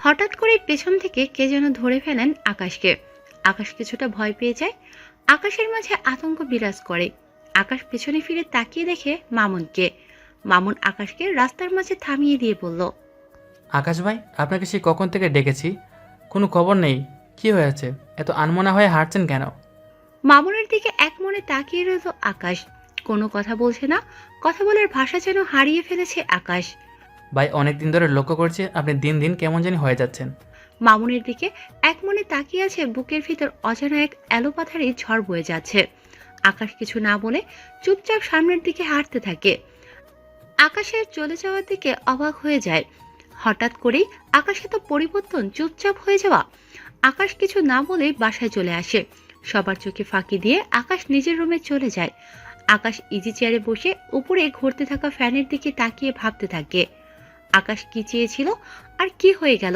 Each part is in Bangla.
হঠাৎ করে পেছন থেকে কে যেন ধরে ফেলেন আকাশকে। আকাশ কিছুটা ভয় পেয়ে যায়। আকাশের মাঝে আতঙ্ক বিরাজ করে। আকাশ পেছনে ফিরে তাকিয়ে দেখে মামুনকে। মামুন আকাশকে রাস্তার মাঝে থামিয়ে দিয়ে বলল, আকাশ ভাই, আপনাকে সেই কখন থেকে ডেকেছি, কোনো খবর নেই। কি হয়েছে? এত আনমনা হয়ে হাঁটছেন কেন? মামুনের দিকে এক মনে তাকিয়ে রইল আকাশ। কোনো কথা বলছে না। কথা বলার ভাষা যেন হারিয়ে ফেলেছে আকাশ। ভাই, অনেক দিন ধরে লক্ষ্য করছি আপনি দিন দিন কেমন জানি হয়ে যাচ্ছেন। মামুনের দিকে এক মনে তাকিয়ে আছে। বুকের ভিতর অজানা এক এলোপাথারি ঝড় বয়ে যাচ্ছে। আকাশ কিছু না বলে চুপচাপ সামনের দিকে হাঁটতে থাকে। আকাশের চলে যাওয়ার দিকে অবাক হয়ে যায়। হঠাৎ করেই আকাশে তো পরিবর্তন, চুপচাপ হয়ে যাওয়া। আকাশ কিছু না বলেই বাসায় চলে আসে। সবার চোখে ফাঁকি দিয়ে আকাশ নিজের রুমে চলে যায়। আকাশ ইজি চেয়ারে বসে উপরে ঘুরতে থাকা ফ্যানের দিকে তাকিয়ে ভাবতে থাকে, আকাশ কি চেয়েছিল আর কি হয়ে গেল।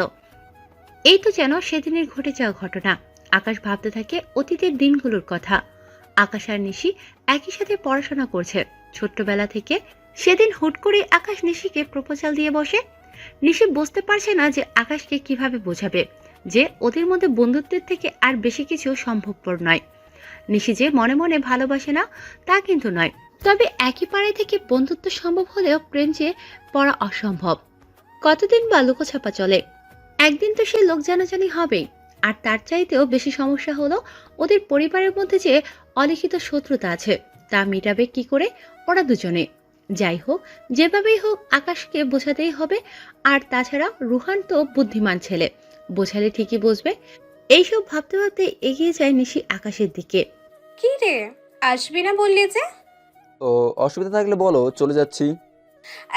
এই তো যেন সেদিনের ঘটে যাওয়া ঘটনা। আকাশ ভাবতে থাকে অতীতের দিনগুলোর কথা। আকাশ আর নিশি একই সাথে পড়াশোনা করছে ছোট্টবেলা থেকে। সেদিন হুট করে আকাশ নিশিকে প্রপোজাল দিয়ে বসে। নিশি বুঝতে পারছে না যে আকাশকে কিভাবে বোঝাবে যে ওদের মধ্যে বন্ধুত্বের থেকে আর বেশি কিছু সম্ভবপর নয়। নিশি যে মনে মনে ভালোবাসে না তা কিন্তু নয়, তবে একই পাড়ায় থেকে বন্ধুত্ব সম্ভব হলেও প্রেম যে পড়া অসম্ভব। কতদিন বা লুকোছাপা চলে। একদিন তো সে লোক জানাজানি হবেই। আর তার চাইতেও বেশি সমস্যা হলো ওদের পরিবারের মধ্যে যে অলিখিত শত্রুতা আছে তা মিটাবে কি করে ওরা দুজনে। যাই হোক, যেভাবেই হোক আকাশকে বোঝাতেই হবে। আর তাছাড়া রুহান তো বুদ্ধিমান ছেলে, বোঝালে ঠিকই বুঝবে। এইসব ভাবতে ভাবতে এগিয়ে যায় নিশি আকাশের দিকে। কি রে, আসবি না বললি যে? ও, অসুবিধা থাকলে বলো, চলে যাচ্ছি।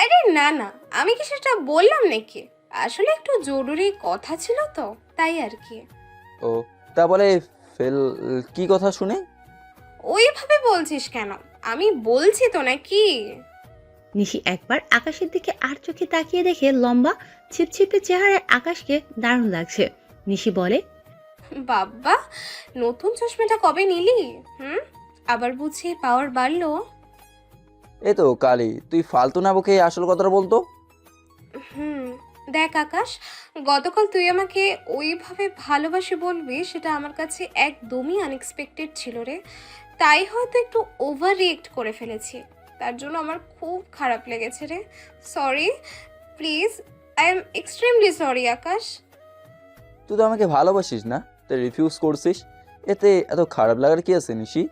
আরে না না, আমি কি সেটা বললাম নাকি? আসলে একটু জরুরি কথা ছিল তো, তাই আর কি। ও, তা বলে ফেল, কি কথা শুনে? ওইভাবে বলছিস কেন? আমি বলছি তো নাকি। নিশি একবার আকাশের দিকে আর চোখে তাকিয়ে দেখে লম্বা ছিপছিপে চেহারায় আকাশকে দারুণ লাগছে। নিশি বলে, বাবা, নতুন চশমাটা কবে নিলি? হুম, আবার বুঝি পাওয়ার বাড়লো? এই তো কালি, তুই ফালতু না বকে আসল কথাটা বলতো। হুম, দেখ আকাশ, গতকাল তুই আমাকে ওইভাবে ভালোবাসি বলবি সেটা আমার কাছে একদমই আনএক্সপেক্টেড ছিল রে। তাই হয়তো একটু ওভার রিয়েক্ট করে ফেলেছি। তার জন্য আমার খুব খারাপ লেগেছে রে। Sorry, please, I am extremely sorry Akash. তুই তো আমাকে ভালোবাসিস না, তাই রিফিউজ করছিস। এতে এত খারাপ লাগার কি আছে নিশি?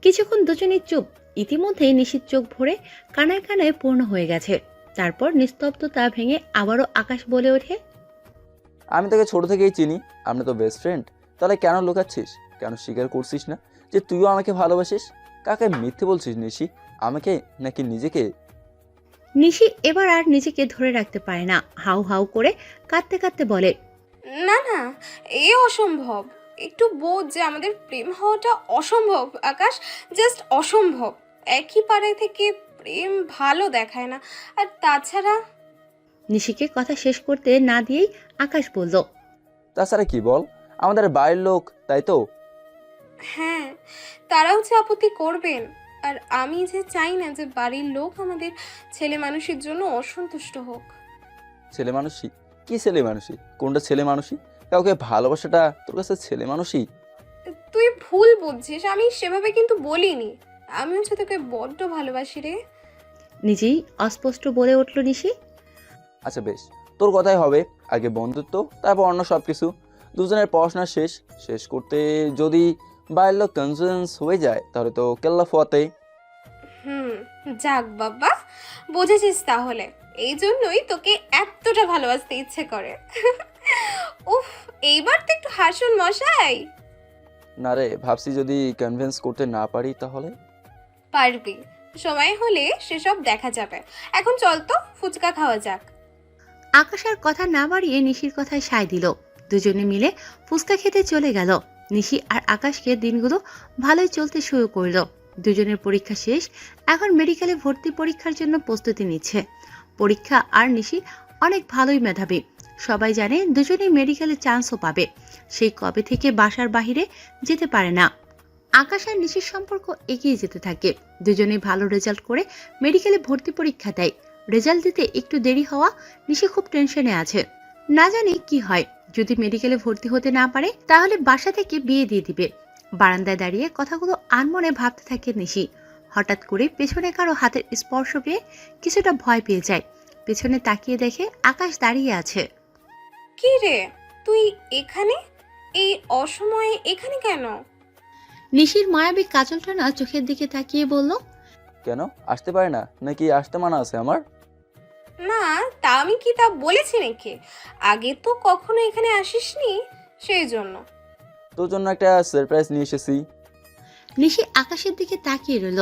কিছুক্ষণ দুজনেই চুপ। ইতিমধ্যেই নিশির চোখ ভরে কানায় কানায় পূর্ণ হয়ে গেছে। তারপর নিস্তব্ধতা ভেঙে আবারও আকাশ বলে ওঠে, আমি তোকে ছোট থেকেই চিনি, আমরা তো বেস্ট ফ্রেন্ড। তাহলে কেন লুকাচ্ছিস? কেন স্বীকার করছিস না যে তুইও আমাকে ভালোবাসিস? কাকে মিথ্যে বলছিস নিশি, আমাকে নাকি নিজেকে? নিশি এবার আর নিজেকে ধরে রাখতে পারে না। হাউ হাউ করে কাঁদতে কাঁদতে বলে, না না, এ অসম্ভব। একটু বোঝ যে আমাদের প্রেম হওয়াটা অসম্ভব আকাশ, জাস্ট অসম্ভব। একই পাড়ায় থেকে প্রেম ভালো দেখায় না। আর তাছাড়া নিশিকে কথা শেষ করতে না দিয়েই আকাশ বলল, তাছাড়া কি বল, আমাদের বাড়ির লোক, তাই তো? হ্যাঁ, তারাও যে আপত্তি করবেন। আর আমি যে চাই না যে বাড়ির লোক আমাদের ছেলে মানুষের জন্য অসন্তুষ্ট হোক। ছেলে মানুষই? কি ছেলে মানুষই? কোনটা ছেলে মানুষই? কাউকে ভালোবাসাটা তোর কাছে ছেলে মানুষই? তুই ভুল বুঝছিস, আমি সেভাবে কিন্তু বলিনি। আমি হচ্ছে তোকে বড্ড ভালোবাসি রে। নিজেই অস্পষ্ট বলে উঠল নিশি। আচ্ছা বেশ, তোর কথাই হবে। আগে বন্ধুত্ব, তারপর অন্য সব কিছু। দুজনের পড়াশোনা শেষ শেষ করতে যদি বাইরের লোক কনফিডেন্স হয়ে যায় তাহলে তো কেল্লা ফতে। হুম, যাক বাবা, বুঝেছিস তাহলে। এই জন্যই তোকে এতটা ভালোবাসতে ইচ্ছে করে। উফ, এইবার তো একটু হাসুন মশাই। না রে, ভাবছি যদি কনভিন্স করতে না পারি তাহলে। পারবি, সময় হলে সেসব দেখা যাবে। এখন চল তো ফুচকা খাওয়া যাক। আকাশ আর কথা না বাড়িয়ে নিশির কথায় সায় দিল। দুজনে মিলে ফুচকা খেতে চলে গেল। নিশি আর আকাশকে দিনগুলো ভালোই চলতে শুরু করলো। দুজনের পরীক্ষা শেষ। এখন মেডিকেলে ভর্তি পরীক্ষার জন্য প্রস্তুতি নিচ্ছে। পরীক্ষা আর নিশি অনেক ভালোই মেধাবী। সবাই জানে দুজনেই মেডিকেলে চান্সও পাবে। সেই কবে থেকে বাসার বাহিরে যেতে পারে না। আকাশ আর নিশির সম্পর্ক এগিয়ে যেতে থাকে। দুজনেই ভালো রেজাল্ট করে মেডিকেলে ভর্তি পরীক্ষা দেয়। রেজাল্ট দিতে একটু দেরি হওয়া নিশি খুব টেনশনে আছে। না জানি কি হয়, যদি মেডিকেলে ভর্তি হতে না পারে তাহলে বাসা থেকে বিয়ে দিয়ে দিবে। বারান্দায় দাঁড়িয়ে কথাগুলো আনমনে ভাবতে থাকে নিশি। হঠাৎ করে পেছনে কারো হাতের স্পর্শ পেয়ে কিছুটা ভয় পেয়ে যায়। পেছনে তাকিয়ে দেখে আকাশ দাঁড়িয়ে আছে। কি রে, তুই এখানে? এই অসময়ে এখানে কেন? নিশির মায়াবী কাজল টানা চোখের দিকে তাকিয়ে বলল, কেন আসতে পারে না নাকি আসতে মানা আছে আমার? না, তা আমি কি তা বলেছি নাকি? আগে তো কখনো এখানে আসিসনি, সেই জন্য। তোর জন্য একটা সারপ্রাইজ নিয়ে এসেছি। নিশি আকাশের দিকে তাকিয়ে রইল।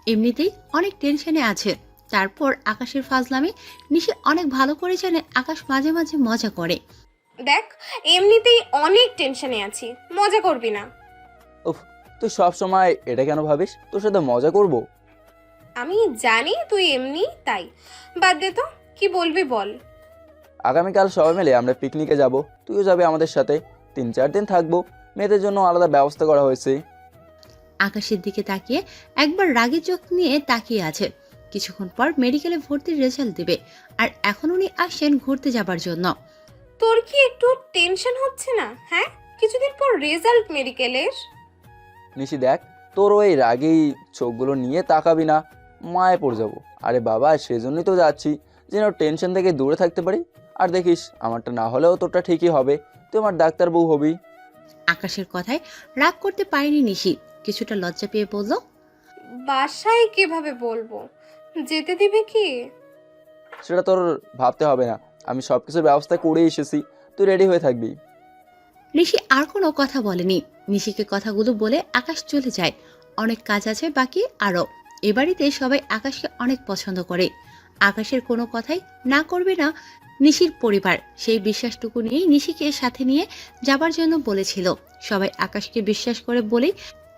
এমনিতেই অনেক টেনশনে আছে, তারপর আকাশের ফাজলামে নিশি অনেক ভালো করে জানে আকাশ মাঝে মাঝে মজা করে। দেখ, এমনিতেই অনেক টেনশনে আছি, মজা করবি না। উফ, তুই সব সময় এটা কেন ভাবিস তোর সাথে মজা করব? আমি জানি তুই এমনি, তাই বাদ দে তো, কি বলবি বল। আগামীকাল সবাই মিলে আমরা পিকনিকে যাব, তুইও যাবে আমাদের সাথে। 3-4 দিন থাকবো। মেয়েদের জন্য আলাদা ব্যবস্থা করা হয়েছে। আকাশের দিকে তাকিয়ে একবার রাগী চোখ নিয়ে তাকিয়ে আছে। কিছুক্ষণ পর মেডিকেলে ভর্তির রেজাল্ট দেবে, আর এখন উনি আসছেন ঘুরতে যাবার জন্য। তোর কি একটু টেনশন হচ্ছে না? হ্যাঁ, কিছুদিন পর রেজাল্ট মেডিকেলের। নিশি দেখ, তোর ওই রাগেই চোখগুলো নিয়ে তাকাবি না, মায়ে পড়ে যাবো। আরে বাবা, সেজন্যই তো যাচ্ছি, যেন টেনশন থেকে দূরে থাকতে পারি। আর দেখিস, আমারটা না হলেও তোরটা ঠিকই হবে, তুই আমার ডাক্তার বউ হবি। আকাশের কথায় রাগ করতে পারেনি নিশি, কিছুটা লজ্জা পেয়ে বলল, বাসায় কিভাবে বলবো? যেতে দিবে কি? সেটা তোর ভাবতে হবে না, আমি সব কিছুর ব্যবস্থা করে এসেছি, তুই রেডি হয়ে থাকবি। নিশি আর কোনো কথা বলেনি। নিশিকে কথাগুলো বলে আকাশ চলে যায়। অনেক কাজ আছে বাকি আরো। এ বাড়িতে সবাই আকাশকে অনেক পছন্দ করে। আকাশের কোনো কথাই না করবে না নিশির পরিবার, সেই বিশ্বাসটুকু নিয়েই নিশিকে সাথে নিয়ে যাবার জন্য বলেছিল। সবাই আকাশকে বিশ্বাস করে বলেই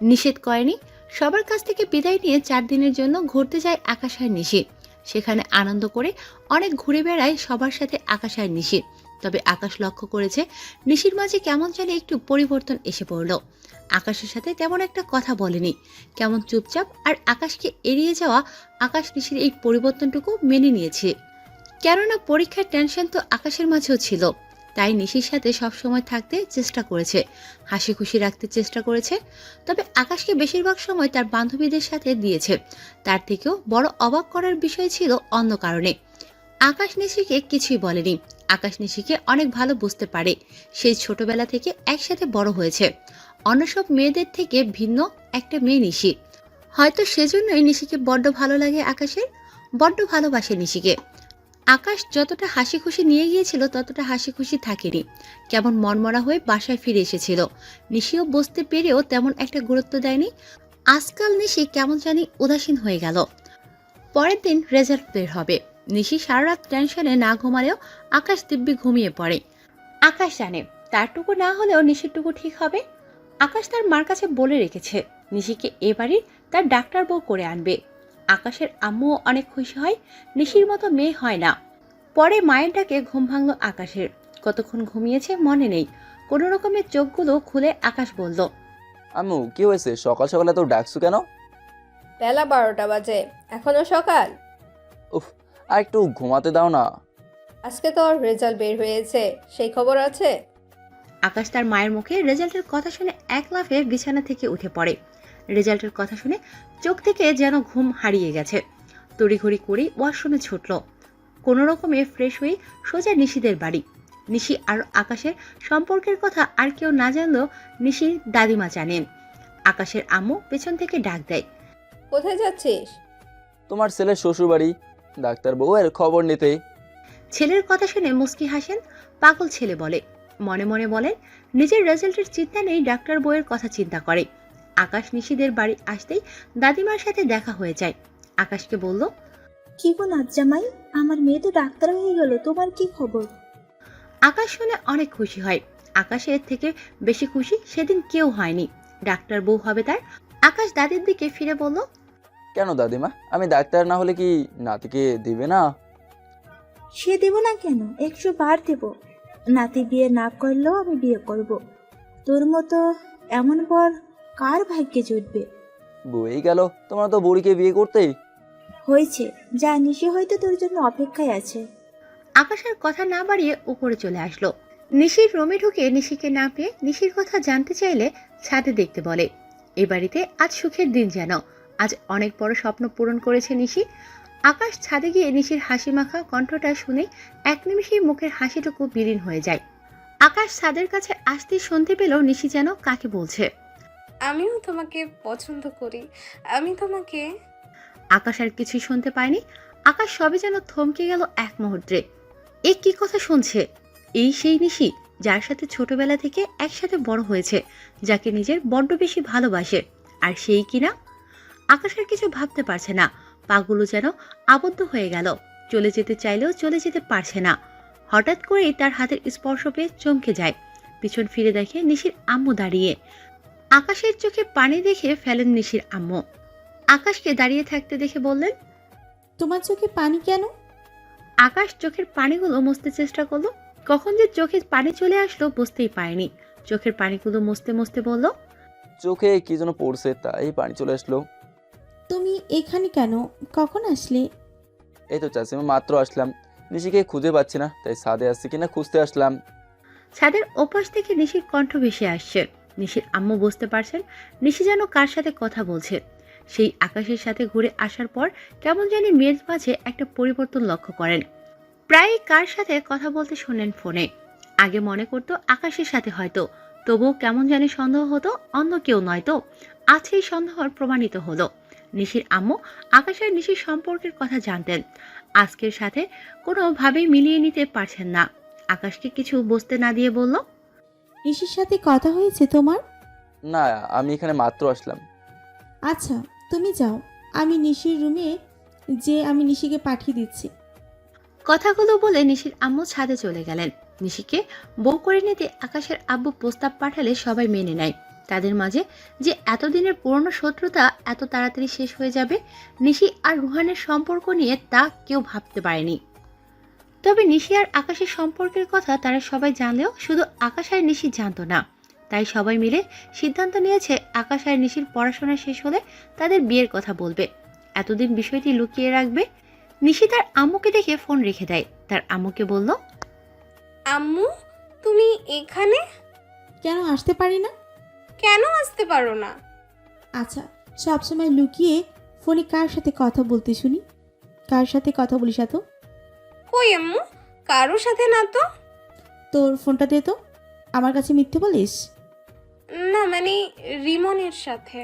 নিষেধ করেনি। সবার কাছ থেকে বিদায় নিয়ে 4 দিনের জন্য ঘুরতে যায় আকাশ আর নিশি। সেখানে আনন্দ করে অনেক ঘুরে বেড়ায় সবার সাথে আকাশ আর নিশি। তবে আকাশ লক্ষ্য করেছে নিশির মাঝে কেমন জানি একটু পরিবর্তন এসে পড়ল। আকাশের সাথে তেমন একটা কথা বলেনি, কেমন চুপচাপ আর আকাশকে এড়িয়ে যাওয়া। আকাশ নিশির এই পরিবর্তনটুকু মেনে নিয়েছে, কেননা পরীক্ষার টেনশন তো আকাশের মাঝেও ছিল। তাই নিশির সাথে সবসময় থাকতে চেষ্টা করেছে, হাসি খুশি রাখতে চেষ্টা করেছে। তবে আকাশকে বেশিরভাগ সময় তার বান্ধবীদের সাথে দিয়েছে। তার থেকেও বড় অবাক করার বিষয় ছিল অন্য কারণে। আকাশ নিশিকে কিছুই বলেনি। আকাশ নিশিকে অনেক ভালো বুঝতে পারে, সেই ছোটবেলা থেকে একসাথে বড় হয়েছে। অন্য সব মেয়েদের থেকে ভিন্ন একটা মেয়ে নিশি। হয়তো সেজন্যই নিশিকে বড্ড ভালো লাগে আকাশের, বড্ড ভালোবাসে নিশিকে। আকাশ যতটা হাসি খুশি নিয়ে গিয়েছিল ততটা হাসি খুশি থাকেনি, কেমন মনমরা হয়ে বাসায় ফিরে এসেছিল। নিশিও বুঝতে পেরেও তেমন একটা গুরুত্ব দেয়নি। আজকাল নিশি কেমন জানি উদাসীন হয়ে গেল। পরের দিন রেজাল্ট বের হবে। নিশি সারা রাত টেনশনে না ঘুমালেও আকাশ দিব্যি ঘুমিয়ে পড়ে। আকাশ জানে তারটুকু না হলেও নিশিরটুকু ঠিক হবে। আকাশ তার মার কাছে বলে রেখেছে নিশিকে এবারই তার ডাক্তার বউ করে আনবে। আকাশের আম্মুও অনেক খুশি হয়, নিশির মতো মেয়ে হয় না। পরে মায়ের ডাকে ঘুম ভাঙল আকাশের। কতক্ষণ ঘুমিয়েছে মনে নেই, কোনো রকমের চোখগুলো খুলে আকাশ বলল, আম্মু, কি হয়েছে? সকাল সকাল এত ডাকছো কেন? বেলা 12টা বাজে, এখনো সকাল? উফ, আর একটু ঘুমাতে দাও না। আজকে তোর রেজাল্ট বের হয়েছে, সেই খবর আছে? আকাশ তার মায়ের মুখে রেজাল্টের কথা শুনে এক লাফে বিছানা থেকে উঠে পড়ে। রেজাল্টের কথা শুনে চোখ থেকে যেন ঘুম হারিয়ে গেছে। তড়িঘড়ি করে ওয়াশরুমে ছুটল। কোনো রকমে ফ্রেশ হয়ে সোজা নিশিদের বাড়ি। নিশি আর আকাশের সম্পর্কের কথা আর কেউ না জানলেও নিশির দাদিমা জানেন। আকাশের আম্মু পেছন থেকে ডাক দেয়, কোথায় যাচ্ছিস? তোমার ছেলের শ্বশুর বাড়ি, ডাক্তার বউয়ের খবর নিতে। ছেলের কথা শুনে মুস্কি হাসেন। পাগল ছেলে বলে, মনে মনে বলেন নিজের রেজাল্টের চিন্তা নেই, ডাক্তার বউয়ের কথা চিন্তা করে। আকাশ নিশিদের বাড়ি আসতেই দাদিমার সাথে দেখা হয়ে যায়। আকাশকে বলল, কি গো নাজ্জামাই, আমার মেয়ে তো ডাক্তার হয়ে গেল, তোমার কি খবর? আকাশ শুনে অনেক খুশি হয়। আকাশের থেকে বেশি খুশি সেদিন কেউ হয়নি, ডাক্তার বউ হবে তার। আকাশ দাদির দিকে ফিরে বলল, কেন দাদিমা, আমি ডাক্তার না হলে কি নাতিকে দিবে না? সে দেব না কেন, 100 বার দেব। নাতি বিয়ে না করলেও আমি বিয়ে করব। তোর মতো এমন বর কার ভাগ্যে জুটবে? বয়েই গেল, তোমরা তো বুড়িকে বিয়ে করতেই। হয়েছে, যা নিশি হয়তো তোর জন্য অপেক্ষায় আছে। আকাশের কথা না বাড়িয়ে উপরে চলে আসলো। নিশির রুমে ঢুকে নিশিকে না পেয়ে নিশির কথা জানতে চাইলে ছাদে দেখতে বলে। এ বাড়িতে আজ সুখের দিন যেন, আজ অনেক বড় স্বপ্ন পূরণ করেছে নিশি। আকাশ ছাদে গিয়ে নিশির হাসি মাখা কণ্ঠটা শুনে এক নিমিষেই মুখের হাসিটুকু বিলীন হয়ে যায়। আকাশ ছাদের কাছে আসতেই শুনতে পেল নিশি যেন কাকে বলছে। আমিও তোমাকে পছন্দ করি, আমি তোমাকে। আকাশ আর কিছুই শুনতে পায়নি। আকাশ সবে যেন থমকে গেল এক মুহূর্তে। এ কি কথা শুনছে? এই সেই নিশি যার সাথে ছোটবেলা থেকে একসাথে বড় হয়েছে, যাকে নিজের বড্ড বেশি ভালোবাসে, আর সেই কিনা? আকাশ আর কিছু ভাবতে পারছে না। পাগুলো যেন আবদ্ধ হয়ে গেল। চলে যেতে চাইলেও চলে যেতে পারছে না। হঠাৎ করেই তার হাতের স্পর্শ পেয়ে চমকে যায়। পিছন ফিরে দেখে নিশির আম্মু দাঁড়িয়ে। আকাশের চোখে পানি দেখে ফেলেন নিশির আম্মু। আকাশকে দাঁড়িয়ে থাকতে দেখে বললেন, তোমার চোখে পানি কেন? আকাশ চোখের পানিগুলো মুছতে চেষ্টা করলো। কখন যে চোখে পানি চলে আসলো বুঝতেই পারেনি। চোখের পানিগুলো মুছতে মুছতে বলল, চোখে কি যেন পড়ছে, তাই পানি চলে আসলো। তুমি এখানে কেন? কখন আসলে? এই তো চাচিমা, মাত্র আসলাম। নিশিকে খুঁজে পাচ্ছি না, তাই ছাদে আসছি কিনা খুঁজতে আসলাম। ছাদের ওপাশ থেকে নিশির কণ্ঠ ভেসে আসছে। নিশির আম্মু বুঝতে পারছেন নিশি যেন কার সাথে কথা বলছে। সেই আকাশের সাথে ঘুরে আসার পর কেমন জানি মেয়ের মাঝে একটা পরিবর্তন লক্ষ্য করেন। প্রায় কার সাথে কথা বলতে শোনেন ফোনে। আগে মনে করতো আকাশের সাথে হয়তো, তবুও কেমন জানি সন্দেহ হতো অন্য কেউ নয়তো। আজ সেই সন্দেহ প্রমাণিত হলো। নিশির আম্মু আকাশ আর নিশির সম্পর্কের কথা জানতেন। আজকের সাথে কোনোভাবেই মিলিয়ে নিতে পারছেন না। আকাশকে কিছু বুঝতে না দিয়ে বলল, নিশির সাথে কথা হয়েছে তোমার? না, আমি এখানে মাত্র আসলাম। আচ্ছা, তুমি যাও, আমি নিশির রুমে যে আমি নিশিকে পাঠিয়ে দিচ্ছি। কথাগুলো বলে নিশির আম্মু ছাদে চলে গেলেন। নিশিকে বউ করে নিতে আকাশের আব্বু প্রস্তাব পাঠালে সবাই মেনে নেয়। তাদের মাঝে যে এতদিনের পুরনো শত্রুতা এত তাড়াতাড়ি শেষ হয়ে যাবে নিশি আর রুহানের সম্পর্ক নিয়ে তা কেউ ভাবতে পারেনি। তবে নিশি আর আকাশের সম্পর্কের কথা তারা সবাই জানলেও শুধু আকাশ আর নিশি জানতো না। তাই সবাই মিলে সিদ্ধান্ত নিয়েছে আকাশ আর নিশির পড়াশোনা শেষ হলে তাদের বিয়ের কথা বলবে। এতদিন বিষয়টি লুকিয়ে রাখবে। নিশি তার আম্মুকে দেখে ফোন রেখে দেয়। তার আম্মুকে বলল, আম্মু, তুমি এখানে কেন আসতে পারি না? কেন আসতে পারো না? আচ্ছা, সবসময় লুকিয়ে ফোনে কার সাথে কথা বলতে শুনি? কার সাথে কথা বলিস এত? কই আম্মু, কারোর সাথে না তো। তোর ফোনটা দে তো। আমার কাছে মিথ্যে বলিস? না মানে রিমনের সাথে।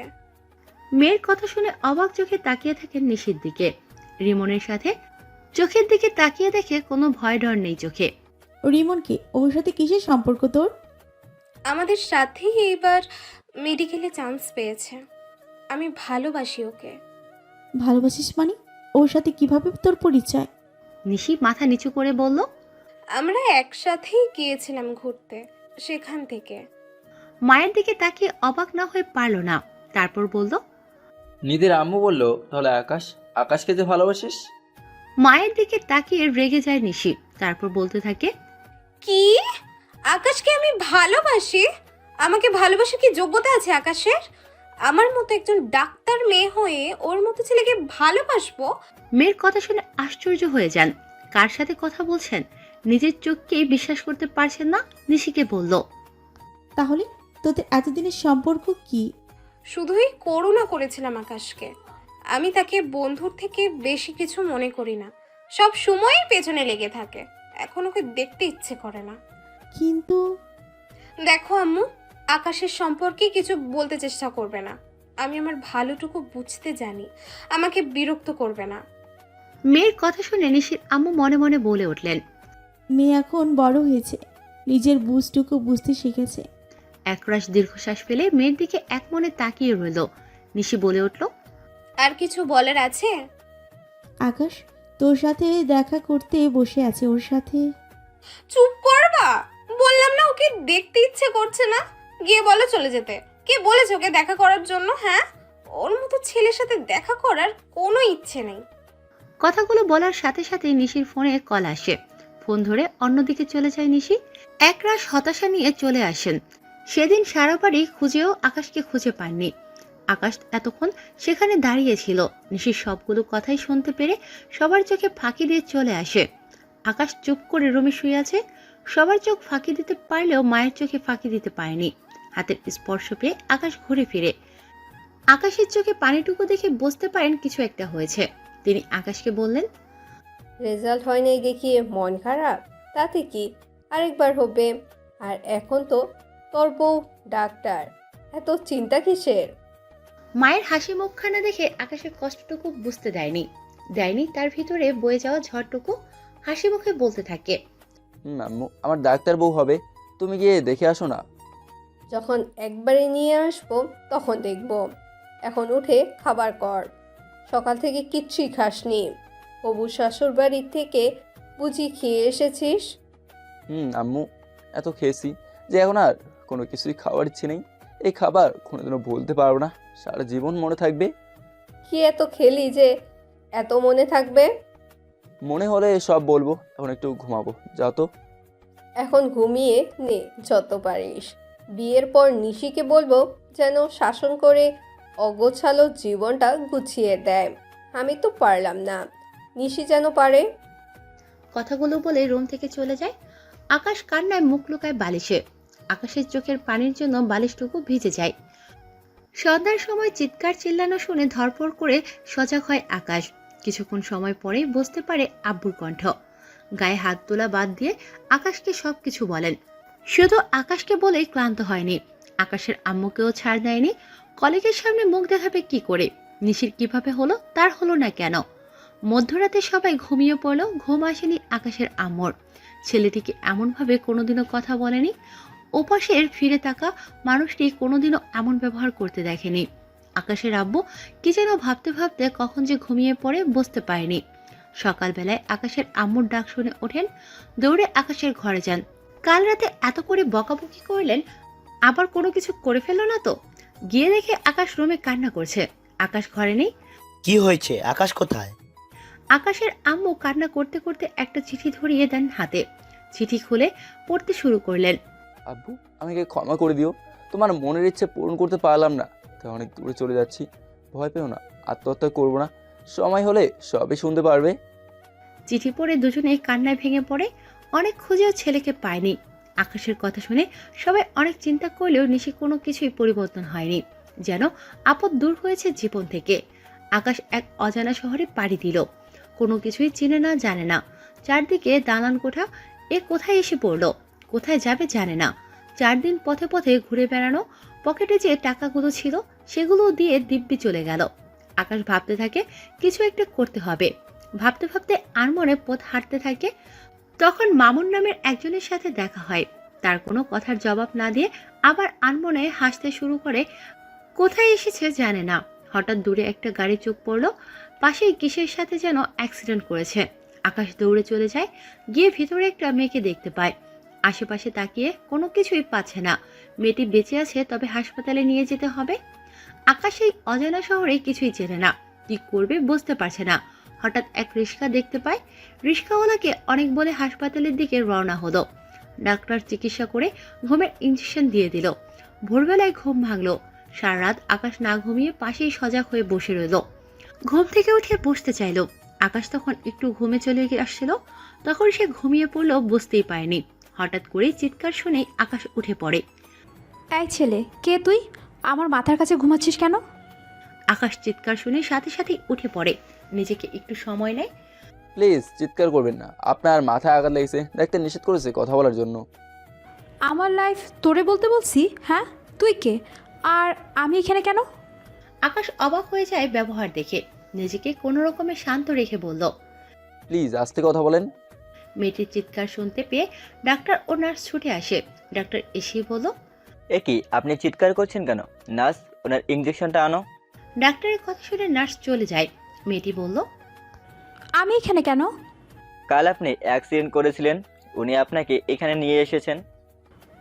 মেয়ের কথা শুনে অবাক চোখে তাকিয়ে থাকেন নিশির দিকে। রিমনের সাথে চোখের দিকে তাকিয়ে দেখে কোনো ভয় ডর নেই চোখে। রিমনকে? ওর সাথে কিসের সম্পর্ক তোর? আমাদের সাথেই এইবার মেডিকেলে চান্স পেয়েছে। আমি ভালোবাসি ওকে। ভালোবাসিস মানে? ওর সাথে কিভাবে তোর পরিচয়? নিশি মাথা নিচু করে বলল, আমরা একসাথেই গিয়েছিলাম ঘুরতে, সেখান থেকে। মায়ের দিকে তাকিয়ে অবাক না হয়ে পারল না। তারপর বলল, নিধির আম্মু বললো, তাহলে আকাশকে যে ভালোবাসিস? মায়ের দিকে তাকিয়ে রেগে যায় নিশি। তারপর বলতে থাকে, কি? আকাশকে আমি ভালোবাসি? আমাকে ভালোবাসা কি যোগ্যতা আছে আকাশের? আমার মতো একজন ডাক্তার মেয়ে হয়ে ওর মতো ছেলেকে ভালোবাসবো? মেয়ের কথা শুনে আশ্চর্য হয়ে যান। কার সাথে কথা বলছেন নিজের চোখকেই বিশ্বাস করতে পারছেন না। নিশিকে বলল, তাহলে তোদের এতদিনের সম্পর্ক কি? শুধুই করুণা করেছিলাম আকাশকে। আমি তাকে বন্ধুর থেকে বেশি কিছু মনে করি না। সব সময়ই পেছনে লেগে থাকে। এখন ওকে দেখতে ইচ্ছে করে না। কিন্তু দেখো আম্মু, আকাশের সম্পর্কে কিছু বলতে চেষ্টা করবে না। আমি আমার ভালোটুকু বুঝতে জানি। আমাকে বিরক্ত করবে না। মেয়ের কথা শুনে নিশির আম্মু মনে মনে বলে উঠলেন। মেয়ে এখন বড় হয়েছে, নিজের বুঝটুকু বুঝতে শিখেছে। একরাশ দীর্ঘশ্বাস ফেলে মেয়ের দিকে এক মনে তাকিয়ে রইল। নিশি বলে উঠল, আর কিছু বলার আছে? আকাশ তোর সাথে দেখা করতে বসে আছে, ওর সাথে। চুপ করবা? বললাম না ওকে দেখতে ইচ্ছে করছে না। গিয়ে বলো চলে যেতে। কে বলেছে ওকে দেখা করার জন্য? হ্যাঁ, ওর মতো ছেলের সাথে দেখা করার কোনো ইচ্ছে নেই। কথাগুলো বলার সাথে সাথে নিশির ফোনে কল আসে। ফোন ধরে অন্যদিকে চলে যায় নিশি। একরাশ হতাশা নিয়ে চলে আসেন। সেদিন সারা বাড়ি খুঁজেও আকাশকে খুঁজে পাননি। আকাশ এতক্ষণ সেখানে দাঁড়িয়েছিল, নিশির সবগুলো কথাই শুনতে পেরে সবার চোখে ফাঁকি দিয়ে চলে আসে। আকাশ চুপ করে রুমে শুয়ে আছে। সবার চোখ ফাঁকি দিতে পারলেও মায়ের চোখে ফাঁকি দিতে পারেনি। হাতের স্পর্শ পেয়ে আকাশ ঘুরে ফিরে আকাশের চোখে পানিটুকু দেখে বুঝতে পারেন কিছু একটা হয়েছে। তিনি আকাশকে বললেন, রেজাল্ট হয় নাই দেখিয়ে মন খারাপ, তাতে কি, আরেকবার হবে। আর এখন তো তোর বউ ডাক্তার, এত চিন্তা কিসের? মায়ের হাসি মুখখানা দেখে আকাশের কষ্টটুকু বুঝতে দেয়নি তার ভিতরে বয়ে যাওয়া ঝড়টুকু। হাসি মুখে বলতে থাকে, আম্মু আমার ডাক্তার বউ হবে, তুমি গিয়ে দেখে আসো না। যখন একবারে নিয়ে আসবো তখন দেখবো। এখন উঠে খাবার কর, সকাল থেকে কিচ্ছুই খাসনি। হবু শাশুর বাড়ির থেকে বুঝি খেয়ে এসেছিস? আম্মু এত খেয়েছি যে এখন আর কোনো কিছুই খাওয়ার ইচ্ছে নেই। এই খাবার কোনোদিনও বলতে পারবো না, সারা জীবন মনে থাকবে। কি এত খেলি যে এত মনে থাকবে? মনে হলে সব বলবো, এখন একটু ঘুমাবো, যাও তো। এখন ঘুমিয়ে নে যত পারিস। বিয়ের পর নিশিকে বলবো যেন শাসন করে অগোছালো জীবনটা গুছিয়ে দেয়। আমি তো পারলাম না, নিশি যেন পারে। কথাগুলো বলে রুম থেকে চলে যায়। আকাশ কান্নায় মুখ লুকায় বালিশে। আকাশের চোখের পানির জন্য বালিশটুকু ভিজে যায়। সন্ধ্যার সময় চিৎকার চিল্লানো শুনে ধরপড় করে সজাগ হয় আকাশ। কিছুক্ষণ সময় পরেই বুঝতে পারে আব্বুর কণ্ঠ। গায়ে হাত তোলা বাদ দিয়ে আকাশকে সবকিছু বলেন। শুধু আকাশকে বলেই ক্লান্ত হয়নি, আকাশের আম্মুকেও ছাড় দেয়নি। কলেজের সামনে মুখ দেখাবে কি করে? নিশির কিভাবে হলো, তার হলো না কেন? মধ্যরাতে সবাই ঘুমিয়ে পড়ল, ঘুম আসেনি আকাশের আম্মুর। ছেলেটিকে এমনভাবে কোনোদিনও কথা বলেনি। ওপাশের ফিরে থাকা মানুষটি কোনোদিনও এমন ব্যবহার করতে দেখেনি। আকাশের আব্বু কি যেন ভাবতে ভাবতে কখন যে ঘুমিয়ে পড়ে বুঝতে পারেনি। সকালবেলায় আকাশের আম্মুর ডাক শুনে ওঠেন, দৌড়ে আকাশের ঘরে যান। কাল রাতে এত করে বকাবকি করলেন, আবার কোনো কিছু করে ফেললো না তো? গিয়ে দেখে আকাশ রুমে কান্না করছে। আকাশ ঘরে নেই। কি হয়েছে? আকাশ কোথায়? আকাশের আম্মু কান্না করতে করতে একটা চিঠি ধরিয়ে দেন হাতে। চিঠি খুলে পড়তে শুরু করলেন। আব্বু আমাকে ক্ষমা করে দিও, তোমার মনের ইচ্ছে পূরণ করতে পারলাম না, তাই অনেক দূরে চলে যাচ্ছি। ভয় পেও না, আত্মহত্যা করবো না, সময় হলে সবই শুনতে পারবে। চিঠি পড়ে দুজনেই কান্নায় ভেঙে পড়ে। অনেক খুঁজেও ছেলেকে পায়নি। আকাশের কথা শুনে সবাই অনেক চিন্তা করলেও নিশি কোনো কিছুই পরিবর্তন হয়নি, যেন আপদ দূর হয়েছে জীবন থেকে। আকাশ এক অজানা শহরে পাড়ি দিল। কোনো কিছুই চিনে না, জানে না। চারদিকে দালান কোঠা, এ কোথায় এসে পড়লো, কোথায় যাবে জানে না। 4 দিন পথে পথে ঘুরে বেড়ানো, পকেটে যে টাকাগুলো ছিল সেগুলো দিয়ে দিব্যি চলে গেল। আকাশ ভাবতে থাকে কিছু একটা করতে হবে। ভাবতে ভাবতে আর মনে পথ হাঁটতে থাকে। তখন মামুন নামের একজনের সাথে দেখা হয়। তার কোনো কথার জবাব না দিয়ে আবার আনমনে হাসতে শুরু করে। কোথায় এসেছে জানে না। হঠাৎ দূরে একটা গাড়ি চোখ পড়লো, পাশেই কিসের সাথে যেন অ্যাক্সিডেন্ট করেছে। আকাশ দৌড়ে চলে যায়, গিয়ে ভিতরে একটা মেয়েকে দেখতে পায়। আশেপাশে তাকিয়ে কোনো কিছুই পাচ্ছে না। মেয়েটি বেঁচে আছে, তবে হাসপাতালে নিয়ে যেতে হবে। আকাশ এই অজানা শহরে কিছুই চেনে না, কি করবে বুঝতে পারছে না। হঠাৎ এক রিক্সা দেখতে পায়। রিক্সাওয়ালাকে অনেক বলে হাসপাতালের দিকে রওনা হলো। ডাক্তার চিকিৎসা করে ঘুমের ইঞ্জেকশন দিয়ে দিল। ভোরবেলায় ঘুম ভাঙলো। সারা রাত আকাশ না ঘুমিয়ে পাশেই সজাগ হয়ে বসে রইল। ঘুম থেকে উঠে বসতে চাইল। আকাশ তখন একটু ঘুমে চলে আসছিল। তখন সে ঘুমিয়ে পড়লো, বুঝতেই পারেনি। হঠাৎ করে চিৎকার শুনে আকাশ উঠে পড়ে। এই ছেলে, কে তুই? আমার মাথার কাছে ঘুমাচ্ছিস কেন? আকাশ চিৎকার শুনে সাথে সাথে উঠে পড়ে। নিজেকে একটু সময় নেয়। প্লিজ চিৎকার করবেন না, আপনার মাথায় আঘাত লেগেছে, ডাক্তার নিষেধ করেছে কথা বলার জন্য। আমার লাইফ তোরে বলতে বলছি? হ্যাঁ, তুই কে? আর আমি এখানে কেন? আকাশ অবাক হয়ে যায় ব্যবহার দেখে। নিজেকে কোনো রকমে শান্ত রেখে বলল, প্লিজ আস্তে কথা বলেন। মেয়েটির চিৎকার শুনতে পেয়ে ডাক্তার ও নার্স ছুটে আসে। ডাক্তার এসেই বলল, এ কি, আপনি চিৎকার করছেন কেন? নার্স, ওনার ইঞ্জেকশনটা আনো। ডাক্তারের কথা শুনে নার্স চলে যায়। মেয়েটি বলল, আমি এখানে কেন? কাল আপনি অ্যাক্সিডেন্ট করেছিলেন, উনি আপনাকে এখানে নিয়ে এসেছেন।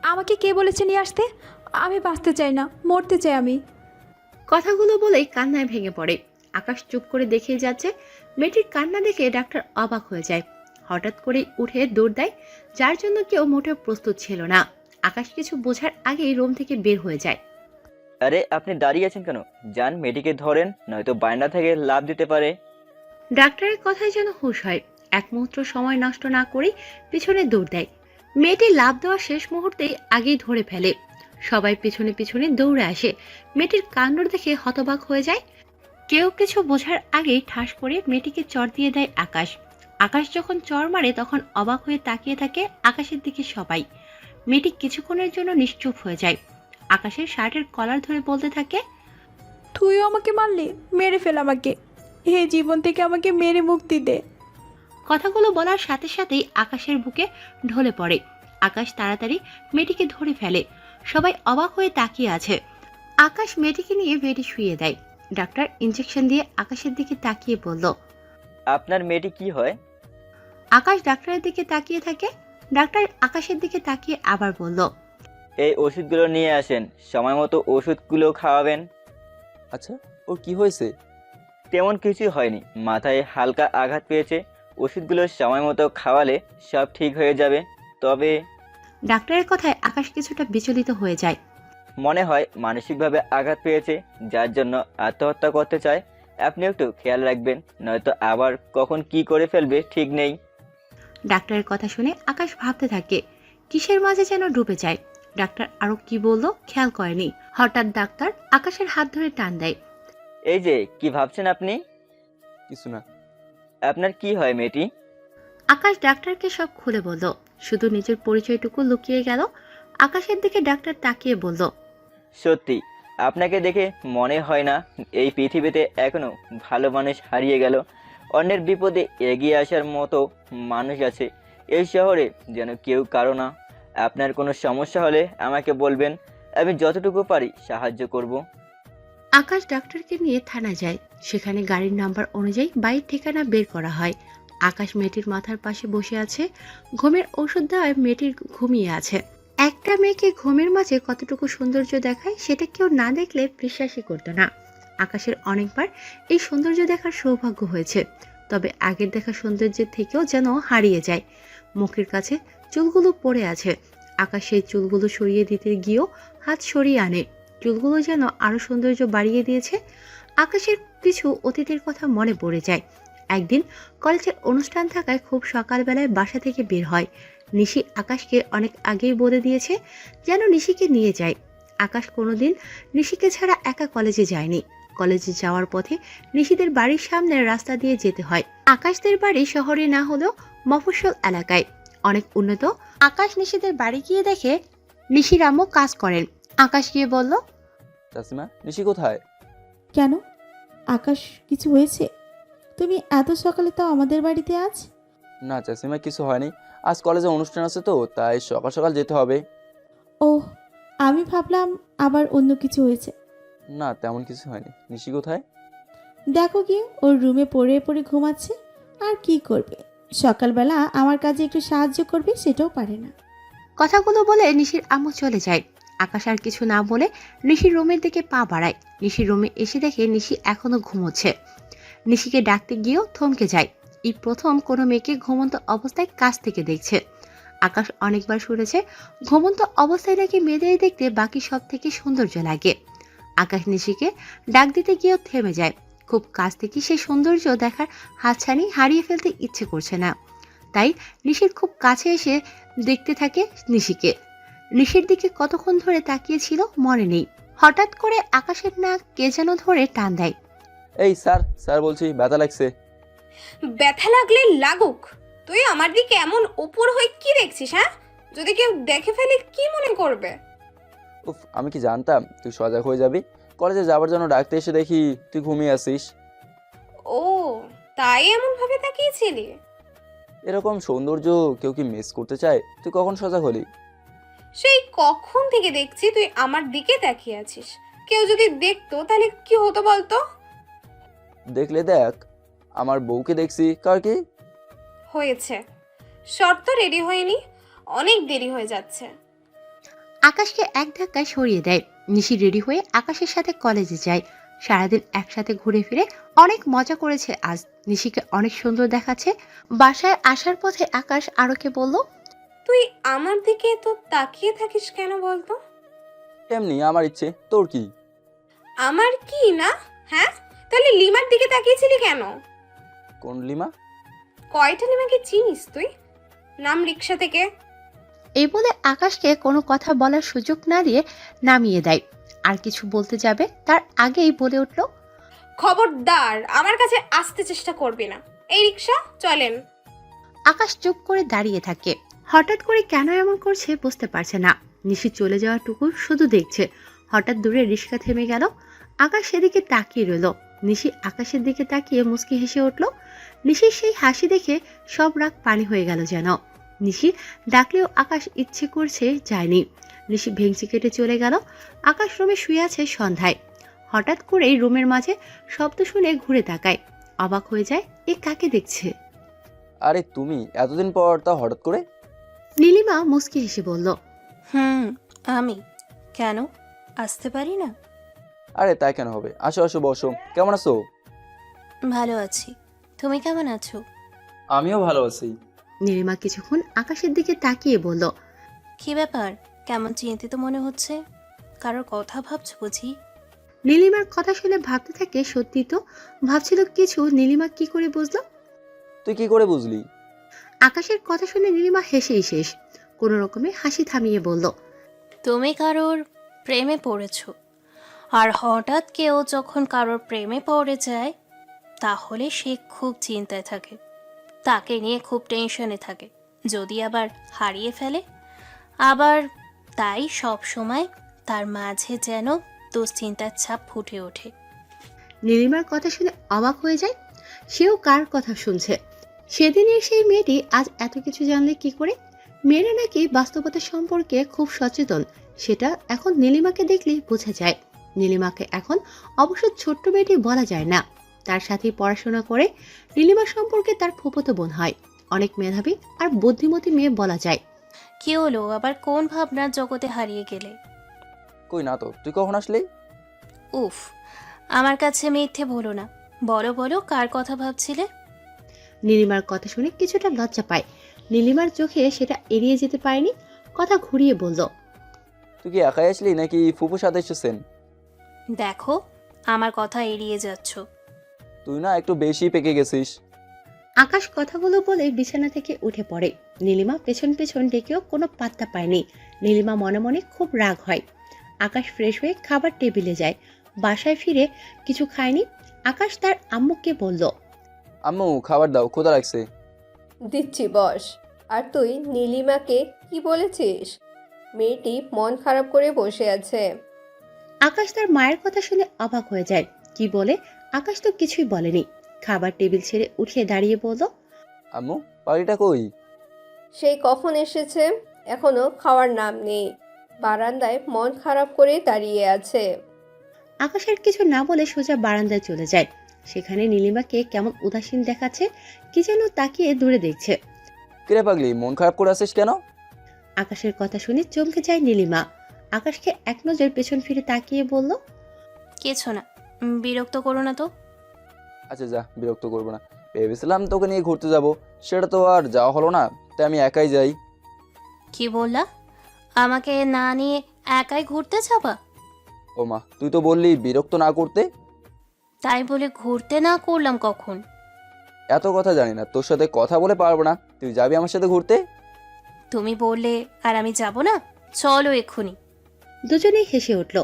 আমাকে কে বলেছে নিয়ে আসতে? আমি বাঁচতে চাই না, মরতে চাই আমি। কথাগুলো বলেই কান্নায় ভেঙে পড়ে। আকাশ চুপ করে দেখে যাচ্ছে। মেয়েটির কান্না দেখে ডাক্তার অবাক হয়ে যায়। হঠাৎ করে উঠে দৌড় দেয়, যার জন্য কেউ মোটেও প্রস্তুত ছিল না। আকাশ কিছু বোঝার আগেই রুম থেকে বের হয়ে যায়। আরে আপনি দাঁড়িয়ে আছেন কেন? যান, মেয়েটিকে ধরেন, নয়তো বারান্দা থেকে লাফ দিতে পারে। ডাক্তারের কথায় যেন হুঁশ হয়, এক মুহূর্ত সময় নষ্ট না করেই পিছনে দৌড় দেয়। মেয়েটি লাফ দেওয়ার শেষ মুহূর্তেই আগেই ধরে ফেলে। সবাই পিছনে পিছনে দৌড়ে আসে। মেয়েটির কাণ্ড দেখে হতবাক হয়ে যায়। কেউ কিছু বোঝার আগেই ঠাস করে মেয়েটিকে চড় দিয়ে দেয় আকাশ। আকাশ যখন চড় মারে তখন অবাক হয়ে তাকিয়ে থাকে আকাশের দিকে সবাই। মেয়েটি কিছুক্ষণের জন্য নিশ্চুপ হয়ে যায়। আকাশের শার্টের কলার ধরে বলতে থাকে, তুইও আমাকে মারলি, মেরে ফেল আমাকে, হে জীবন থেকে আমাকে মেরে মুক্তি দে। কথাগুলো বলার সাথে সাথেই আকাশের বুকে ঢলে পড়ে। আকাশ তাড়াতাড়ি মেয়েটিকে ধরে ফেলে। সবাই অবাক হয়ে তাকিয়ে আছে। আকাশ মেয়েটিকে নিয়ে বেডে শুয়ে দেয়। ডাক্তার ইঞ্জেকশন দিয়ে আকাশের দিকে তাকিয়ে বলল। আপনার মেয়েটি কি হয়? আকাশ ডাক্তারের দিকে তাকিয়ে থাকে। ডাক্তার আকাশের দিকে তাকিয়ে আবার বলল, এই ওষুধগুলো নিয়ে আসেন, সময় মতো ওষুধগুলো খাওয়াবেন। আচ্ছা, ওর কি হয়েছে? তেমন কিছু হয়নি, মাথায় হালকা আঘাত পেয়েছে। ওষুধগুলো সময় মতো খাওয়ালে সব ঠিক হয়ে যাবে। তবে ডাক্তারের কথায় আকাশ কিছুটা বিচলিত হয়ে যায়। মনে হয় মানসিকভাবে আঘাত পেয়েছে, যার জন্য আত্মহত্যা করতে চায়। আপনি একটু খেয়াল রাখবেন, নয়তো আবার কখন কি করে ফেলবে ঠিক নেই। ডাক্তারের কথা শুনে আকাশ ভাবতে থাকে, কিসের মাঝে যেন ডুবে যায়। ডাক্তার আরো কি বললো খেয়াল করেনি। হঠাৎ ডাক্তার আকাশের হাত ধরে টান দেয়। এই যে, কি ভাবছেন আপনি? কিছু না। আপনার কি হয় মেয়েটি? আকাশ ডাক্তারকে সব খুলে বলল, শুধু নিজের পরিচয়টুকু লুকিয়ে গেল। আকাশের দিকে ডাক্তার তাকিয়ে বলল, সত্যি আপনাকে দেখে মনে হয় না এই পৃথিবীতে এখনো ভালো মানুষ হারিয়ে গেল। অন্যের বিপদে এগিয়ে আসার মতো মানুষ আছে এই শহরে যেন কেউ কারো না। আপনার কোনো সমস্যা হলে আমাকে বলবেন, আমি যতটুকু পারি সাহায্য করব। আকাশ ডাক্তারকে নিয়ে থানায় যায়। সেখানে গাড়ির নাম্বার অনুযায়ী বাড়ির ঠিকানা বের করা হয়। আকাশ মেয়েটির মাথার পাশে বসে আছে। ঘুমের ওষুধ দেওয়ায় মেয়েটির ঘুমিয়ে আছে। একটা মেয়েকে ঘুমের মাঝে কতটুকু সৌন্দর্য দেখায় সেটা কেউ না দেখলে বিশ্বাসই করতো না। আকাশের অনেকবার এই সৌন্দর্য দেখার সৌভাগ্য হয়েছে, তবে আগের দেখা সৌন্দর্যের থেকেও যেন হারিয়ে যায়। মুখের কাছে চুলগুলো পড়ে আছে। আকাশ সেই চুলগুলো সরিয়ে দিতে গিয়েও হাত সরিয়ে আনে। চুলগুলো যেন আরো সৌন্দর্য বাড়িয়ে দিয়েছে। আকাশের কিছু অতীতের কথা মনে পড়ে যায়। একদিন কলেজের অনুষ্ঠান থাকায় খুব সকালবেলায় বাসা থেকে বের হয়। নিশি আকাশকে অনেক আগেই বলে দিয়েছে যেন নিশিকে নিয়ে যায়। আকাশ কোনোদিন নিশিকে ছাড়া একা কলেজে যায়নি। কলেজে যাওয়ার পথে নিশিদের বাড়ির সামনের রাস্তা দিয়ে যেতে হয়। আকাশদের বাড়ি শহরে না হলেও মফস্বল এলাকায়, অনেক উন্নত। আকাশ নিশিদের বাড়ি গিয়ে দেখে নিশির আম্মু কাজ করেন। আকাশ গিয়ে বলল, চাচিমা, নিশি কোথায়? কেন, আকাশ কিছু হয়েছে? তুমি এত সকালে তাও আমাদের বাড়িতে আজ? না চাচিমা, কিছু হয়নি। আজ কলেজে অনুষ্ঠান আছে তো, তাই সকাল সকাল যেতে হবে। ও, আমি ভাবলাম আবার অন্য কিছু হয়েছে। না, তেমন কিছু হয়নি। নিশি কোথায়? দেখো গিয়ে, ওর রুমে পড়ে পড়ে ঘুমাচ্ছে। আর কি করবে, সকালবেলা আমার কাজে একটু সাহায্য করবে সেটাও পারে না। কথাগুলো বলে নিশির আম্মু চলে যায়। আকাশ আর কিছু না বলে নিশির রুমের দিকে পা বাড়ায়। নিশির রুমে এসে দেখে নিশি এখনো ঘুমোচ্ছে। নিশিকে ডাকতে গিয়েও থমকে যায়। এই প্রথম কোনো মেয়েকে ঘুমন্ত অবস্থায় কাছ থেকে দেখছে। আকাশ অনেকবার শুনেছে ঘুমন্ত অবস্থায় নাকি মেয়েদের দেখতে বাকি সব থেকে সৌন্দর্য লাগে। আকাশ নিশিকে ডাক দিতে গিয়েও থেমে যায়। খুব কাছ থেকে সেই সৌন্দর্য দেখার হাতছানি হারিয়ে ফেলতে ইচ্ছে করছে না। তাই নিশির খুব কাছে এসে দেখতে থাকে নিশিকে। নিশির দিকে কতক্ষণ ধরে তাকিয়েছিল মনে নেই। হঠাৎ করে আকাশের নাক কে যেন ধরে টান দেয়। এই স্যার, স্যার বলছি, ব্যথা লাগছে। ব্যথা লাগলে লাগুক, তুই আমার দিকে এমন উপর হয়ে কি দেখছিস? হ্যাঁ, যদি কেউ দেখে ফেলে কি মনে করবে? উফ, আমি কি জানতাম তুই সজাগ হয়ে যাবি। কলেজে যাবার জন্য ডাকতে এসে দেখি তুই ঘুমিয়ে আসিস। ও, তাই এমন ভাবে তাকিয়েছিলি? এরকম সৌন্দর্য কেউ কি মিস করতে চায়? তুই কখন সজাগ হলি? সেই কখন থেকে দেখছি তুই আমার দিকে তাকিয়ে আছিস। কেউ যদি দেখতো তাহলে কি হতো বলতো? দেখলে দেখ, আমার বউকে দেখছি। কার কি হয়েছে, শর্ত রেডি হয়নি, অনেক দেরি হয়ে যাচ্ছে। আকাশকে এক ধাক্কায় সরিয়ে দেয়। নিশি রেডি হয়ে আকাশের সাথে কলেজে যায়। সারাদিন একসাথে ঘুরে ফিরে অনেক মজা করেছে আজ। নিশিকে অনেক সুন্দর দেখাচ্ছে। বাসায় আসার পথে আকাশ আরোকে বলল, তুই আমার দিকে তো তাকিয়ে থাকিস কেন বলতো? এমনি আমার ইচ্ছে, তোর কি? আমার কি না? হ্যাঁ, তাহলে লিমার দিকে তাকিয়েছিলি কেন? কোন লিমা? কয়টা লিমাকে চিনিস তুই? নাম রিক্সা থেকে। এই বলে আকাশকে কোনো কথা বলার সুযোগ না দিয়ে নামিয়ে দেয়। আর কিছু বলতে যাবে তার আগেই বলে উঠল, খবরদার আমার কাছে আসতে চেষ্টা করবি না। এই রিক্সা চলেন। আকাশ চুপ করে দাঁড়িয়ে থাকে। হঠাৎ করে কেন এমন করছে বুঝতে পারছে না। নিশি চলে যাওয়াটুকু শুধু দেখছে। হঠাৎ দূরে রিক্সা থেমে গেল। আকাশ সেদিকে তাকিয়ে রইল। নিশি আকাশের দিকে তাকিয়ে মুচকি হেসে উঠল। নিশির সেই হাসি দেখে সব রাগ পানি হয়ে গেল যেন। নিশি ডাকলেও আকাশ ইচ্ছে করছে যায়নি। নিশি ভেংচি কেটে চলে গেল। আকাশ রুমে শুয়ে আছে সন্ধ্যায়। হঠাৎ করেই রুমের মাঝে শব্দ শুনে ঘুরে তাকায়। অবাক হয়ে যায়, এ কাকে দেখছে। আরে তুমি এতদিন পর তা হঠাৎ করে? নীলিমা মুচকি হেসে বলল, আমি কেন আসতে পারি না? আরে তাই কেন হবে, আসো আসো বসো। কেমন আছো? ভালো আছি, তুমি কেমন আছো? আমিও ভালো আছি। নীলিমা কিছুক্ষণ আকাশের দিকে তাকিয়ে বলল, কি ব্যাপার, কেমন চিন্তিত মনে হচ্ছে? কারোর কথা ভাবছো বুঝি? নীলিমার কথা শুনে ভাবতে থাকে, সত্যি তো ভাবছিল কিছু। নীলিমা কি করে বুঝলো? তুই কি করে বুঝলি? আকাশের কথা শুনে নীলিমা হেসেই শেষ। কোনো রকমে হাসি থামিয়ে বলল, তুমি কারোর প্রেমে পড়েছো, আর হঠাৎ কেউ যখন কারোর প্রেমে পড়ে যায় তাহলে সে খুব চিন্তায় থাকে, তাকে নিয়ে খুব টেনশনে থাকে, যদি আবার হারিয়ে ফেলে আবার, তাই সব সময় তার মাঝে যেন দুশ্চিন্তার ছাপ ফুটে ওঠে। নীলিমার কথা শুনে অবাক হয়ে যায়। সেও কার কথা শুনছে? সেদিনের সেই মেয়েটি আজ এত কিছু জানলে কি করে? মেয়েরা নাকি বাস্তবতা সম্পর্কে খুব সচেতন, সেটা এখন নীলিমাকে দেখলেই বোঝা যায়। নীলিমাকে এখন অবশ্য ছোট্ট মেয়েটি বলা যায় না। তার সাথে পড়াশোনা করে। নীলিমা সম্পর্কে তার ফুফাতো বোন হয়। অনেক মেধাবী আর বুদ্ধিমতী মেয়ে বলা যায়। কি হলো, আবার কোন ভাবনার জগতে হারিয়ে গেলে? কই না তো, তুই কখন আসলি? উফ, আমার কাছে মিথ্যে বলো না, বলো বলো কার কথা ভাবছিলে? নীলিমার কথা শুনে কিছুটা লজ্জা পায়। নীলিমার চোখে সেটা এড়িয়ে যেতে পারেনি। কথা ঘুরিয়ে বলল, তুই কি একাই আসলি নাকি ফুপুর সাথে এসেছেন? দেখো, আমার কথা এড়িয়ে যাচ্ছ। তুই না একটু বেশি পেকে গেছিস। আকাশ কথাগুলো বলে বিছানা থেকে উঠে পড়ে। নীলিমা পেছন পেছন ডেকেও কোনো পাত্তা পায়নি। নীলিমা মনে মনে খুব রাগ হয়। আকাশ ফ্রেশ হয়ে খাবার টেবিলে যায়। বাসায় ফিরে কিছু খায়নি। আকাশ তার আম্মুকে বলল, আম্মু খাবার দাও, ক্ষুধা লাগছে। দিচ্ছি বস। আর তুই নীলিমাকে কি বলেছিস? মেয়েটি মন খারাপ করে বসে আছে। আকাশ তার মায়ের কথা শুনে অবাক হয়ে যায়। কি বলে? আকাশ তো কিছুই বলেনি। খাবার টেবিল ছেড়ে উঠে দাঁড়িয়ে বলল, আম্মু পাখিটা কই? সেই কখন এসেছে, এখনো খাওয়ার নাম নেই। বারান্দায় মন খারাপ করে দাঁড়িয়ে আছে। আকাশের কিছু না বলে সোজা বারান্দায় চলে যায়। সেখানে নীলিমাকে কেমন উদাসীন দেখাচ্ছে, কি যেন তাকিয়ে দূরে দেখছে। কিরে পাগলি, মন খারাপ করে আসিস কেন? আকাশের কথা শুনে চমকে যায় নীলিমা। আকাশকে এক নজর পেছন ফিরে তাকিয়ে বলল, কিছু না, বিরক্ত করো না তো। আচ্ছা যা, বিরক্ত করবো না। ভেবেছিলাম তোকে নিয়ে ঘুরতে যাব, সেটা তো আর যাওয়া হলো না, তাই আমি একাই যাই। কি বললা? আমাকে না নিয়ে একাই ঘুরতে যাবা? ও মা, তুই তো বললি বিরক্ত না করতে। তাই বলে ঘুরতে না করলাম কখন? এত কথা জানি না, তোর সাথে কথা বলে পারবো না। তুই যাবি আমার সাথে ঘুরতে? তুমি বললে আর আমি যাব না? চলো এক্ষুনি। দুজনেই হেসে উঠল।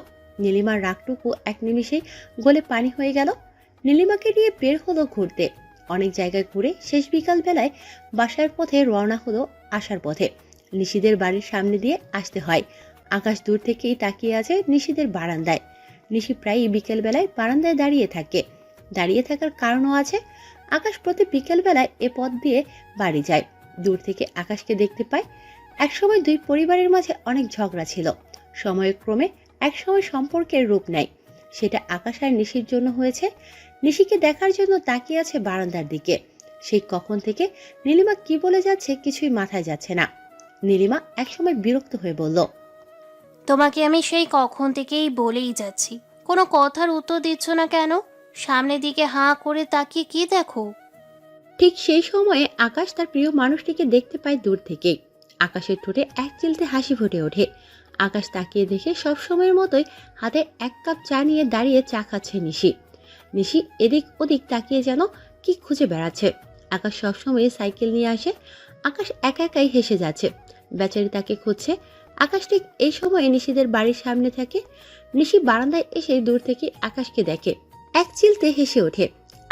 নীলিমার রাগটুকু এক নিমিষে গলে পানি হয়ে গেল। নীলিমাকে নিয়ে বের হলো ঘুরতে। অনেক জায়গায় ঘুরে শেষ বিকাল বেলায় বাসার পথে রওনা হলো। আসার পথে নিশিদের বাড়ির সামনে দিয়ে আসতে হয়। আকাশ দূর থেকেই তাকিয়ে আছে নিশিদের বারান্দায়। নিশি প্রায়ই বিকেল বেলায় বারান্দায় দাঁড়িয়ে থাকে। দাঁড়িয়ে থাকার কারণও আছে। আকাশ প্রতি বিকেল বেলায় এ পথ দিয়ে বাড়ি যায়। দূর থেকে আকাশকে দেখতে পায়। একসময় দুই পরিবারের মাঝে অনেক ঝগড়া ছিল। সময়ক্রমে একসময় সম্পর্কের রূপ নেয়। সেটা আকাশ আর নিশির জন্য হয়েছে। নিশিকে দেখার জন্য তাকিয়ে আছে বারান্দার দিকে। সেই কখন থেকে নীলিমা কি বলে যাচ্ছে কিছুই মাথায় যাচ্ছে না। নীলিমা একসময় বিরক্ত হয়ে বলল, তোমাকে আমি সেই কখন থেকেই বলেই যাচ্ছি, কোনো কথার উত্তর দিচ্ছ না কেন? সামনের দিকে হাঁ করে তাকিয়ে কি দেখো? ঠিক সেই সময়ে আকাশ তার প্রিয় মানুষটিকে দেখতে পায় দূর থেকে। আকাশের ঠোঁটে এক চিলতে হাসি ফুটে ওঠে। আকাশ তাকিয়ে দেখে সবসময়ের মতোই হাতে 1 কাপ চা নিয়ে দাঁড়িয়ে চা খাচ্ছে নিশি। নিশি এদিক ওদিক তাকিয়ে যেন কি খুঁজে বেড়াচ্ছে। আকাশ সবসময় সাইকেল নিয়ে আসে। আকাশ একা একাই হেসে যাচ্ছে। বেচারি তাকে খুঁজছে। আকাশ ঠিক এই সময়ে নিশিদের বাড়ির সামনে থাকে। নিশি বারান্দায় এসে দূর থেকে আকাশকে দেখে, এক চিলতে হেসে ওঠে।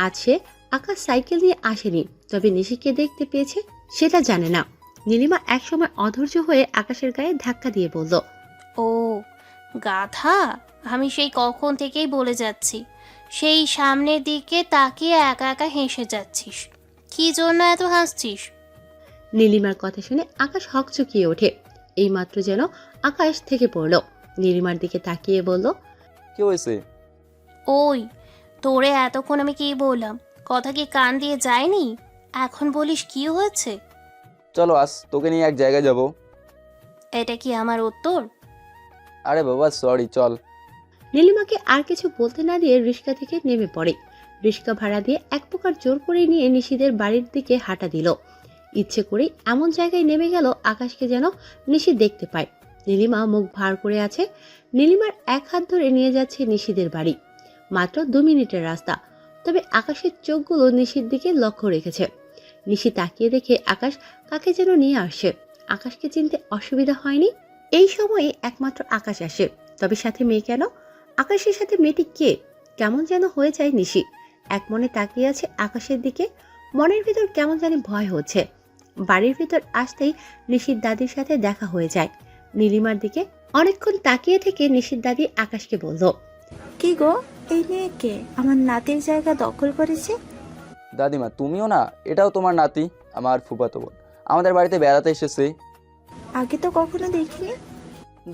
আজ সে আকাশ সাইকেল নিয়ে আসেনি, তবে নিশিকে দেখতে পেয়েছে সেটা জানে না। নীলিমা একসময় অধৈর্য হয়ে আকাশের গায়ে ধাক্কা দিয়ে বলল, ও গাধা, আমি সেই কখন থেকেই বলে যাচ্ছি, সেই সামনের দিকে তাকিয়ে একা একা হেসে যাচ্ছিস। কি জন্য এত হাসছিস? নীলিমার কথা শুনে আকাশ হকচকিয়ে ওঠে। এইমাত্র যেন আকাশ থেকে পড়ল। নীলিমার দিকে তাকিয়ে বলল, কি হয়েছে? ওই তোরে এতক্ষণ আমি কি বললাম, কথা কি কান দিয়ে যায়নি? এখন বলিস কি হয়েছে? চলো আজ তোকে নিয়ে এক জায়গায় যাব। এটা কি আমার উত্তর? আরে বাবা সরি, চল। নীলিমাকে আর কিছু বলতে না দিয়ে রিক্সা থেকে নেমে পড়ে। রিক্সা ভাড়া দিয়ে এক প্রকার জোর করে নিয়ে নিশিদের বাড়ির দিকে হাঁটা দিল। ইচ্ছে করেই এমন জায়গায় নেমে গেল আকাশকে যেন নিশি দেখতে পায়। নীলিমা মুখ ভার করে আছে। নীলিমার এক হাত ধরে নিয়ে যাচ্ছে নিশিদের বাড়ি। মাত্র 2 মিনিটের রাস্তা, তবে আকাশের চোখগুলো নিশির দিকে লক্ষ্য রেখেছে। নিশি তাকিয়ে দেখে আকাশ কাকে যেন নিয়ে আসে। আকাশকে চিনতে অসুবিধা হয়নি। এই সময়ে একমাত্র আকাশ আসে, তবে সাথে মেয়ে কেন? আকাশের সাথে মেয়েটি কে? কেমন যেন হয়ে যায় নিশি। এক মনে তাকিয়ে আছে আকাশের দিকে। মনের ভিতর কেমন জানি ভয় হচ্ছে। বাড়ির ভিতর আসতেই নিশির দাদির সাথে দেখা হয়ে যায়। নীলিমার দিকে অনেকক্ষণ তাকিয়ে থেকে নিশির দাদি আকাশকে বলল, কি গো, এই মেয়ে কে আমার নাতির জায়গা দখল করেছে? দাদিমা তুমিও না? এটাও তোমার নাতি, আমার ফুফাতো বোন, আমাদের বাড়িতে বেড়াতে এসেছে। আগে তো কখনো দেখিনি।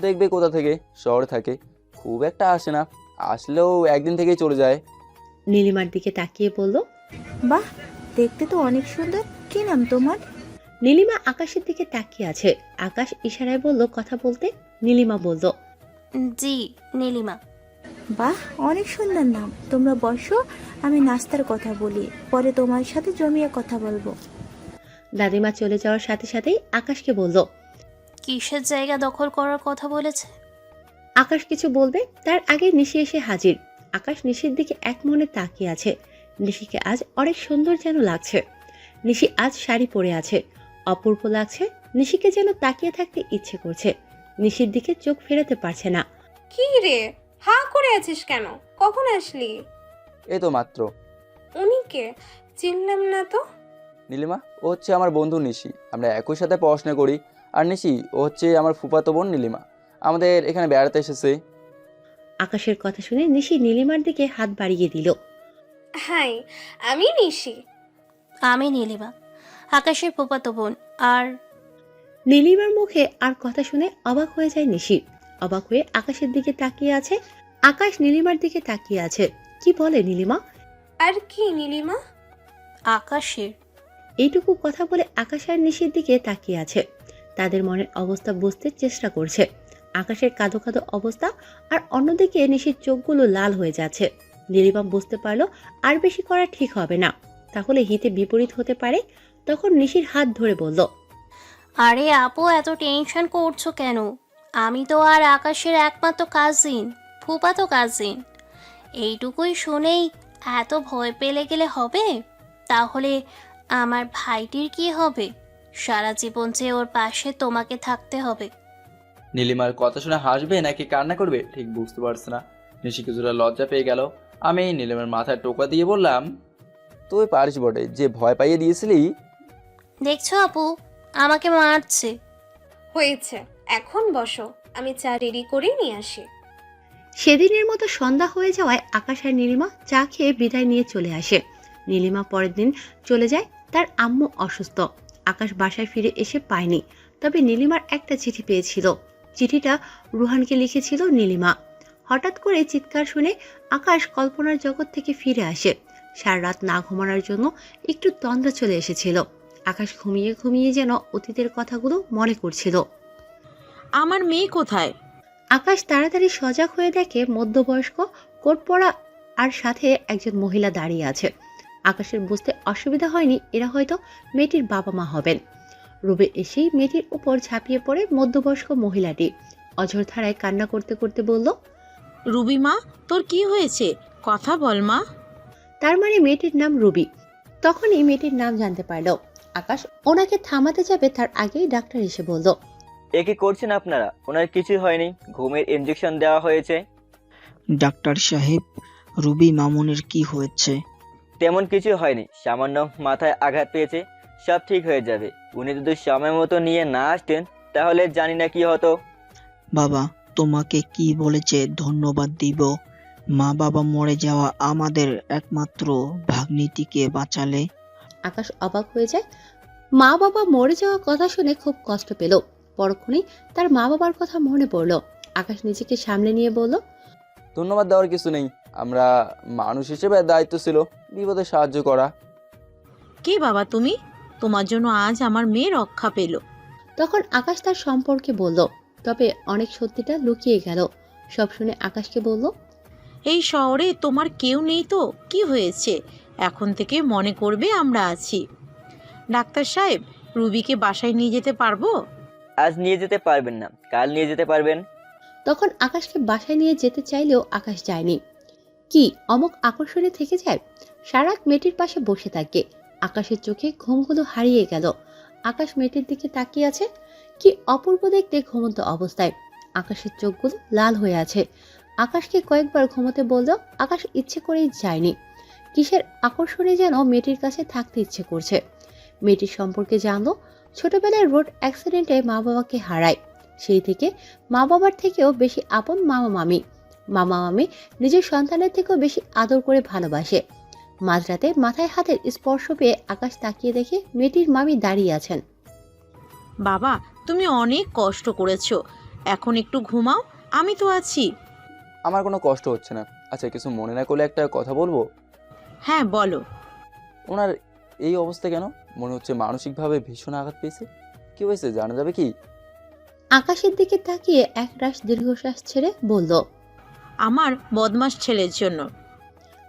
দেখবে কোথা থেকে, শহরে থাকে, খুব একটা আসে না, আসলেও একদিন থেকেই চলে যায়। নীলিমার দিকে তাকিয়ে বলল, বাহ, দেখতে তো অনেক সুন্দর। কি নাম তোমার? নীলিমা আকাশের দিকে তাকিয়ে আছে। আকাশ ইশারায় বলল কথা বলতে। নীলিমা বলল, জি নীলিমা। বাহ, অনেক সুন্দর নাম। তোমরা বসো, আমি নাস্তার কথা বলি, পরে তোমার সাথে জমিয়ে কথা বলবো। দাদিমা চলে যাওয়ার সাথে সাথেই আকাশকে বলল, কিসের জায়গা দখল করার কথা বলেছে? আকাশ কিছু বলবে তার আগে নিশি এসে হাজির। আকাশ নিশির দিকে এক মনে তাকিয়ে আছে। নিশিকে আজ অনেক সুন্দর যেন লাগছে। নিশি আজ শাড়ি পরে আছে, অপূর্ব লাগছে। নিশিকে যেন তাকিয়ে থাকতে ইচ্ছে করছে। নিশির দিকে চোখ ফেরাতে পারছে না। কি রে, হা করে আছিস কেন? কখন আসলি? এই তো মাত্র। উনি কে? চিনলাম না তো। নীলিমা, ও হচ্ছে আমার বন্ধু নিশি, আমরা একই সাথে পড়াশোনা করি। আর নিশি, ও হচ্ছে আমার ফুফাতো বোন নীলিমা, আমাদের এখানে বেড়াতে এসেছে। আকাশের কথা শুনে নিশি নীলিমার দিকে হাত বাড়িয়ে দিল। হাই, আমি নিশি। আমি নীলিমা, আকাশের ফুফাতো বোন। আর নীলিমার মুখে আর কথা শুনে অবাক হয়ে যায় নিশি। অবাক হয়ে আকাশের দিকে তাকিয়ে আছে। আকাশ নীলিমার দিকে তাকিয়ে আছে। কি বলে নীলিমা? আর কি নীলিমা? আকাশের। এইটুকু কথা বলে আকাশ আর নিশির দিকে তাকিয়ে আছে। তাদের মনের অবস্থা বুঝতে চেষ্টা করছে। আকাশের কাঁদো কাঁদো অবস্থা, আর অন্যদিকে নিশির চোখগুলো লাল হয়ে যাচ্ছে। নীলিমা বুঝতে পারলো আর বেশি করা ঠিক হবে না, তাহলে হিতে বিপরীত হতে পারে। তখন নিশির হাত ধরে বলল, আরে আপু, এত টেনশন করছো কেন? আমি তো আর আকাশের একমাত্র কাজিন, ফুফাতো কাজিন। এইটুকুই শুনেই এত ভয় পেলে গেলে হবে? তাহলে আমার ভাইটির কি হবে? সারা জীবন যে ওর পাশে তোমাকে থাকতে হবে। নীলিমার কথা শুনে হাসবে নাকি কান্না করবে ঠিক বুঝতে পারছে না। নিশি কিছুটা লজ্জা পেয়ে গেল। আমি নীলিমার মাথায় টোকা দিয়ে বললাম, তুই পারিস বটে, যে ভয় পাইয়ে দিয়েছিলি। দেখছো আপু, আমাকে মারছে। হয়েছে, এখন বসো, আমি চা রেডি করে নিয়ে আসি। সেদিনের মতো সন্ধ্যা হয়ে যাওয়ায় আকাশ আর নীলিমা চা খেয়ে বিদায় নিয়ে চলে আসে। নীলিমা পরের দিন চলে যায়, তার আম্মু অসুস্থ। আকাশ বাসায় ফিরে এসে পায়নি, তবে নীলিমার একটা চিঠি পেয়েছিল। চিঠিটা রুহানকে লিখেছিল নীলিমা। হঠাৎ করে চিৎকার শুনে আকাশ কল্পনার জগৎ থেকে ফিরে আসে। সারা রাত না ঘুমানোর জন্য একটু তন্দ্রা চলে এসেছিল। আকাশ ঘুমিয়ে ঘুমিয়ে যেন অতীতের কথাগুলো মনে করছিল। আমার মেয়ে কোথায়? আকাশ তাড়াতাড়ি সজাগ হয়ে দেখে মধ্যবয়স্ক কোট পরা আর সাথে একজন মহিলা দাঁড়িয়ে আছে। আকাশের বুঝতে অসুবিধা হয়নি এরা হয়তো মেয়েটির বাবা মা হবেন। রুবি এসেই মেয়েটির উপর ঝাঁপিয়ে পড়ে মধ্যবয়স্ক মহিলাটি অঝোর ধারায় কান্না করতে করতে বলল, রুবি মা, তোর কি হয়েছে? কথা বল মা। তার মানে মেয়েটির নাম রুবি। তখনই মেয়েটির নাম জানতে পারল। আকাশ ওনাকে থামাতে যাবে তার আগেই ডাক্তার এসে বলল, এ কি করছেন আপনারা? ওনার কিছুই হয়নি, ঘুমের ইনজেকশন দেওয়া হয়েছে। ডাক্তার সাহেব, রুবি মামুনের কি হয়েছে? তেমন কিছু হয়নি, সামান্য মাথায় আঘাত পেয়েছে, সব ঠিক হয়ে যাবে। উনি যদি সময় মতো নিয়ে না আসতেন তাহলে জানি না কি হতো। বাবা তোমাকে কি বলেছে ধন্যবাদ দিব? মা বাবা মরে যাওয়া আমাদের একমাত্র ভাগ্নিটিকে বাঁচালে। আকাশ অবাক হয়ে যায়। মা বাবা মরে যাওয়ার কথা শুনে খুব কষ্ট পেল। পরক্ষণেই তার মা বাবার কথা মনে পড়ল। আকাশ নিজেকে সামলে নিয়ে বলল, ধন্যবাদ দেওয়ার কিছু নেই, আমরা মানুষ হিসেবে দায়িত্ব ছিল বিপদে সাহায্য করা। কে বাবা তুমি? তোমার জন্য আজ আমার মেয়ে রক্ষা পেল। তখন আকাশ তার সম্পর্কে বলল, তবে অনেক সত্যিটা লুকিয়ে গেল। সব শুনে আকাশকে বলল, এই শহরে তোমার কেউ নেই তো কি হয়েছে? এখন থেকে মনে করবে আমরা আছি। ডাক্তার সাহেব, রুবিকে বাসায় নিয়ে যেতে পারবো? আজ নিয়ে যেতে পারবেন না, কাল নিয়ে যেতে পারবেন। তখন আকাশকে বাসায় নিয়ে যেতে চাইলেও আকাশ যায়নি। কি অমক আকর্ষণে থেকে যায়। সারাত মেয়েটির পাশে বসে থাকে। আকাশের চোখে ঘুমগুলো হারিয়ে গেল। আকাশ মেয়েটির দিকে তাকিয়ে আছে। কি অপূর্ব দেখতে ঘুমন্ত অবস্থায়। আকাশের চোখগুলো লাল হয়ে আছে। আকাশকে কয়েকবার ঘুমোতে বলল, আকাশ ইচ্ছে করেই যায়নি। কিসের আকর্ষণে যেন মেয়েটির কাছে থাকতে ইচ্ছে করছে। মেয়েটির সম্পর্কে জানলো, ছোটবেলায় রোড অ্যাক্সিডেন্টে মা বাবাকে হারায়। সেই থেকে মা বাবার থেকেও বেশি আপন মামা মামি। মামা মামি নিজের সন্তানের থেকেও বেশি আদর করে ভালোবাসে। মাঝরাতে মাথায় হাতের স্পর্শ পেয়ে আকাশ তাকিয়ে দেখে মেয়েটির মামি দাঁড়িয়ে আছেন। বাবা, তুমি অনেক কষ্ট করেছো, এখন একটু ঘুমাও, আমি তো আছি। আমার কোনো কষ্ট হচ্ছে না। আচ্ছা, কিছু মনে না করলে একটা কথা বলবো? হ্যাঁ বলো। ওনার এই অবস্থা কেন? মনে হচ্ছে মানসিকভাবে ভীষণ আঘাত পেয়েছে। কি হয়েছে জানা যাবে কি? আকাশের দিকে তাকিয়ে একরাশ দীর্ঘশ্বাস ছেড়ে বলল, আমার বদমাস ছেলের জন্য।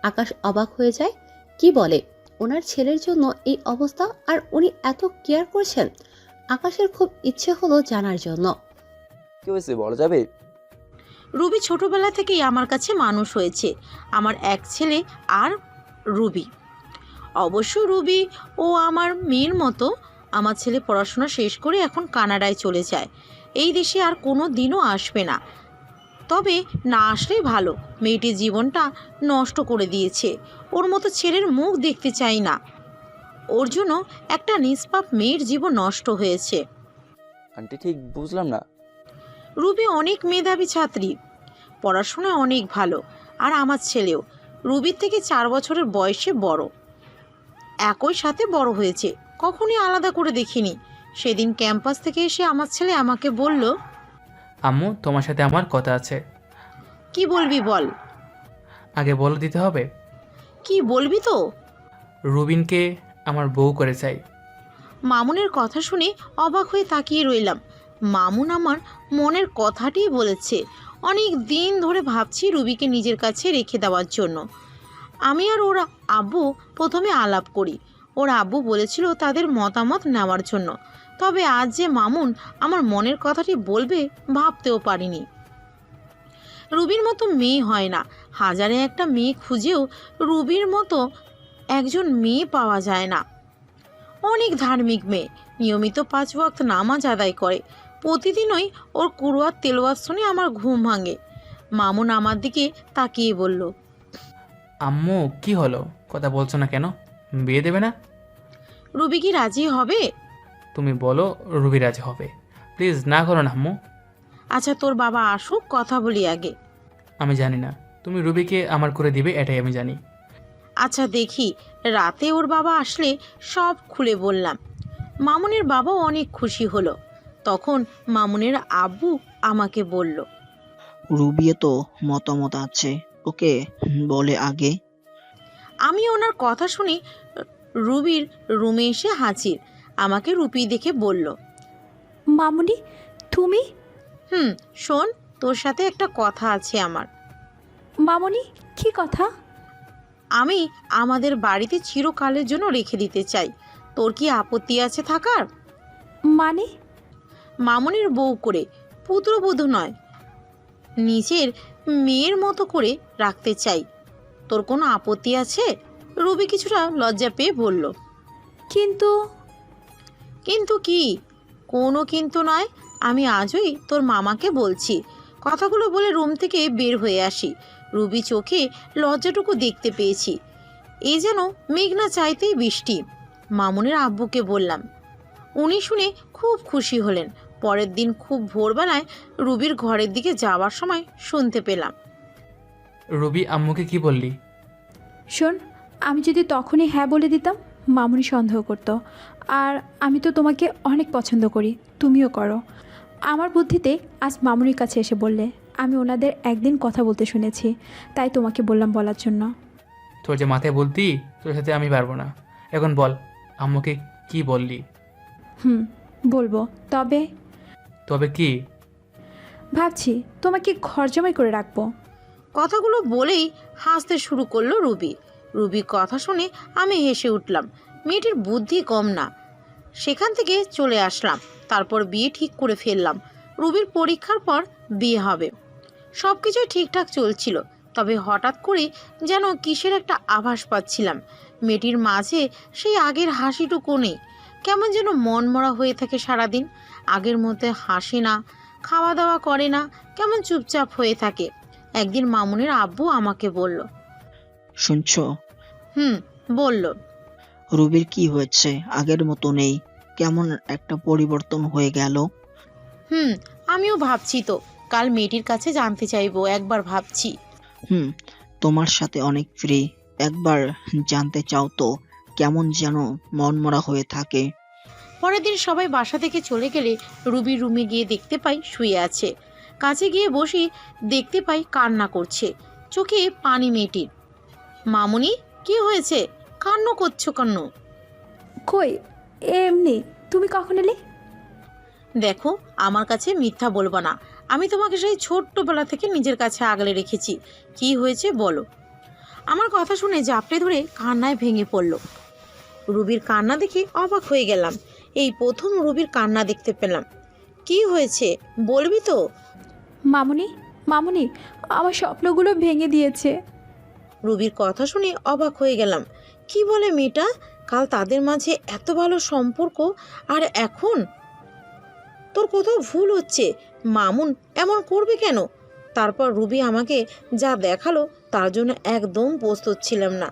আকাশ অবাক হয়ে যায়। কি বলে? ওনার ছেলের জন্য এই অবস্থা, আর উনি এত কেয়ার করছেন? আকাশের খুব ইচ্ছে হলো জানার জন্য। কি হয়েছে বলা যাবে? রুবি ছোটবেলা থেকেই আমার কাছে মানুষ হয়েছে। আমার এক ছেলে আর রুবি। অবশ্য রুবি ও আমার মেয়ের মতো। আমার ছেলে পড়াশোনা শেষ করে এখন কানাডায় চলে যায়। এই দেশে আর কোনো দিনও আসবে না। তবে না আসলেই ভালো, মেয়েটির জীবনটা নষ্ট করে দিয়েছে। ওর মতো ছেলের মুখ দেখতে চাই না। ওর জন্য একটা নিষ্পাপ মেয়ের জীবন নষ্ট হয়েছে। আন্টি ঠিক বুঝলাম না। রুবি অনেক মেধাবী ছাত্রী, পড়াশোনায় অনেক ভালো। আর আমার ছেলেও রুবির থেকে 4 বছরের বয়সে বড়। একই সাথে বড় হয়েছে, কখনই আলাদা করে দেখিনি। সেদিন ক্যাম্পাস থেকে এসে আমার ছেলে আমাকে বলল, আম্মু, তোমার সাথে আমার কথা আছে। কি বলবি বল। আগে বলে দিতে হবে। কি বলবি তো? রুবিনকে আমার বউ করে চাই। মামুনের কথা শুনে অবাক হয়ে তাকিয়ে রইলাম। মামুন আমার মনের কথাটিই বলেছে। অনেক দিন ধরে ভাবছি রুবিকে নিজের কাছে রেখে দেওয়ার জন্য। আমি আর ওর আব্বু প্রথমে আলাপ করি। ওর আব্বু বলেছিল তাদের মতামত নেওয়ার জন্য। তবে আজ যে মামুন আমার মনের কথাটি বলবে ভাবতেও পারিনি। রুবির মতো মেয়ে হয় না। হাজারে একটা মেয়ে খুঁজেও রুবির মতো একজন মেয়ে পাওয়া যায় না। অনেক ধার্মিক মেয়ে, নিয়মিত 5 ওয়াক্ত নামাজ আদায় করে। প্রতিদিনই ওর কুরআত তেলাওয়াত শুনে আমার ঘুম ভাঙে। মামুন আমার দিকে তাকিয়ে বলল, আম্মু কি হলো? কথা বলছো না কেন? বিয়ে দেবে না? রুবি কি রাজি হবে? তুমি বলো রুবি রাজি হবে। প্লিজ না করো না আম্মু। আচ্ছা, তোর বাবা আসুক, কথা বলি আগে। আমি জানি না, তুমি রুবিকে আমার করে দিবে এটাই আমি জানি। আচ্ছা দেখি, রাতে ওর বাবা আসলে সব খুলে বললাম। মামুনের বাবাও অনেক খুশি হলো। তখন মামুনের আব্বু আমাকে বলল, রুবিয়ে তো মতামত আছে, ওকে বলে আগে। আমি ওনার কথা শুনি রুবির রুমে এসে হাজির। আমাকে রুপি দেখে বলল, মামুনি তুমি? শোন, তোর সাথে একটা কথা আছে আমার। মামুনি কি কথা? আমি আমাদের বাড়িতে চিরকালের জন্য রেখে দিতে চাই। তোর কি আপত্তি আছে থাকার? মানে? মামুনির বউ করে, পুত্রবধূ নয়, নিজের মেয়ের মতো করে রাখতে চাই। তোর কোনো আপত্তি আছে? রুবি কিছুটা লজ্জা পেয়ে বলল। কিন্তু কিন্তু কি? কোনো কিন্তু নয়, আমি আজই তোর মামাকে বলছি। কথাগুলো বলে রুম থেকে বের হয়ে আসি। রুবি চোখে লজ্জাটুকু দেখতে পেয়েছি। এই যেন মেঘ না চাইতেই বৃষ্টি। মামুনের আব্বুকে বললাম। উনি শুনে খুব খুশি হলেন। পরের দিন খুব ভোরবেলায় রুবির ঘরের দিকে যাওয়ার সময় শুনতে পেলাম। রুবি আম্মুকে কি বললি? শোন, আমি যদি তখনই হ্যাঁ বলে দিতাম, মামুনি সন্দেহ করতো। আর আমি তো তোমাকে অনেক পছন্দ করি, তুমিও করো। আমার বুদ্ধিতে আজ মামুনির কাছে এসে বললে। আমি ওনাদের একদিন কথা বলতে শুনেছি, তাই তোমাকে বললাম বলার জন্য। তোর যে মাথায় বলতি, তোর সাথে আমি পারবো না। এখন বল, আম্মুকে কি বললি? বলবো, তবে তবে কি? ভাবছি তোমাকে ঘর জমাই করে রাখবো। কথাগুলো বলেই হাসতে শুরু করলো রুবি। রুবির কথা শুনে আমি হেসে উঠলাম। মেয়েটির বুদ্ধি কম না। সেখান থেকে চলে আসলাম। তারপর বিয়ে ঠিক করে ফেললাম। রুবির পরীক্ষার পর বিয়ে হবে। সব কিছুই ঠিকঠাক চলছিল, তবে হঠাৎ করে যেন কিসের একটা আভাস পাচ্ছিলাম। মেয়েটির মাঝে সেই আগের হাসিটুকু নেই। কেমন যেন মনমরা হয়ে থাকে সারাদিন। আগের মধ্যে হাসে না, খাওয়া দাওয়া করে না, কেমন চুপচাপ হয়ে থাকে। একদিন মামুনের আব্বু আমাকে বলল। শুনছো? বলল। রুবির কি হয়েছে? আগের মতো নেই, কেমন একটা পরিবর্তন হয়ে গেল। আমিও ভাবছি তো, কাল মেয়েটির কাছে জানতে চাইবো, একবার ভাবছি। তোমার সাথে অনেক ফ্রি, একবার জানতে চাও তো, কেমন যেন মনমরা হয়ে থাকে। পরের দিন সবাই বাসা থেকে চলে গেলে রুবির রুমে গিয়ে দেখতে পাই শুয়ে আছে। কাছে গিয়ে বসি, দেখতে পাই কান্না করছে, চোখে পানি মেয়েটির। মামুনি, কি হয়েছে? কান্না করছো কেন? কই, এমনি। তুমি কখন এলে? দেখো, আমার কাছে মিথ্যা বলবো না। আমি তোমাকে সেই ছোট্টবেলা থেকে নিজের কাছে আগলে রেখেছি। কি হয়েছে বলো। আমার কথা শুনে জাপটে ধরে কান্নায় ভেঙে পড়ল। রুবির কান্না দেখে অবাক হয়ে গেলাম। এই প্রথম রুবির কান্না দেখতে পেলাম। কি হয়েছে বলবি তো? মামুনি, আমার স্বপ্নগুলো ভেঙে দিয়েছে। রুবির কথা শুনে অবাক হয়ে গেলাম। কি বলে মেয়েটা? কাল তাদের মাঝে এত ভালো সম্পর্ক, আর এখন? তোর কোথাও ভুল হচ্ছে। মামুন এমন করবে কেন? তারপর রুবি আমাকে যা দেখালো তার জন্য একদম প্রস্তুত ছিলাম না।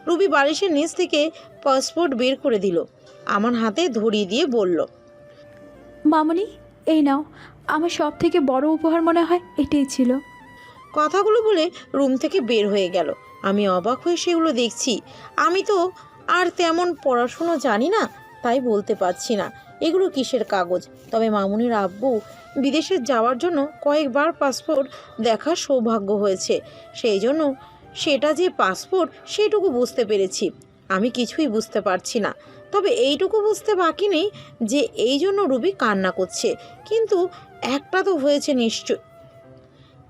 রুবি বালিশের নিচ থেকে পাসপোর্ট বের করে দিল, আমার হাতে ধরিয়ে দিয়ে বলল। মামুনি, এই নাও, আমার সব থেকে বড় উপহার মনে হয় এটাই ছিল। কথাগুলো বলে রুম থেকে বের হয়ে গেল। আমি অবাক হয়ে সেগুলো দেখছি। আমি তো আর তেমন পড়াশুনো জানি না, তাই বলতে পারছি না এগুলো কিসের কাগজ। তবে মামুনির আব্বু বিদেশে যাওয়ার জন্য কয়েকবার পাসপোর্ট দেখার সৌভাগ্য হয়েছে, সেই জন্য সেটা যে পাসপোর্ট সেটুকু বুঝতে পেরেছি। আমি কিছুই বুঝতে পারছি না, তবে এইটুকু বুঝতে বাকি নেই যে এই জন্য রুবি কান্না করছে। কিন্তু একটা তো হয়েছে নিশ্চয়,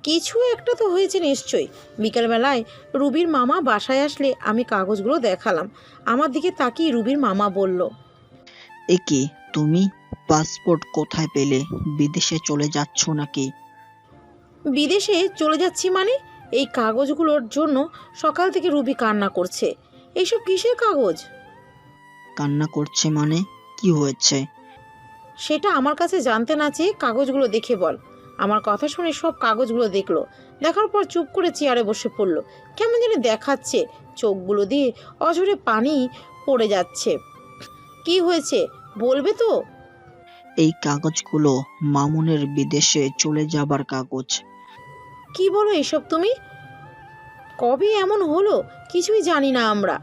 কিছু একটা তো হয়েছে নিশ্চয়ই। বিকেলবেলায় রুবির মামা বাসায় আসলে আমি কাগজগুলো দেখালাম। আমার দিকে তাকিয়ে রুবির মামা বলল। এ কি, তুমি পাসপোর্ট কোথায় পেলে? বিদেশে চলে যাচ্ছ নাকি? বিদেশে চলে যাচ্ছি মানে? এই কাগজগুলোর জন্য সকাল থেকে রুবি কান্না করছে। এইসব কিসের কাগজ? কান্না করছে মানে? কি হয়েছে? সেটা আমার কাছে জানতে না চেয়ে কাগজগুলো দেখে বল। আমার কথা শুনে সব কাগজগুলো দেখলো। দেখার পর চুপ করে চেয়ারে বসে পড়লো। কেমন জানি দেখাচ্ছে, চোখগুলো দিয়ে অঝরে পানি পড়ে যাচ্ছে। কি হয়েছে বলবে তো? এই কাগজগুলো মামুনের বিদেশে চলে যাবার কাগজ। কি বলো এসব তুমি? কবে এমন হলো কিছুই জানি না আমরা।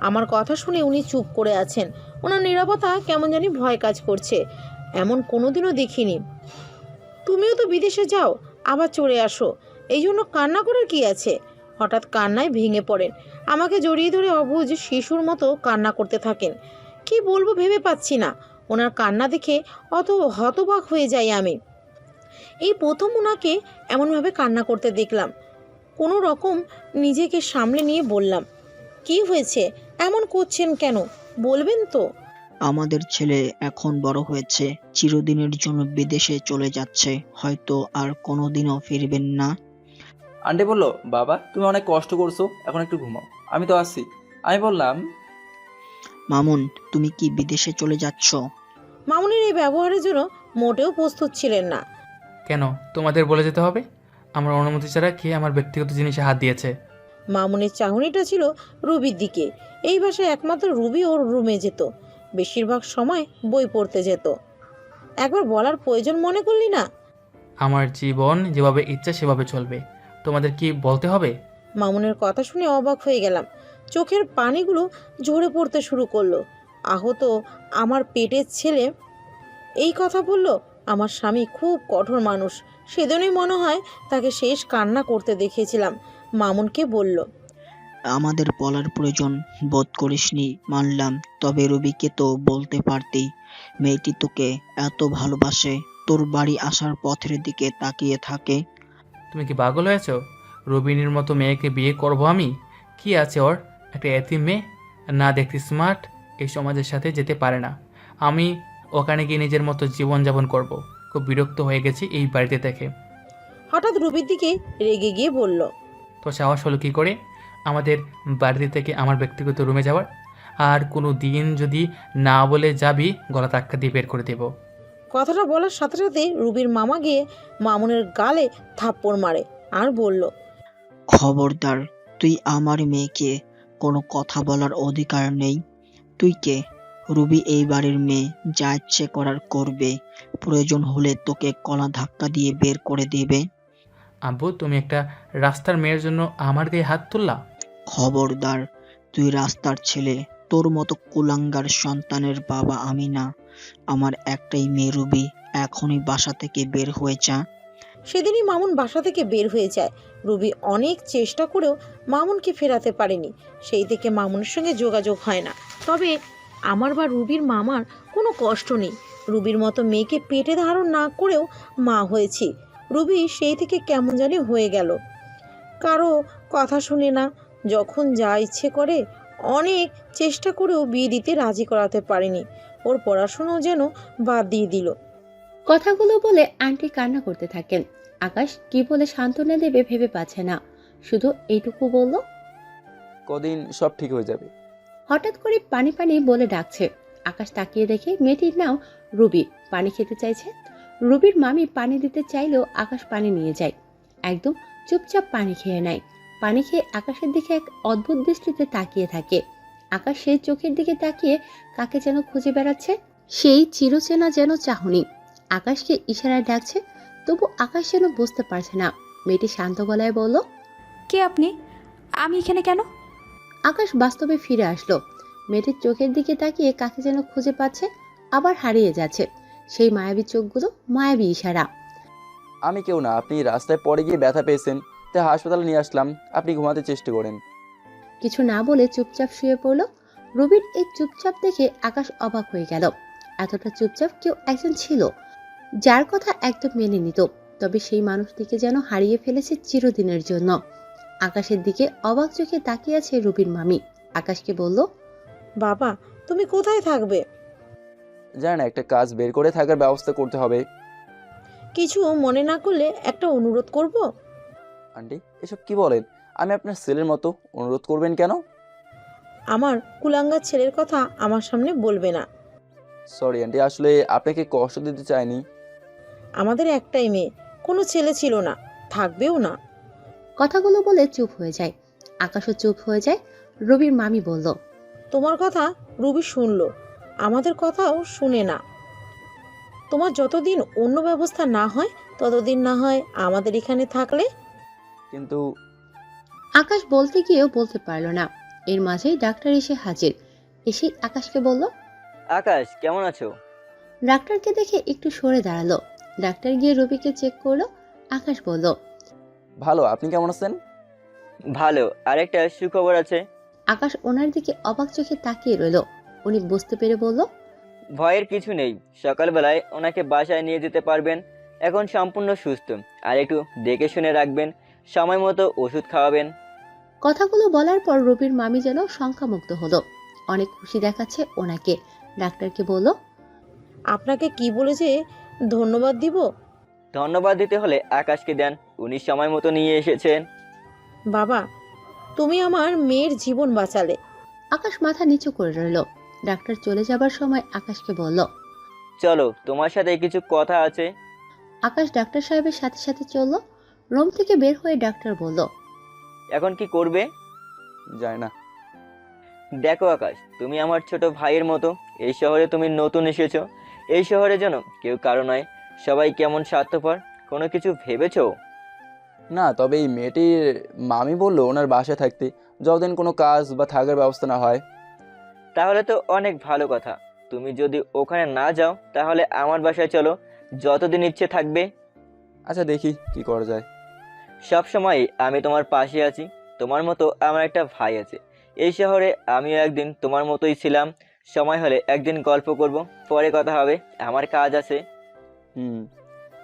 আমার কথা শুনে উনি চুপ করে আছেন। ওনার নীরবতা কেমন জানি ভয় কাজ করছে। এমন কোনোদিনও দেখিনি। তুমিও তো বিদেশে যাও, আবার চলে আসো, এই জন্য কান্না করার কি আছে? হঠাৎ কান্নায় ভেঙে পড়েন। আমাকে জড়িয়ে ধরে অবুঝ শিশুর মতো কান্না করতে থাকেন। কি বলবো ভেবে পাচ্ছি না। ওনার কান্না দেখে অত হতবাক হয়ে যাই আমি। এই প্রথম ওনাকে এমনভাবে কান্না করতে দেখলাম। কোনো রকম নিজেকে সামলে নিয়ে বললাম, কি হয়েছে? এমন করছেন কেন? বলবেন তো? আমাদের ছেলে এখন বড় হয়েছে, চিরদিনের জন্য বিদেশে চলে যাচ্ছে, হয়তো আর কোনোদিনও ফিরবেন না। আন্টি বলল, বাবা তুমি অনেক কষ্ট করছো, এখন একটু ঘুমাও, আমি তো আসছি। আমি বললাম, মামুন, তুমি কি বিদেশে চলে যাচ্ছ? মামুনের এই ব্যবহারের জন্য মোটেও প্রস্তুত ছিলেন না। কেন তোমাদের বলে যেতে হবে? আমার অনুমতি ছাড়া কে আমার ব্যক্তিগত জিনিসে হাত দিয়েছে? মামুনের চাহনিটা ছিল রুবির দিকে। এই বাসায় একমাত্র রুবি ওর রুমে যেত, বেশিরভাগ সময় বই পড়তে যেত। একবার বলার প্রয়োজন মনে করলি না? আমার জীবন যেভাবে ইচ্ছা সেভাবে চলবে, তোমাদের কি বলতে হবে? মামুনের কথা শুনে অবাক হয়ে গেলাম। চোখের পানিগুলো ঝরে পড়তে শুরু করলো। আহত আমার পেটের ছেলে এই কথা বলল। আমার স্বামী খুব কঠোর মানুষ, সেদিনই মনে হয় তাকে শেষ কান্না করতে দেখেছিলাম। মামুনকে বলল, আমাদের বলার প্রয়োজন বোধ করিসনি, মানলাম, তবে রবিকে তো বলতে পারতি। মেয়েটি তোকে এত ভালোবাসে, তোর বাড়ি আসার পথের দিকে তাকিয়ে থাকে। তুমি কি পাগল হয়েছো? রবিনীর মতো মেয়েকে বিয়ে করব আমি? কি আছে ওর? একটা এতিম মেয়ে, না দেখতে স্মার্ট, এই সমাজের সাথে যেতে পারে না। আমি ওখানে গিয়ে নিজের মতো জীবনযাপন করব। খুব বিরক্ত হয়ে গেছি এই বাড়িতে থেকে। হঠাৎ রুবির দিকে রেগে গিয়ে বলল, তো সাহস হলো কী করে আমাদের বাড়িতে থেকে আমার ব্যক্তিগত রুমে যাওয়ার? আর কোনো দিন যদি না বলে যাবি, গলা ধাক্কা দিয়ে বের করে দেব। কথাটা বলার সাথে সাথে রুবির মামা গিয়ে মামুনের গালে থাপ্পড় মারে আর বলল, খবরদার, তুই আমার মেয়েকে কোনো কথা বলার অধিকার নেই। তুই কে? রুবি এই বাড়ির মেয়ে, যা ইচ্ছে করার করবে, প্রয়োজন হলে তোকে কলা ধাক্কা দিয়ে বের করে দেবে। আব্বু, তুমি একটা রাস্তার মেয়ের জন্য আমার গায়ে হাত তুললা? খবরদার, তুই রাস্তার ছেলে, তোর মতো কুলাঙ্গার সন্তানের বাবা আমি না। আমার একটাই মেয়ে রুবি, এখনই বাসা থেকে বের হয়ে যা। সেদিনই মামুন বাসা থেকে বের হয়ে যায়। রুবি অনেক চেষ্টা করেও মামুনকে ফেরাতে পারেনি। সেই থেকে মামুনের সঙ্গে যোগাযোগ হয় না। তবে আমার বা রুবির মামার কোনো কষ্ট নেই। রুবির মতো মেয়েকে পেটে ধারণ না করেও মা হয়েছি। রুবি সেই থেকে কেমন জানি হয়ে গেল, কারো কথা শুনে না, যখন যা ইচ্ছে করে। অনেক চেষ্টা করেও বিয়ে দিতে রাজি করাতে পারেনি। ওর পড়াশুনোও যেন বাদ দিয়ে দিল। কথাগুলো বলে আন্টি কান্না করতে থাকেন। আকাশ কি বলে সান্ত্বনা দেবে ভেবে পাচ্ছে না, শুধু এইটুকু বলল, কদিন সব ঠিক হয়ে যাবে। হঠাৎ করে পানি পানি বলে ডাকছে। আকাশ তাকিয়ে দেখে মেয়েটির নাম রুবি পানি খেতে চাইছে। রুবির মামি পানি দিতে চাইলেও আকাশ পানি নিয়ে যায়। একদম চুপচাপ পানি খেয়ে নেয়। পানি খেয়ে আকাশের দিকে এক অদ্ভুত দৃষ্টিতে তাকিয়ে থাকে। আকাশ সেই চোখের দিকে তাকিয়ে কাকে যেন খুঁজে বেড়াচ্ছে, সেই চিরচেনা যেন চাহনি। আকাশকে ইশারায় ডাকছে, তবু আকাশ যেন বুঝতে পারছে না। মেয়েটি শান্ত গলায় বলল, কে আপনি? আমি এখানে কেন? আকাশ বাস্তবে ফিরে আসলো। মেয়েটির চোখের দিকে তাকিয়ে কাকে যেন খুঁজে পাচ্ছে, আবার হারিয়ে যাচ্ছে। সেই মায়াবী চোখগুলো, মায়াবী ইশারা। আমি কেউ না, আপনি রাস্তায় পড়ে গিয়ে ব্যথা পেয়েছেন, তাই হাসপাতালে নিয়ে আসলাম, আপনি ঘুমাতে চেষ্টা করেন। কিছু না বলে চুপচাপ শুয়ে পড়ল। রুবির এই চুপচাপ দেখে আকাশ অবাক হয়ে গেল। এতটা চুপচাপ কেউ একজন ছিল, যার কথা একদম মেনে নিত, তবে সেই মানুষটিকে যেন হারিয়ে ফেলেছে চিরদিনের জন্য। আকাশের দিকে অবাক চোখে তাকিয়ে আছে রুবির মামি। আকাশকে বলল, বাবা, তুমি কোথায় থাকবে? জানেন, একটা কাজ বের করে থাকার ব্যবস্থা করতে হবে। কিছু মনে না করলে একটা অনুরোধ করব। আন্টি এসব কি বলেন? আমি আপনার ছেলের মতো, অনুরোধ করবেন কেন? আমার কুলাঙ্গার ছেলের কথা আমার সামনে বলবে না। সরি আন্টি, আসলে আপনাকে কষ্ট দিতে চাইনি। আমাদের একটাই মেয়ে, কোনো ছেলে ছিল না, থাকবেও না। কথাগুলো বলে চুপ হয়ে যায়। আকাশও চুপ হয়ে যায়। রুবির মামি বলল, তোমার কথা রুবি শুনলো, আমাদের কথাও শুনে না। তোমার যতদিন অন্য ব্যবস্থা না হয় ততদিন না হয় আমাদের এখানে থাকলে। কিন্তু আকাশ বলতে গিয়েও বলতে পারল না। এর মাঝেই ডাক্তার এসে হাজির। এসে আকাশকে বলল, আকাশ কেমন আছো? ডাক্তারকে দেখে একটু সরে দাঁড়ালো। ডাক্তার গিয়ে রুবিকে চেক করলো। আকাশ বলল, ভালো, আপনি কেমন আছেন? ভালো। আরেকটা সুখবর আছে। আকাশ ওনার দিকে অবাক চোখে তাকিয়ে রইল। উনি বুঝতে পেরে বলল, ভয়ের কিছু নেই, সকালবেলায় ওনাকে বাসায় নিয়ে যেতে পারবেন। এখন সম্পূর্ণ সুস্থ। আর একটু দেখে শুনে রাখবেন, সময় মতো ওষুধ খাওয়াবেন। কথাগুলো বলার পর রবির মামি যেন শঙ্কামুক্ত হলো। অনেক খুশি দেখাচ্ছে ওনাকে। ডাক্তারকে বলল, আপনাকে কি বলে যে ধন্যবাদ দিব? ধন্যবাদ দিতে হলে আকাশকে দেন, উনি সময় মতো নিয়ে এসেছেন। বাবা, তুমি আমার মেয়ের জীবন বাঁচালে। আকাশ মাথা নিচু করে রইল। ডাক্তার চলে যাবার সময় আকাশকে বলল। চলো, তোমার সাথে কিছু কথা আছে। আকাশ ডাক্তার সাহেবের সাথে সাথে চলল। রুম থেকে বের হয়ে ডাক্তার বলল, এখন কি করবে? যায় না। দেখো আকাশ, তুমি আমার ছোট ভাইয়ের মতো। এই শহরে তুমি নতুন এসেছো। এই শহরে যেন কেউ কারো নয়, সবাই কেমন স্বার্থপর। কোনো কিছু ভেবেছো? না, তবে এই মেয়েটির মামি বললো ওনার বাসায় থাকতে, যতদিন কোনো কাজ বা থাকার ব্যবস্থা না হয়। তাহলে তো অনেক ভালো কথা। তুমি যদি ওখানে না যাও তাহলে আমার বাসায় চলো, যতদিন ইচ্ছে থাকবে। আচ্ছা, দেখি কি করা যায়। সব সময় আমি তোমার পাশে আছি। তোমার মতো আমার একটা ভাই আছে। এই শহরে আমিও একদিন তোমার মতোই ছিলাম। সময় হলে একদিন গল্প করব, পরে কথা হবে, আমার কাজ আছে। হুম।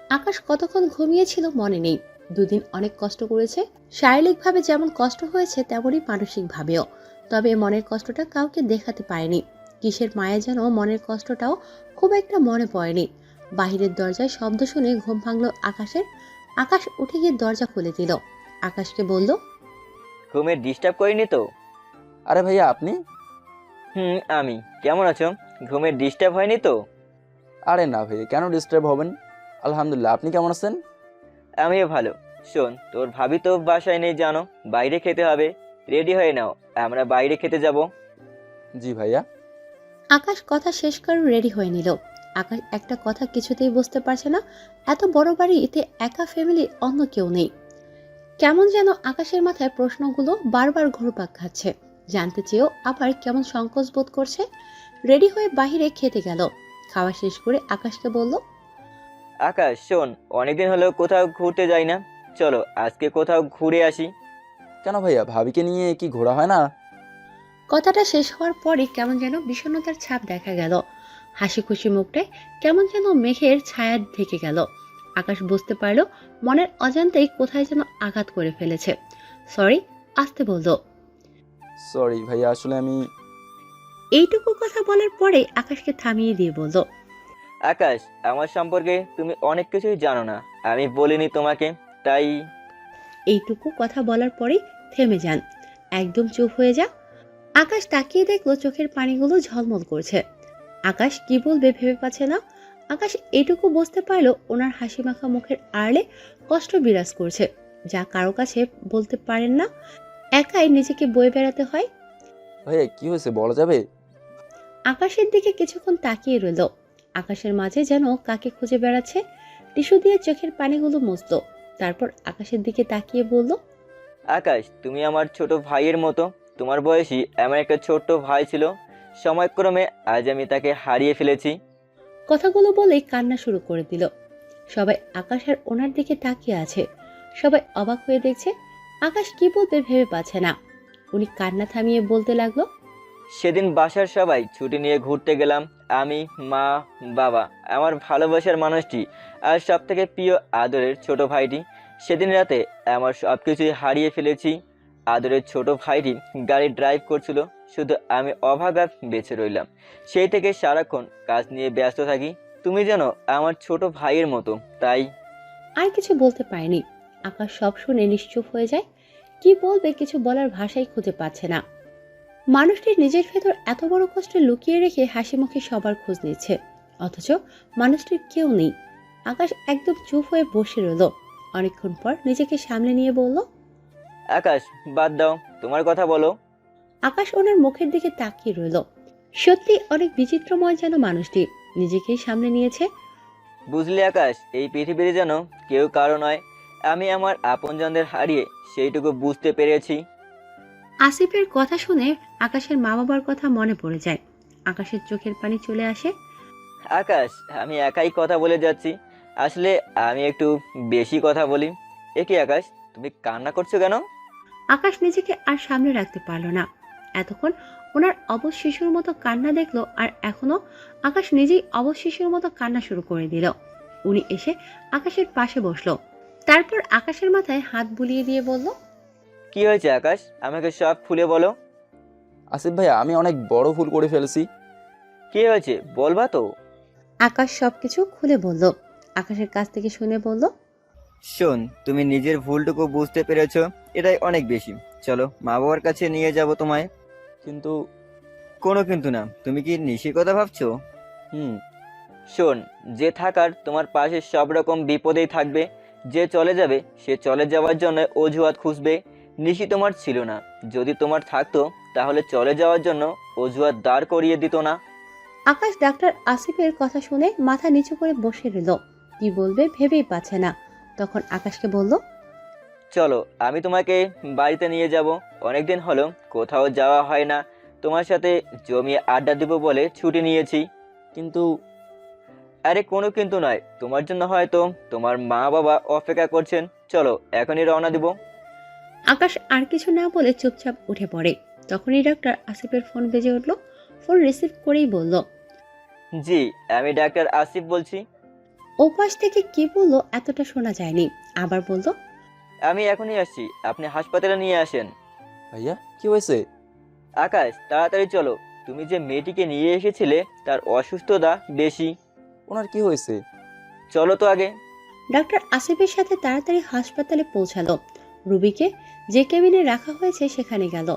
আকাশ কতক্ষণ ঘুমিয়েছিল মনে নেই। দুদিন অনেক কষ্ট করেছে। শারীরিকভাবে যেমন কষ্ট হয়েছে তেমনই মানসিকভাবেও। তবে মনের কষ্টটা কাউকে দেখাতে পারেনি। কিসের মায়া যেন মনের কষ্টটাও খুব একটা মনে পড়েনি। বাহিরের দরজায় শব্দ শুনে ঘুম ভাঙল আকাশের। আকাশ উঠে গিয়ে দরজা খুলে দিল। আকাশকে বলল, ঘুমে ডিস্টার্ব করিনি তো? আরে ভাইয়া, আপনি? আমি। কেমন আছো? ঘুমে ডিস্টার্ব হয়নি তো? আরে না ভাইয়া, কেন ডিস্টার্ব হবেন? আলহামদুলিল্লাহ, আপনি কেমন আছেন? আমিও ভালো। শোন, তোর ভাবি তো বাসায় নেই জানো, বাইরে খেতে হবে। রেডি হয়ে নাও, আমরা বাইরে খেতে যাব। জি ভাইয়া। আকাশ কথা শেষ করে রেডি হয়ে নিল। আকাশ একটা কথা কিছুতেই বুঝতে পারছে না, এত বড় বাড়িতে একা ফ্যামিলি, অন্য কেউ নেই। কেমন যেন আকাশের মাথায় প্রশ্নগুলো বারবার ঘুরপাক খাচ্ছে। জানতে চেয়েও আবার কেমন সংকোচ বোধ করছে। রেডি হয়ে বাইরে খেতে গেল। খাওয়া শেষ করে আকাশকে বলল, আকাশ শোন, অনেকদিন হলো কোথাও ঘুরতে যাই না, চলো আজকে কোথাও ঘুরে আসি। কেন ভাইয়া, ভাবিকে নিয়ে কি ঘোরা হয় না? কথাটা শেষ হওয়ার পরে কেমন যেন বিষণ্ণতার ছাপ দেখা গেল। হাসি খুশি মুখটায় কেমন যেন মেঘের ছায়া ঢেকে গেল। আকাশ বুঝতে পারল মনের অজান্তেই কোথায় যেন আঘাত করে ফেলেছে। সরি, আসতে বলল। সরি ভাইয়া, আসলে আমি... এইটুকু কথা বলার পরে আকাশকে থামিয়ে দিয়ে বলল, আকাশ, আমার সম্পর্কে তুমি অনেক কিছুই জানো না, আমি বলিনি তোমাকে, তাই। এইটুকু কথা বলার পরেই থেমে যান। একদম চুপ হয়ে যা। আকাশ তাকিয়ে দেখলো চোখের পানিগুলো ঝলমল করছে। আকাশ কি বলবে ভেবে পাচ্ছে না। আকাশ এইটুকু বুঝতে পারলো ওনার হাসি মাখা মুখের আড়ালে কষ্ট বিরাজ করছে, যা কারো কাছে বলতে পারেন না। একাই নিজেকে বয়ে বেড়াতে হয়। ভাইয়া, কি হয়েছে বলা যাবে? আকাশের দিকে কিছুক্ষণ তাকিয়ে রইল। আকাশের মাঝে যেন কাকে খুঁজে বেড়াচ্ছে। টিস্যু দিয়ে চোখের পানিগুলো মুছল। তারপর আকাশের দিকে তাকিয়ে বলল, আকাশ, তুমি আমার ছোট ভাইয়ের মতো। তোমার বয়সী আমার একটা ছোট্ট ভাই ছিল, সময়ক্রমে আজ আমি তাকে হারিয়ে ফেলেছি। কথাগুলো বলেই কান্না শুরু করে দিল। সবাই আকাশ আর ওনার দিকে তাকিয়ে আছে। সবাই অবাক হয়ে দেখছে। আকাশ কি বলবে ভেবে পাচ্ছে না। উনি কান্না থামিয়ে বলতে লাগলো, সেদিন বাসার সবাই ছুটি নিয়ে ঘুরতে গেলাম, আমি, মা, বাবা, আমার ভালোবাসার মানুষটি আর সব থেকে প্রিয় আদরের ছোট ভাইটি। সেদিন রাতে আমার সব কিছুই হারিয়ে ফেলেছি। আদরের ছোট ভাইটি গাড়ি ড্রাইভ করছিল, শুধু আমি অভাগা বেঁচে রইলাম। সেই থেকে সারাক্ষণ কাজ নিয়ে ব্যস্ত থাকি। তুমি যেন আমার ছোট ভাইয়ের মতো, তাই। আর কিছু বলতে পারেনি। আকাশ সব শুনে নিশ্চুপ হয়ে যায়। কি বলবে কিছু বলার ভাষাই খুঁজে পাচ্ছে না। মানুষটির নিজের ভেতর এত বড় কষ্ট লুকিয়ে রেখে হাসি মুখে সবার খোঁজ নিচ্ছে, অথচ মানুষটির কেউ নেই। আকাশ একদম চুপ হয়ে বসে রইল। অনেকক্ষণ পর নিজেকে সামলে নিয়ে বলল, আকাশ, বাদ দাও, তোমার কথা বলো। আকাশ ওনার মুখের দিকে তাকিয়ে রইল। সত্যি অনেক বিচিত্রময় যেন মানুষটি। নিজেকেই সামলে নিয়েছে। বুঝলে আকাশ, এই পৃথিবীতে যেন কেউ কারো নয়। আমি আমার আপনজনদের হারিয়ে সেইটুকু বুঝতে পেরেছি। আসিফের কথা শুনে আকাশের মা বাবার কথা মনে পড়ে যায়। আকাশের চোখের পানি চলে আসে। আকাশ, আমি একাই কথা বলে যাচ্ছি, আসলে আমি একটু বেশি কথা বলি। এ কি আকাশ, তুমি কান্না করছো কেন? আকাশ নিজেকে আর সামনে রাখতে পারল না। এতক্ষণ ওনার অবশ শিশুর মতো কান্না দেখলো, আর এখনো আকাশ নিজেই অবশ শিশুর মতো কান্না শুরু করে দিল। উনি এসে আকাশের পাশে বসলো। তারপর আকাশের মাথায় হাত বুলিয়ে দিয়ে বলল, কি হয়েছে আকাশ, আমাকে সব খুলে বলো। আসিফ ভাইয়া, আমি অনেক বড় ভুল করে ফেলেছি। কি হয়েছে বলবা তো? আকাশ সবকিছু খুলে বলল। আকাশের কাছ থেকে শুনে বলল, শোন, তুমি নিজের ভুলটুকু বুঝতে পেরেছো, এটাই অনেক বেশি। চলো মা বাবার কাছে নিয়ে যাব তোমায়। কিন্তু কোনো কিন্তু না, তুমি কি নিশির কথা ভাবছো? হুম। শোন, যে থাকার তোমার পাশে সব রকম বিপদেই থাকবে, যে চলে যাবে সে চলে যাওয়ার জন্য অজুহাত খুঁজবে। নিশি তোমার ছিল না, যদি তোমার থাকতো তাহলে চলে যাওয়ার জন্য অজুহাত দাঁড় করিয়ে দিত না। আকাশ ডাক্তার আসিফের কথা শুনে মাথা নিচু করে বসে রইল। কি বলবে ভেবেই পাচ্ছে না। তখন আকাশকে বলল, চলো আমি তোমাকে বাড়িতে নিয়ে যাব। অনেকদিন হলো কোথাও যাওয়া হয় না, তোমার সাথে জমিয়ে আড্ডা দিব বলে ছুটি নিয়েছি। কিন্তু আরে কোনো কিন্তু নয়, তোমার জন্য হয়তো তোমার মা বাবা অপেক্ষা করছেন। চলো এখনই রওনা দিব। আকাশ আর কিছু না বলে চুপচাপ উঠে পড়ে। তখনই ডাক্তার আসিফের ফোন বেজে উঠল। ফোন রিসিভ করেই বলল, জি, আমি ডাক্তার আসিফ বলছি। ওপাশ থেকে কি বললো এতটা শোনা যায়নি। আবার বলল, আমি এখনই আসছি, আপনি হাসপাতালে নিয়ে আসেন। ভাইয়া কি হয়েছে? আকাশ তাড়াতাড়ি চলো, তুমি যে মেয়েটিকে নিয়ে এসেছিলে তার অসুস্থতা বেশি। ওনার কি হয়েছে? চলো তো আগে। ডাক্তার আসিফের সাথে তাড়াতাড়ি হাসপাতালে পৌঁছালো। রুবিকে যে কেবিনে রাখা হয়েছে সেখানে গেল।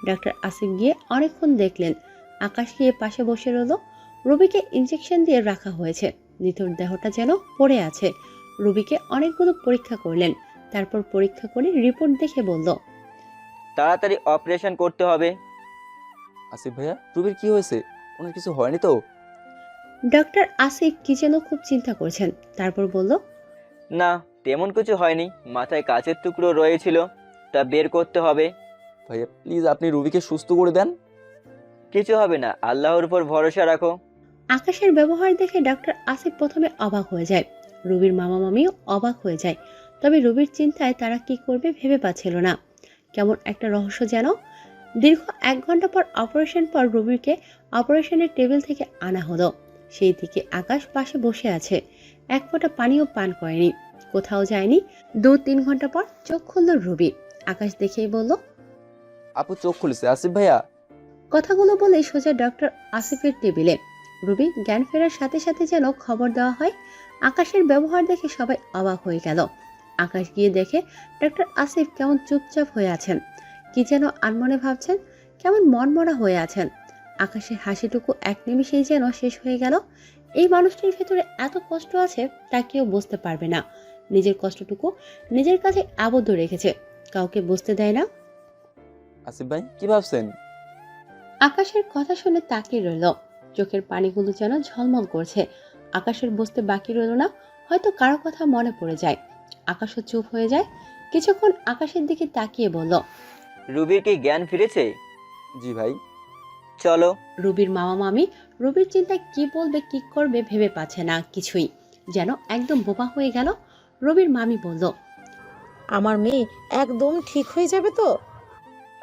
ডাক্তার আসিফ গিয়ে অনেকক্ষণ দেখলেন। আকাশ গিয়ে পাশে বসে রইল। রুবিকে ইঞ্জেকশন দিয়ে রাখা হয়েছে। নিথর দেহটা যেন পড়ে আছে। রুবিকে অনেকগুলো পরীক্ষা করলেন। তারপর পরীক্ষা করে রিপোর্ট দেখে বলল, তাড়াতাড়ি অপারেশন করতে হবে। আসিফ ভাইয়া, রুবির কি হয়েছে? ওনার কিছু হয়নি তো? ডাক্তার আসিফ কি যেন খুব চিন্তা করছেন। তারপর বলল, না, তেমন কিছু হয়নি, মাথায় কাচের টুকরো রয়েছিল, তা বের করতে হবে। ভাইয়া প্লিজ আপনি রুবিকে সুস্থ করে দেন। কিছু হবে না, আল্লাহর উপর ভরসা রাখো। আকাশের ব্যবহার দেখে ডাক্তার আসিফ প্রথমে অবাক হয়ে যায়। রুবির মামা মামিও অবাক হয়ে যায়। তবে রুবির চিন্তায় তারা কি করবে ভেবে পাচ্ছিল না। কেমন একটা রহস্য যেন। দীর্ঘ 1 ঘন্টা পর অপারেশন পর রুবিকে অপারেশনের টেবিল থেকে আনা হলো। সেই দিকে আকাশ পাশে বসে আছে। এক ফোঁটা পানিও পান করেনি, কোথাও যায়নি। 2-3 ঘন্টা পর চোখ খুলল রুবি। আকাশ দেখেই বলল, আপু চোখ খুলেছে আসিফ ভাইয়া। কথাগুলো বলে সোজা ডক্টর আসিফের টেবিলে। রুবি জ্ঞান ফেরার সাথে সাথে যেন খবর দেওয়া হয়। আকাশের ব্যবহার দেখে সবাই অবাক হয়ে গেল। আকাশ গিয়ে দেখে ডক্টর আসিফ কেমন চুপচাপ হয়ে আছেন, কি যেন আনমনে ভাবছেন, কেমন মনমরা হয়ে আছেন। আকাশের হাসিটুকু এক নিমিষেই যেন শেষ হয়ে গেল। এই মানুষটির ভেতরে এত কষ্ট আছে তা কেউ বুঝতে পারবে না। নিজের কষ্টটুকু নিজের কাছে আবদ্ধ রেখেছে, কাউকে বুঝতে দেয় না। আসিফ ভাই কি ভাবছেন? আকাশের কথা শুনে তাকিয়ে রইল। চোখের পানিগুলো যেন ঝলমল করছে। আকাশের বুঝতে বাকি রইল না, হয়তো কারো কথা মনে পড়ে যায়। আকাশও চুপ হয়ে যায়। কিছুক্ষণ আকাশের দিকে তাকিয়ে বলল, রুবির কি জ্ঞান ফিরেছে? জি ভাই। চলো। রুবির মামা মামি রুবির চিন্তায় কি বলবে কি করবে ভেবে পাচ্ছে না কিছুই, যেন একদম বোবা হয়ে গেল। রুবির মামি বলল, আমার মেয়ে একদম ঠিক হয়ে যাবে তো?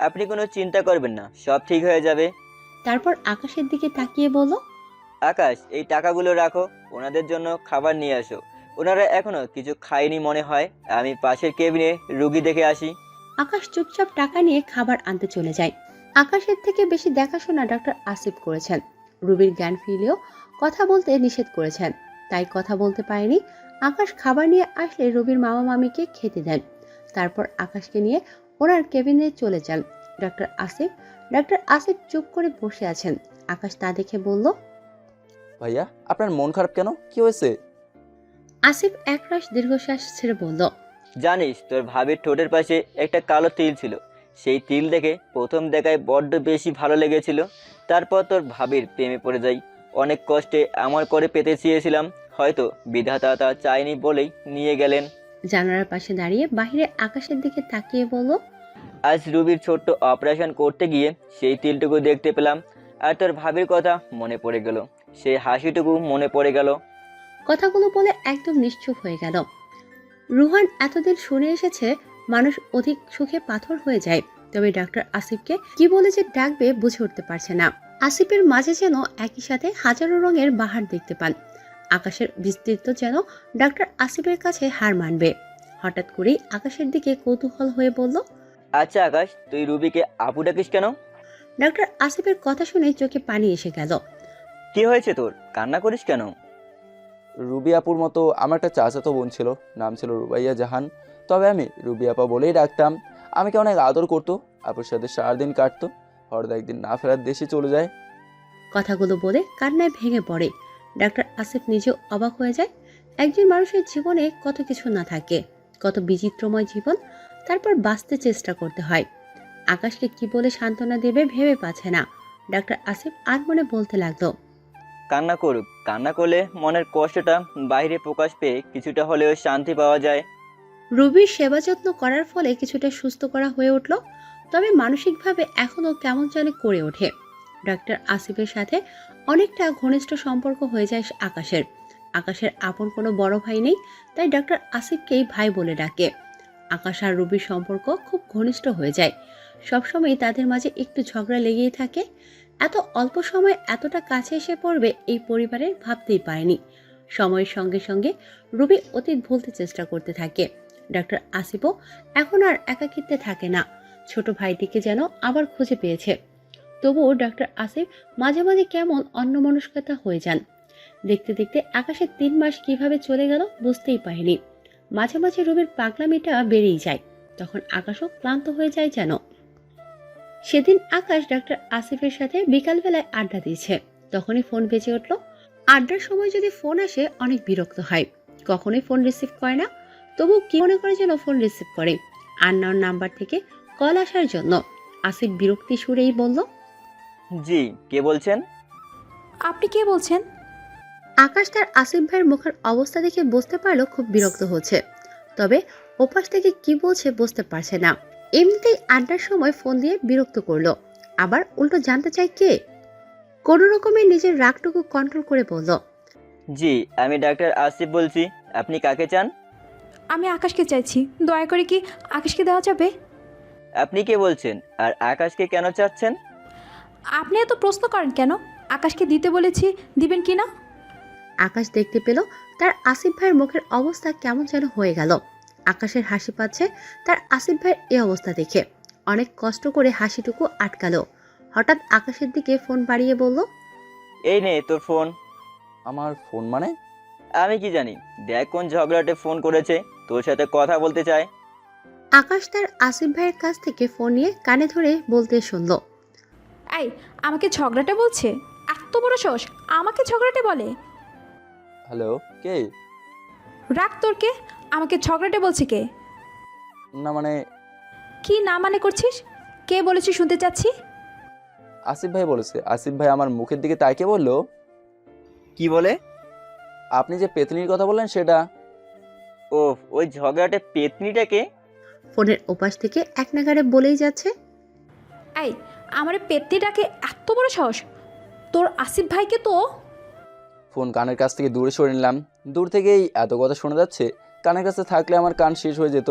আপনি কোনো চিন্তা করবেন না, সব ঠিক হয়ে যাবে। তারপর আকাশের দিকে তাকিয়ে বলল, আকাশ, এই টাকাগুলো রাখো, ওনাদের জন্য খাবার নিয়ে আসো। ওনারা এখনো কিছু খায়নি মনে হয়, আমি পাশের কেবিনে রুগী দেখে আসি। আকাশ চুপচাপ টাকা নিয়ে খাবার আনতে চলে যায়। আকাশের থেকে বেশি দেখাশোনা ডক্টর আসিফ করেছেন। রুবির জ্ঞান ফিরলেও কথা বলতে নিষেধ করেছেন, তাই কথা বলতে পারেনি। আকাশ খাবার নিয়ে আসলে রুবির মামা মামিকে খেতে দেন। তারপর আকাশকে নিয়ে ওনার কেবিনে চলে যান ডক্টর আসিফ। ডক্টর আসিফ চুপ করে বসে আছেন। আকাশ তা দেখে বলল, ভাইয়া আপনার মন খারাপ কেন? কি হয়েছে? আসিফ একরাশ দীর্ঘশ্বাস ছেড়ে বলল, জানিস তোর ভাবির ঠোঁটের পাশে একটা কালো তিল ছিল, সেই তিল দেখে প্রথম দেখায় বড্ড বেশি ভালো লেগেছিল। তারপর তোর ভাবির প্রেমে পড়ে যাই। অনেক কষ্টে আমার করে পেতে চেয়েছিলাম, হয়তো বিধাতা তা চায়নি বলেই নিয়ে গেলেন। জানালার পাশে দাঁড়িয়ে বাইরে আকাশের দিকে তাকিয়ে বলল, আজ রুবির ছোট্ট অপারেশন করতে গিয়ে সেই তিলটুকু দেখতে পেলাম, আর তোর ভাবির কথা মনে পড়ে গেল, সেই হাসিটুকু মনে পড়ে গেল। কথাগুলো বলে একদম নিশ্চুপ হয়ে গেল। রুহান এতদিন শুনে এসেছে মানুষ অধিক সুখে পাথর হয়ে যায়, তবে ডাক্তার আসিফকে কি বলে যে ডাকবে বুঝে উঠতে পারছে না। আসিফের মাঝে যেন একই সাথে হাজারো রঙের বাহার দেখতে পান। আকাশের বিস্তৃত যেন ডাক্তার আসিফের কাছে হার মানবে। হঠাৎ করেই আকাশের দিকে কৌতূহল হয়ে বলল, আচ্ছা আকাশ, তুই রুবিকে আপু ডাকিস কেন? ডাক্তার আসিফের কথা শুনে চোখে পানি এসে গেল। কি হয়েছে তোর? কান্না করিস কেন? রুবি আপুর মতো আমার একটা চাচাতো বোন ছিল, নাম ছিল রুবাইয়া জাহান। তবে আমি রুবি আপা বলেই ডাকতাম। আমাকে অনেক আদর করতো, আপুর সাথে সারাদিন কাটতো। হঠাৎ একদিন না ফেরার দেশে চলে যায়। কথাগুলো বলে কান্নায় ভেঙে পড়ে। ডাক্তার আসিফ নিজেও অবাক হয়ে যায়। একজন মানুষের জীবনে কত কিছু না থাকে, কত বিচিত্রময় জীবন, তারপর বাঁচতে চেষ্টা করতে হয়। আকাশকে কি বলে সান্ত্বনা দেবে ভেবে পাচ্ছে না। ডাক্তার আসিফ আর মনে বলতে লাগলো, কান্না করুক, কান্না করলে মনের কষ্টটা বাইরে প্রকাশ পেয়ে কিছুটা হলেও শান্তি পাওয়া যায়। রুবির সেবা যত্ন করার ফলে কিছুটা সুস্থ করা হয়ে উঠল, তবে মানসিকভাবে এখনও কেমন জানি করে ওঠে। ডাক্তার আসিফের সাথে অনেকটা ঘনিষ্ঠ সম্পর্ক হয়ে যায় আকাশের। আকাশের আপন কোনো বড় ভাই নেই, তাই ডাক্তার আসিফকেই ভাই বলে ডাকে। আকাশ আর রুবির সম্পর্ক খুব ঘনিষ্ঠ হয়ে যায়। সবসময় তাদের মাঝে একটু ঝগড়া লেগেই থাকে। এত অল্প সময় এতটা কাছে এসে পড়বে এই পরিবারের ভাবতেই পারেনি। সময়ের সঙ্গে সঙ্গে রুবি অতীত ভুলতে চেষ্টা করতে থাকে। ডাক্তার আসিফও এখন আর একাকিত্বে থাকে না, ছোট ভাইটিকে যেন আবার খুঁজে পেয়েছে। তবুও ডাক্তার আসিফ মাঝে মাঝে কেমন অন্যমনস্কতা হয়ে যান। দেখতে দেখতে আকাশের 3 মাস কিভাবে চলে গেল বুঝতেই পারেনি। মাঝে মাঝে রুবির পাগলামিটা বেড়েই যায়, তখন আকাশও ক্লান্ত হয়ে যায় যেন। সেদিন আকাশ ডাক্তার আসিফের সাথে বিকালবেলায় আড্ডা দিয়েছে, তখনই ফোন বেজে উঠল। আড্ডার সময় যদি ফোন আসে অনেক বিরক্ত হয়, কখনোই ফোন রিসিভ করে না। তবু কি মনে করে যেন ফোন রিসিভ করে, আননোন নাম্বার থেকে কল আসার জন্য। আসিফ বিরক্তি সুরেই বলল, জি, কে বলছেন? আপনি কে বলছেন? আকাশ তার আসিফ ভাইয়ের মুখের অবস্থা দেখে বুঝতে পারলো খুব বিরক্ত হচ্ছে, তবে ওপাশ থেকে কি বলছে বুঝতে পারছে না। এমনিতেই আড্ডার সময় ফোন দিয়ে বিরক্ত করলো, আবার উল্টো জানতে চায় কে। কোনো রকমে নিজের রাগটুকু কন্ট্রোল করে বলল, জি, আমি ডাক্তার আসিফ বলছি। আপনি কাকে চান? আমি আকাশকে চাইছি, দয়া করে কি আকাশকে দেওয়া যাবে? আপনি কে বলছেন? আর আকাশকে কেন চাচ্ছেন? আপনি এত প্রশ্ন করেন কেন? আকাশকে দিতে বলেছি, দিবেন কি না? আকাশ দেখতে পেল তার আসিফ ভাইয়ের মুখের অবস্থা কেমন যেন হয়ে গেল। আকাশের হাসি পাচ্ছে তার আসিফ ভাইয়ের এই অবস্থা দেখে। অনেক কষ্ট করে হাসিটুকু আটকালো। হঠাৎ আকাশের দিকে ফোন বাড়িয়ে বলল, এই নে তোর ফোন। আমার ফোন মানে? আমি কি জানি, দেখ কোন ঝগড়াটে ফোন করেছে, তোর সাথে কথা বলতে চায়। আকাশ তার আসিফ ভাইয়ের কাছ থেকে ফোন নিয়ে কানে ধরে বলতে শুনল, এই, আমাকে ঝগড়াটে বলছে? এত বড় সাহস আমাকে ঝগড়াটে বলে? হ্যালো, কে? রাগ তোর কে? আমাকে ঝগড়াটে বলছে কে? না মানে কি না মানে করছিস? কে বলেছি শুনতে চাচ্ছি। আসিফ ভাই বলেছে। আসিফ ভাই আমার মুখের দিকে তাকিয়ে বলল, কি বলে? আপনি যে পেতনির কথা বললেন সেটা। ও, ওই ঝগড়াটে পেতনিটাকে? ফোনের ওপাশ থেকে এক নাগাড়ে বলেই যাচ্ছে, এই, আমার পেত্নিটাকে এত বড় সাহস? তোর আসিফ ভাইকে তো। ফোন কানের কাছ থেকে দূরে সরে নিলাম। দূর থেকেই এত কথা শোনা যাচ্ছে, কানের কাছে থাকলে আমার কান শেষ হয়ে যেত।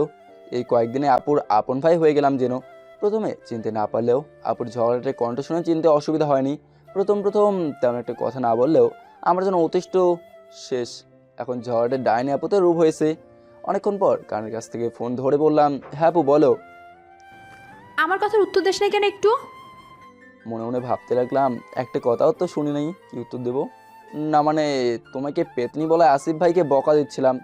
এই কয়েকদিনে আপুর আপন ভাই হয়ে গেলাম যেন। প্রথমে চিনতে না পারলেও আপুর ঝগড়াটে কণ্ঠ শুনে চিনতে অসুবিধা হয়নি। প্রথম তেমন একটা কথা না বললেও আমার যেন অতিষ্ঠ শেষ। এখন ঝগড়াটে ডাইনি আপুতে রূপ হয়েছে। অনেকক্ষণ পর কানের কাছ থেকে ফোন ধরে বললাম, হ্যাঁ আপু বলো। আমার কথার উত্তর দিস না কেন একটু? মনে মনে ভাবতে লাগলাম, একটা কথাও তো শুনি নাই, কি উত্তর দেবো। না মানে তোমাকে পেতনি বলা আসিফ ভাইকে বকা দিচ্ছিলাম।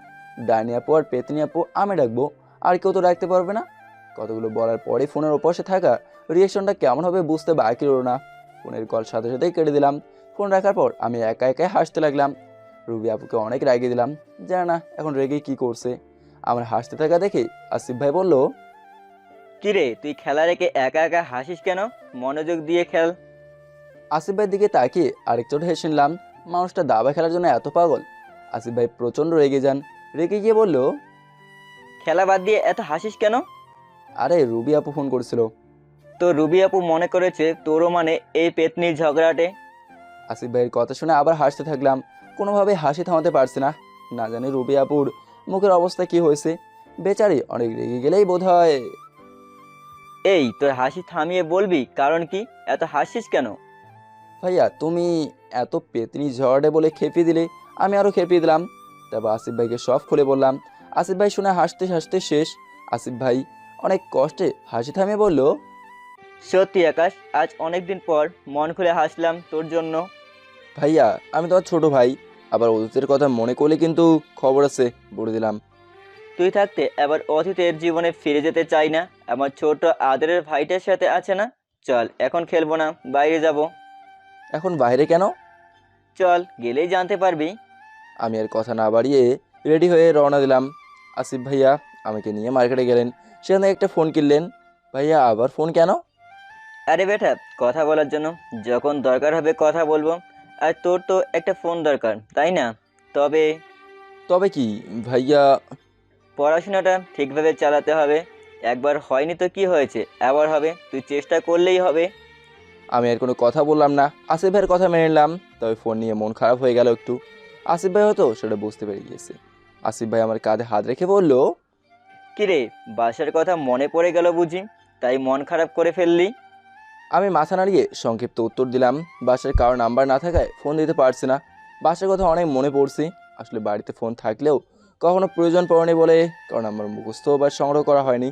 ডাইনি আপু আর পেতনি আপু আমি ডাকবো, আর কেউ তো ডাকতে পারবে না। কতগুলো বলার পরে ফোনের ওপাশে থাকা রিয়েকশনটা কেমন হবে বুঝতে বাকি রইল না। ফোনের কল সাথে সাথেই কেটে দিলাম। ফোন রাখার পর আমি একা একাই হাসতে লাগলাম। রুবি আপুকে অনেক রাগিয়ে দিলাম, জানে না এখন রেগে কি করছে। আমার হাসতে থাকা দেখে আসিফ ভাই বলল, কিরে, তুই খেলা রেখে একা একা হাসিস কেন? মনোযোগ দিয়ে খেল। আসিফ ভাইয়ের দিকে তাকিয়ে আরেক চোট হেসে নিলাম। মানুষটা দাবা খেলার জন্য এত পাগল? আসিফ ভাই প্রচণ্ড রেগে যান। রেগে গিয়ে বলল, খেলা বাদ দিয়ে এত হাসিস কেন? আরে রুবি আপু ফোন করেছিল। তো রুবি আপু মনে করেছে তোরও মানে এই পেতনির ঝগড়াটে। আসিফ ভাইয়ের কথা শুনে আবার হাসতে থাকলাম। কোনোভাবে হাসি থামাতে পারছি না। না জানি রুবি আপুর মুখের অবস্থা কি হয়েছে। বেচারি অনেক রেগে গেলেই বোধ হয়। এই, তোর হাসি থামিয়ে বলবি কারণ কি? এত হাসিস কেন? ভাইয়া তুমি এত পেতনি ঝড়ে বলে খেপিয়ে দিলে, আমি আরও খেপিয়ে দিলাম। তারপর আসিফ ভাইকে সব খুলে বললাম। আসিফ ভাই শুনে হাসতে হাসতে শেষ। আসিফ ভাই অনেক কষ্টে হাসি থামিয়ে বলল, সত্যি আকাশ, আজ অনেকদিন পর মন খুলে হাসলাম তোর জন্য। ভাইয়া আমি তোমার ছোট ভাই, আবার অতীতের কথা মনে করলে কিন্তু খবর আছে, বলে দিলাম। তুই থাকতে আবার অতীতের জীবনে ফিরে যেতে চাই না। আমার ছোট আদরের ভাইটার সাথে আছে না। চল এখন খেলবো না, বাইরে যাব। এখন বাইরে কেন? চল, গেলেই জানতে পারবি। আমি আর কথা না বাড়িয়ে রেডি হয়ে রওনা দিলাম। আসিফ ভাইয়া আমাকে নিয়ে মার্কেটে গেলেন, সেখানে একটা ফোন কিনলেন। ভাইয়া আবার ফোন কেন? আরে বেটা, কথা বলার জন্য, যখন দরকার হবে কথা বলবো। আর তোর তো একটা ফোন দরকার, তাই না? তবে তবে কি ভাইয়া? পড়াশোনাটা ঠিকভাবে চালাতে হবে। একবার হয়নি তো কি হয়েছে, আবার হবে, তুই চেষ্টা করলেই হবে। আমি আর কোনো কথা বললাম না, আসিফ ভাইয়ের কথা মেনে নিলাম। তবে ফোন নিয়ে মন খারাপ হয়ে গেল একটু। আসিফ ভাই হয়তো সেটা বুঝতে পেরে গিয়েছে। আসিফ ভাই আমার কাঁধে হাত রেখে বলল, কিরে, বাসার কথা মনে পড়ে গেল বুঝি, তাই মন খারাপ করে ফেললি? আমি মাথা নাড়িয়ে সংক্ষিপ্ত উত্তর দিলাম, বাসার কারো নাম্বার না থাকায় ফোন দিতে পারছি না। বাসার কথা অনেক মনে পড়ছি। আসলে বাড়িতে ফোন থাকলেও কখনো প্রয়োজন পড়েনি বলে, কারণ আমার মুখস্থ বা সংগ্রহ করা হয়নি।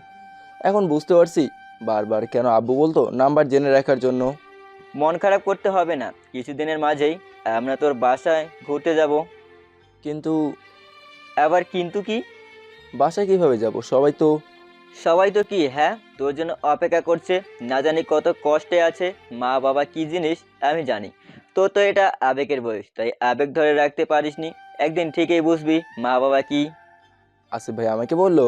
এখন বুঝতে পারছি বারবার কেন আব্বু বলতো নাম্বার জেনে রাখার জন্য। মন খারাপ করতে হবে না, কিছুদিনের মাঝেই আমরা তোর বাসায় ঘুরতে যাব। কিন্তু আবার কিন্তু কি? বাসায় কিভাবে যাব? সবাই তো কি, হ্যাঁ, তোর জন্য অপেক্ষা করছে। না জানি কত কষ্টে আছে। মা বাবা কি জিনিস আমি জানি। তোর তো এটা আবেগের বয়স, তাই আবেগ ধরে রাখতে পারিসনি। একদিন ঠিকই বুঝবি মা বাবা কি। আসিফ ভাই আমাকে বলল,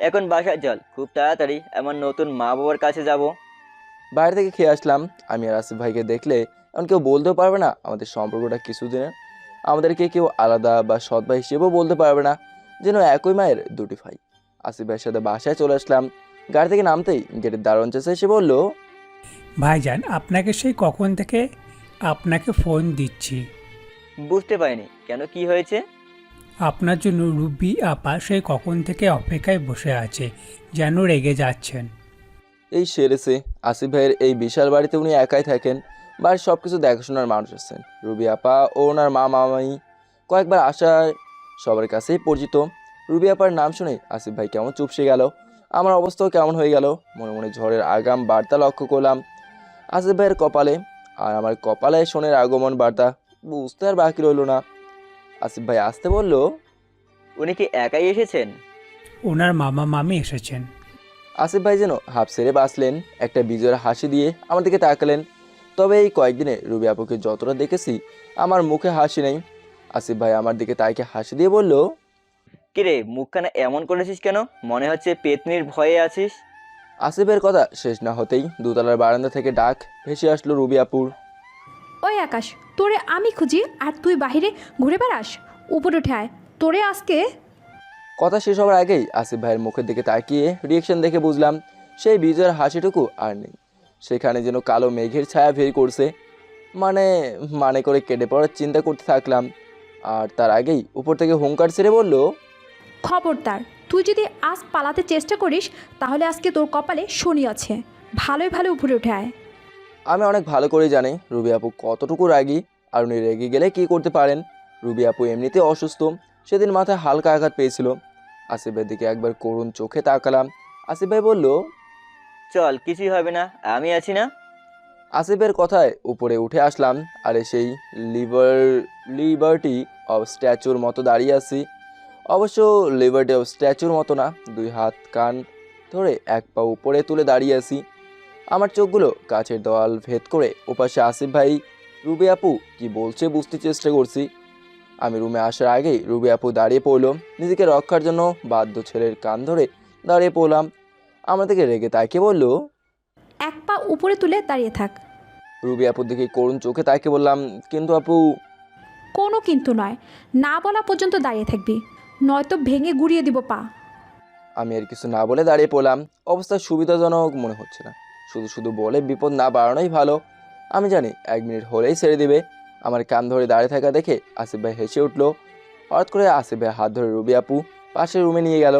এখন বাসায় চল, খুব তাড়াতাড়ি আমার নতুন মা বাবার কাছে যাব। বাইরে থেকে খেয়ে আসলাম। আমি আর আসিফ ভাইকে দেখলে এমন কেউ বলতেও পারবে না আমাদের সম্পর্কটা কিছুদিনের। আমাদেরকে কেউ আলাদা বা সৎ ভাই হিসেবেও বলতে পারবে না, যেন একই মায়ের দুটি ভাই। আসিফ ভাইয়ের সাথে বাসায় চলে আসলাম। গাড়ি থেকে নামতেই গেটের দারোয়ান চাচা এসে বলল, ভাইজান, আপনাকে সেই কখন থেকে আপনাকে ফোন দিচ্ছি। বুঝতে পারিনি কেন, কি হয়েছে? আপনার জন্য রুবি আপা সেই কখন থেকে অপেক্ষায় বসে আছে, যেন রেগে যাচ্ছেন। এই সেরেছে। আসিফ ভাইয়ের এই বিশাল বাড়িতে উনি একাই থাকেন, বাড়ির সব কিছু দেখাশোনার মানুষ আছেন। রুবি আপা ও ওনার মা মামাই কয়েকবার আসায় সবার কাছেই পরিচিত। রুবি আপার নাম শুনে আসিফ ভাই কেমন চুপসে গেল। আমার অবস্থাও কেমন হয়ে গেল। মনে মনে ঝড়ের আগাম বার্তা লক্ষ্য করলাম আসিফ ভাইয়ের কপালে, আর আমার কপালে শোনের আগমন বার্তা। বুঝতে আর বাকি রইল না। আসিফ ভাই আসতে বলল, উনি কি একাই এসেছেন? ওনার মামা মামি এসেছেন। আসিফ ভাই যেন হাফ সেরে বাঁচলেন, একটা বিজয়ের হাসি দিয়ে আমার দিকে তাকালেন। তবে এই কয়েকদিনে রুবি আপুকে যতটা দেখেছি আমার মুখে হাসি নেই। আসিফ ভাই আমার দিকে তাইকে হাসি দিয়ে বলল, কিরে, মুখখানা এমন করেছিস কেন? মনে হচ্ছে পেতনির ভয়ে আছিস। আসিফের কথা শেষ না হতেই দোতলার বারান্দা থেকে ডাক ভেসে আসলো রুবি আপুর। ওই আকাশ, তোরে আমি খুঁজি আর তুই বাইরে ঘুরে বেড়াস। উপরে উঠে আয়, তোরে আজকে। কথা শেষ হওয়ার আগেই আসিফ ভাইয়ের মুখের দিকে তাকিয়ে রিয়েকশন দেখে বুঝলাম সেই বিজয়ের হাসিটুকু আর নেই। সেখানে যেন কালো মেঘের ছায়া ভিড় করছে। মানে করে কেটে পড়ার চিন্তা করতে থাকলাম। আর তার আগেই উপর থেকে হুঙ্কার ছেড়ে বলল, খবরদার, তুই যদি আজ পালাতে চেষ্টা করিস তাহলে আজকে তোর কপালে শনি আছে। ভালোই ভালো উপরে উঠে আয়। আমি অনেক ভালো করে জানি রুবি আপু কতটুকু রাগী, আর উনি রেগে গেলে কি করতে পারেন। রুবি আপু এমনিতে অসুস্থ, সেদিন মাথায় হালকা আঘাত পেয়েছিল। আসিফের দিকে একবার করুণ চোখে তাকালাম। আসিফ ভাই বলল, চল, কিছুই হবে না, আমি আছি না। আসিফের কথায় উপরে উঠে আসলাম। আরে সেই লিবার্টি অফ স্ট্যাচুর মতো দাঁড়িয়ে আছি। অবশ্য লিবার্টি অফ স্ট্যাচুর মতো না, দুই হাত কান ধরে এক পা উপরে তুলে দাঁড়িয়ে আছি। আমার চোখগুলো কাছের দেওয়াল ভেদ করে ওপাশে আসিফ ভাই রুবি আপু কি বলছে বুঝতে চেষ্টা করছি। আমি রুমে আসার আগেই রুবি আপু দাঁড়িয়ে পড়ল। নিজেকে রক্ষার জন্য বাধ্য ছেলের কান ধরে দাঁড়িয়ে পড়লাম। আমার দিকে রেগে তাকিয়ে বলল, এক পা উপরে তুলে দাঁড়িয়ে থাক। রুবি আপুর দিকে করুণ চোখে তাকিয়ে বললাম, কিন্তু আপু। কোনো কিন্তু নয়, না বলা পর্যন্ত দাঁড়িয়ে থাকবি, নয়তো ভেঙে গুড়িয়ে দিব পা। আমি আর কিছু না বলে দাঁড়িয়ে পড়লাম। অবস্থা সুবিধাজনক মনে হচ্ছে না। শুধু শুধু বলে বিপদ না বাড়ানোই ভালো। আমি জানি 1 মিনিট হলেই ছেড়ে দিবে। আমার কান ধরে দাঁড়িয়ে থাকা দেখে আসিফ ভাই হেসে উঠলো। হঠাৎ করে আসিফ ভাই হাত ধরে রুবি আপু পাশের রুমে নিয়ে গেল।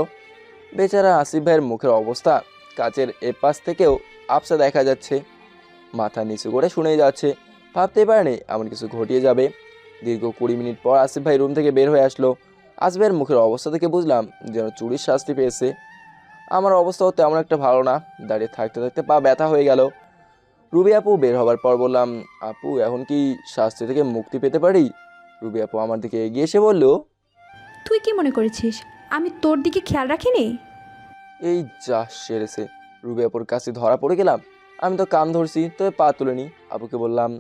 বেচারা আসিফ ভাইয়ের মুখের অবস্থা কাচের এপাশ থেকেও আবসা দেখা যাচ্ছে। মাথা নিচু করে শুনেই যাচ্ছে। ভাবতেই পারেনি এমন কিছু ঘটিয়ে যাবে। দীর্ঘ 20 মিনিট পর আসিফ ভাই রুম থেকে বের হয়ে আসলো। আসিফ ভাইয়ের মুখের অবস্থা থেকে বুঝলাম যেন চুরির শাস্তি পেয়েছে। আমার অবস্থাও তেমন একটা ভালো না। দাঁড়িয়ে থাকতে থাকতে পা ব্যথা হয়ে গেল। রুবি আপু বের হবার পর বললাম, আপু এখন কি শাস্তি থেকে মুক্তি পেতে পারি? রুবি আপু আমার দিকে এগিয়ে এসে বলল, তুই কি মনে করেছিস আমি তোর দিকে খেয়াল রাখিনি? এই যা সেরেছে। রুবি আপুর কাছে ধরা পড়ে গেলাম। আমি তো কান ধরছি, তবে পা তুলিনি। আপুকে বললাম,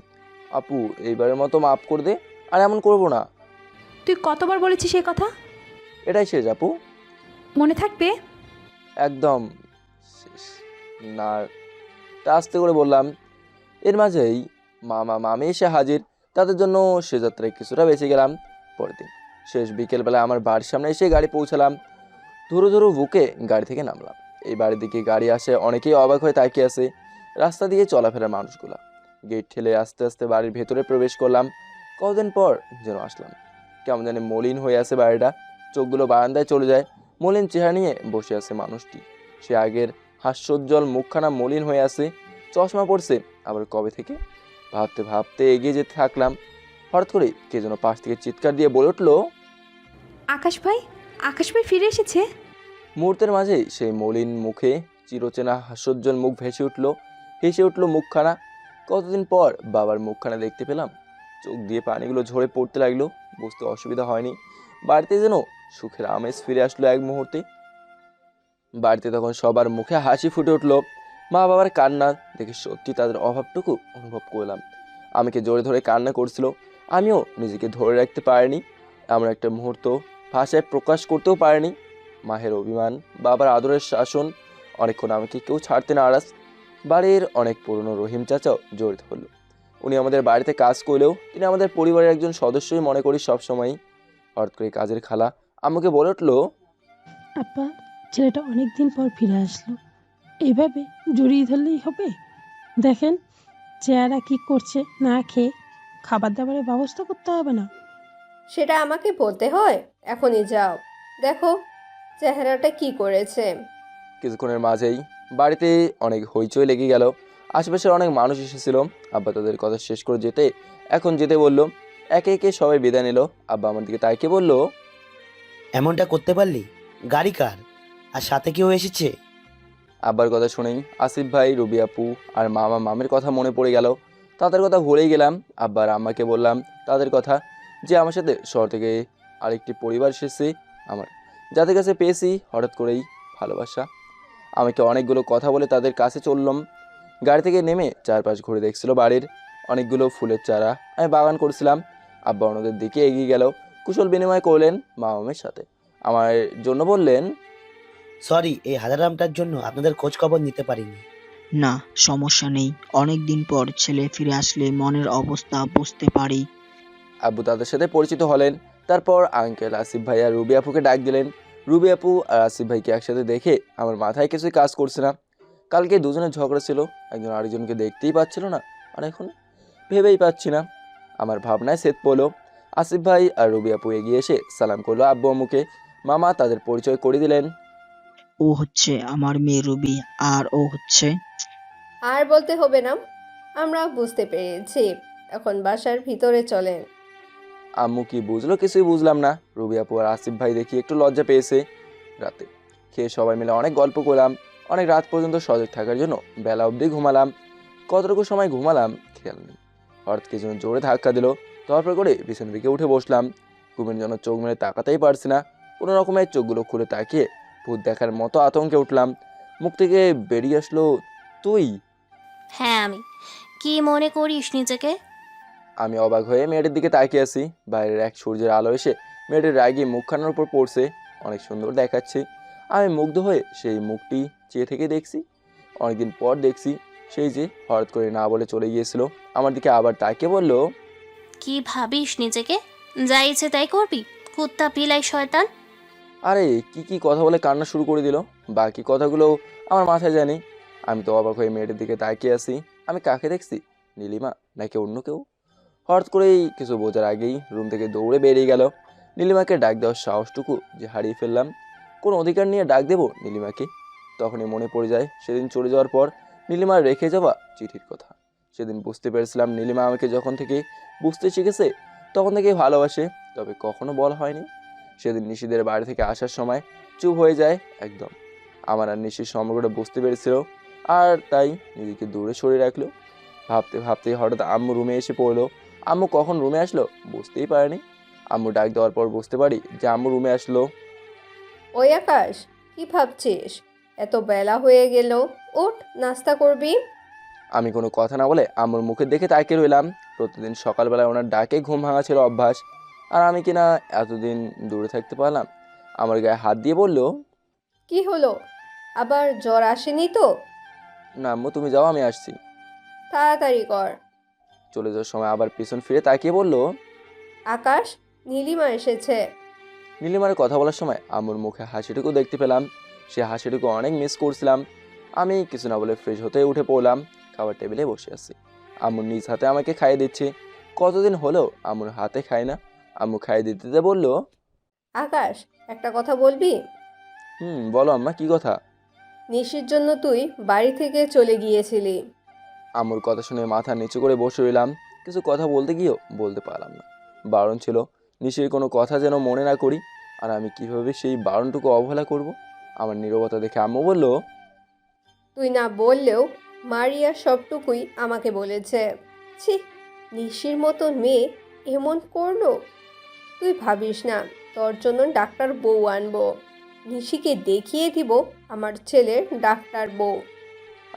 আপু এইবারের মতো মাফ করে দে, আর এমন করবো না। তুই কতবার বলেছিস এই কথা? এটাই শেষ আপু, মনে থাকবে? একদম শেষ। না, তা আস্তে করে বললাম। এর মাঝেই মামা মামি এসে হাজির। তাদের জন্য সে যাত্রায় কিছুটা বেঁচে গেলাম। পরের দিন শেষ বিকেলবেলা আমার বাড়ির সামনে এসে গাড়ি পৌঁছালাম। ধরো ধরো বুকে গাড়ি থেকে নামলাম। এই বাড়ির দিকে গাড়ি আসে, অনেকেই অবাক হয়ে তাকিয়ে আছে। রাস্তা দিয়ে চলাফেরার মানুষগুলা। গেট ঠেলে আস্তে আস্তে বাড়ির ভেতরে প্রবেশ করলাম। কতদিন পর যেন আসলাম। কেমন জানি মলিন হয়ে আছে বাড়িটা। চোখগুলো বারান্দায় চলে যায়। মলিন চেহারা নিয়ে বসে আছে মানুষটি। সে আগের হাস্যোজ্জ্বল মুখখানা মলিন হয়ে আছে। চশমা পড়ছে আবার কবে থেকে। ভাবতে ভাবতে এগিয়ে যেতে থাকলাম। হঠাৎ করে কে যেন পাশ থেকে চিৎকার দিয়ে বলে উঠলো, আকাশ ভাই, আকাশ ভাই ফিরে এসেছে। মুহূর্তের মাঝেই সেই মলিন মুখে চিরচেনা হাস্যোজ্জ্বল মুখ ভেসে উঠলো। হেসে উঠলো মুখখানা। কতদিন পর বাবার মুখখানা দেখতে পেলাম। চোখ দিয়ে পানিগুলো ঝরে পড়তে লাগলো। বুঝতে অসুবিধা হয়নি। বাড়িতে যেন সুখের আমেজ ফিরে আসলো এক মুহূর্তে। বাড়িতে তখন সবার মুখে হাসি ফুটে উঠলো। মা বাবার কান্না দেখে সত্যি তাদের অভাবটুকু অনুভব করলাম। আমাকে জোরে ধরে কান্না করছিল। আমিও নিজেকে ধরে রাখতে পারিনি। এমন একটা মুহূর্ত ভাষায় প্রকাশ করতেও পারিনি। মায়ের অভিমান, বাবার আদরের শাসন, অনেকক্ষণ আমাকে কেউ ছাড়তে নারাজ। বাড়ির অনেক পুরনো রহিম চাচাও জড়িত হলো। উনি আমাদের বাড়িতে কাজ করলেও তিনি আমাদের পরিবারের একজন সদস্যই মনে করি সবসময়ই। হঠাৎ করে কাজের খালা আমাকে বলে উঠলো, আপা, ছেলেটা অনেক দিন পর ফিরে আসলো, এইভাবে জড়িয়ে ধরলেই হবে? দেখেন চেহারা কি করছে, না খেয়ে খাবার দাবারের ব্যবস্থা করতে হবে না? সেটা আমাকে বলতে হয়? এখনই যাও, দেখো চেহারাটা কি করেছে। কিছুক্ষণের মাঝেই বাড়িতে অনেক হইচই লেগে গেল। আশেপাশের অনেক মানুষ এসেছিল। আব্বা তাদের কথা শেষ করে এখন যেতে বলল। একে একে সবাই বিদায় নিল। আব্বা আমার দিকে তাকিয়ে বলল, এমনটা করতে পারলি? গাড়ি কার? আর সাথে কেউ এসেছে? আব্বার কথা শুনেই আসিফ ভাই, রুবি আপু আর মামা মামির কথা মনে পড়ে গেল। তাদের কথা ভুলেই গেলাম। আব্বা আর আম্মাকে বললাম তাদের কথা, যে আমার সাথে শহর থেকে আরেকটি পরিবার এসেছে আমার, যাদের কাছে পেয়েছি হঠাৎ করেই ভালোবাসা। আমাকে অনেকগুলো কথা বলে তাদের কাছে চললাম। গাড়ি থেকে নেমে চারপাশ ঘুরে দেখছিল বাড়ির অনেকগুলো ফুলের চারা আমি বাগান করছিলাম। আব্বা অন্যদের দিকে এগিয়ে গেল। কুশল বিনিময় করলেন মামামের সাথে। আমার জন্য বললেন, সরি, এই হাজারামটার জন্য আপনাদের খোঁজ খবর নিতে পারিনি। না, সমস্যা নেই। অনেক দিন পর ছেলে ফিরে আসলে মনের অবস্থা বুঝতে পারি। আব্বু তাদের সাথে পরিচিত হলেন। তারপর আঙ্কেল আসিফ ভাই আর রুবি আপুকে ডাক দিলেন। রুবি আপু আর আসিফ ভাইকে একসাথে দেখে আমার মাথায় কিছুই কাজ করছে না। কালকে দুজনের ঝগড়া ছিল, একজন আরেকজনকে দেখতেই পাচ্ছিল না, আর এখন ভেবেই পাচ্ছি না। আমার ভাবনায় সেট পড়লো। আসিফ ভাই আর রুবি আপু এগিয়ে এসে সালাম করলো আব্বু আম্মুকে। মামা তাদের পরিচয় করে দিলেন। ও হচ্ছে আমার মেয়ে রুবি, আর ও হচ্ছে। আর বলতে হবে না, আমরা বুঝতে পেরেছি। এখন বাসার ভিতরে চলেন। আম্মু কি বুঝলো কিছুই বুঝলাম না। রুবি আপু আর আসিফ ভাই দেখি একটু লজ্জা পেয়েছে। রাতে খেয়ে সবাই মিলে অনেক গল্প করলাম। অনেক রাত পর্যন্ত সজাগ থাকার জন্য বেলা অবধি ঘুমালাম। কতটুকু সময় ঘুমালাম খেয়াল নেই। হঠাৎ কিছু জোরে ধাক্কা দিল। তারপর করে পিছনের দিকে উঠে বসলাম। ঘুমের জন্য চোখ মেলে তাকাতেই পারছি না। কোনো রকমের চোখগুলো খুলে তাকিয়ে ভূত দেখার মতো আতঙ্কে উঠলাম। মুখ থেকে বেরিয়ে আসলো, তুই? হ্যাঁ আমি। কি মনে করিস নিজেকে? আমি অবাক হয়ে মেয়েটির দিকে তাকিয়ে আছি। বাইরের এক সূর্যের আলো এসে মেয়েটির রাগে মুখখানার উপর পড়ছে। অনেক সুন্দর দেখাচ্ছে। আমি মুগ্ধ হয়ে সেই মুখটি চেয়ে থেকে দেখছি। অনেকদিন পর দেখছি। সেই যে হঠাৎ করে না বলে চলে গিয়েছিল, আমার দিকে আবার তাকিয়ে বলল, কি ভাবিস নিজেকে? যা ইচ্ছে তাই করবি? কুত্তা পিলাই শয়তান। আরে কি কি কথা বলে কান্না শুরু করে দিল। বাকি কথাগুলো আমার মাথায় জানি। আমি তো অবাক হয়ে মেয়েটির দিকে তাকিয়ে আছি। আমি কাকে দেখছি? নীলিমা নাকি অন্য কেউ? হঠাৎ করেই কিছু বোঝার আগেই রুম থেকে দৌড়ে বেরিয়ে গেল। নীলিমাকে ডাক দেওয়ার সাহসটুকু যে হারিয়ে ফেললাম। কোন অধিকার নিয়ে ডাক দেব নীলিমাকে? তখনই মনে পড়ে যায় সেদিন চলে যাওয়ার পর নীলিমার রেখে যাওয়া চিঠির কথা। সেদিন বুঝতে পেরেছিলাম নীলিমা আমাকে যখন থেকে বুঝতে শিখেছে তখন থেকেই ভালোবাসে, তবে কখনো বলা হয়নি। সেদিন নিশিদের বাড়ি থেকে আসার সময় চুপ হয়ে যায় একদম। আমার আর নিশির সমগ্রটা বুঝতে পেরেছিল, আর তাই নিজেকে দূরে সরিয়ে রাখলো। ভাবতে ভাবতে হঠাৎ আম্মু রুমে এসে পড়লো। আম্মু কখন রুমে আসলো বুঝতেই পারিনি। আম্মু ডাক দেওয়ার পর বুঝতে পারি যে আম্মু রুমে আসলো। ওই আকাশ, কি ভাবছিস? এত বেলা হয়ে গেল, ওঠ, নাস্তা করবি। আমি কোনো কথা না বলে আম্মুর মুখের দিকে তাকিয়ে রইলাম। প্রতিদিন সকালবেলায় ওনার ডাকে ঘুম ভাঙা ছিল অভ্যাস, আর আমি কিনা এতদিন দূরে থাকতে পারলাম। আমার গায়ে হাত দিয়ে বলল, কি হলো, আবার জ্বর আসেনি তো? না আম্মু, তুমি যাও, আমি আসছি। তাড়াতাড়ি কর। চলে যাওয়ার সময় আবার পিছন ফিরে তাকিয়ে বলল, আকাশ, নীলিমা এসেছে। নীলিমার কথা বলার সময় আম্মুর মুখে হাসিটুকু দেখতে পেলাম। সে হাসিটুকু অনেক মিস করছিলাম। আমি কিছু না বলে ফ্রেশ হতে উঠে পড়লাম। খাবার টেবিলে বসে আছি, আম্মু নিজ হাতে আমাকে খাইয়ে দিচ্ছে। কতদিন হলো আম্মুর হাতে খাই না। আম্মু খাইয়ে দিতে দিতে বলল, আকাশ, একটা কথা বলবি? বলো আম্মা, কি কথা? নিশির জন্য তুই বাড়ি থেকে চলে গিয়েছিলি। আম্মুর কথা শুনে মাথা নিচু করে বসে রইলাম। কিছু কথা বলতে গিয়েও বলতে পারলাম না। বারণ ছিল নিশির কোনো কথা যেন মনে না করি। আর আমি কিভাবে সেই বারণটুকু অবহেলা করব? আমার নীরবতা দেখে আম্মু বলল, তুই না বললেও মারিয়া সবটুকুই আমাকে বলেছে। ছি, নিশির মতন মেয়ে এমন করলো। তুই ভাবিস না, তোর জন্য ডাক্তার বউ আনবো। নিশিকে দেখিয়ে দিব আমার ছেলের ডাক্তার বউ।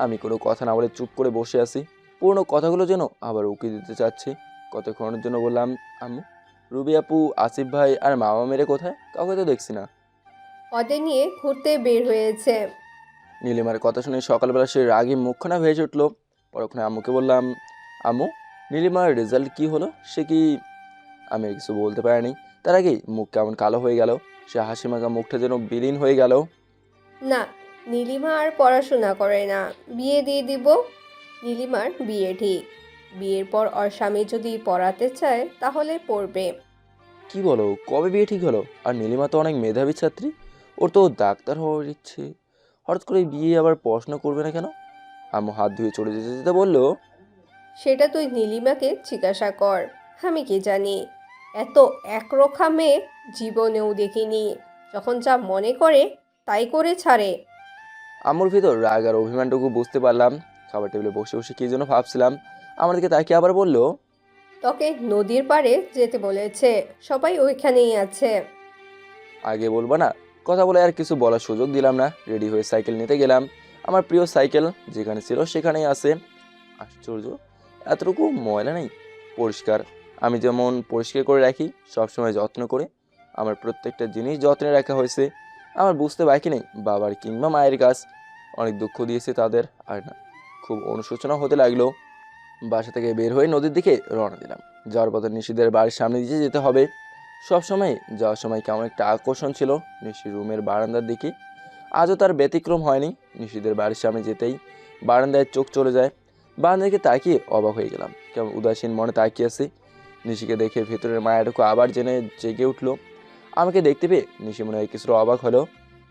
আমি কোনো কথা না বলে চুপ করে বসে আছি। পুরনো কথাগুলো যেন আবার উকি দিতে চাচ্ছি। কতক্ষণের জন্য বললাম, আম্মু, রুবি আপু, আসিফ ভাই আর মামা মেরে কোথায়? কাউকে তো দেখছি না। ওদের নিয়ে ঘুরতে বের হয়েছে। নীলিমার কথা শুনে সকালবেলা সে রাগে মুখখানা ভেসে উঠলো। পরক্ষণে আম্মুকে বললাম, আম্মু, নীলিমার রেজাল্ট কি হলো? সে কি? আমি আর কিছু বলতে পারিনি। তার আগেই মুখ কেমন কালো হয়ে গেল। সে হাসি মাখা মুখটা যেন বিলীন হয়ে গেল। না, নীলিমা আর পড়াশোনা করে না, বিয়ে দিয়ে দিব। নীলিমার বিয়ে ঠিক। বিয়ের পর ওর স্বামী যদি পড়াতে চায় তাহলে পড়বে। কি বলো, কবে বিয়ে ঠিক হলো? আর নীলিমা তো অনেক মেধাবী ছাত্রী, ওর তো ডাক্তার হওয়ার ইচ্ছে। হঠাৎ করে বিয়ে আবার পড়াশোনা করবে না কেন? আম্মু হাত ধুয়ে চলে যেতে যেতে বলল, সেটা তুই নীলিমাকে জিজ্ঞাসা কর, আমি কি জানি। এত একরোখা মেয়ে জীবনেও দেখিনি। যখন যা মনে করে তাই করে ছাড়ে। আম্মুর ভিতর রাগ আর অভিমানটুকু বুঝতে পারলাম। খাবার টেবিলে বসে বসে কি যেন ভাবছিলাম। আমার দিকে তাকিয়ে আবার বলল, তোকে নদীর পাড়ে যেতে বলেছে, সবাই ওইখানেই আছে। আগে বলবো না? কথা বলে আর কিছু বলার সুযোগ দিলাম না। রেডি হয়ে সাইকেল নিতে গেলাম। আমার প্রিয় সাইকেল যেখানে ছিল সেখানেই আছে। আশ্চর্য, এতটুকু ময়লা নেই, পরিষ্কার। আমি যেমন পরিষ্কার করে রাখি, সবসময় যত্ন করে আমার প্রত্যেকটা জিনিস যত্নে রাখা হয়েছে। আমার বুঝতে বাকি নেই বাবার কিংবা মায়ের কাছ। অনেক দুঃখ দিয়েছে তাদের, আর না, খুব অনুশোচনা হতে লাগলো। বাসা থেকে বের হয়ে নদীর দিকে রওনা দিলাম। যাওয়ার পথে নিশিদের বাড়ির সামনে দিয়ে যেতে হবে। সবসময় যাওয়ার সময় কেমন একটা আকর্ষণ ছিল নিশির রুমের বারান্দার দিকে। আজও তার ব্যতিক্রম হয়নি। নিশিদের বাড়ির সামনে যেতেই বারান্দায় চোখ চলে যায়। বারান্দার দিকে তাকিয়ে অবাক হয়ে গেলাম। কেমন উদাসীন মনে তাকিয়ে আছে। নিশিকে দেখে ভেতরের মায়াটুকু আবার জেগে উঠলো। আমাকে দেখতে পেয়ে নিশি মনে হয় কিছুটা অবাক হলো।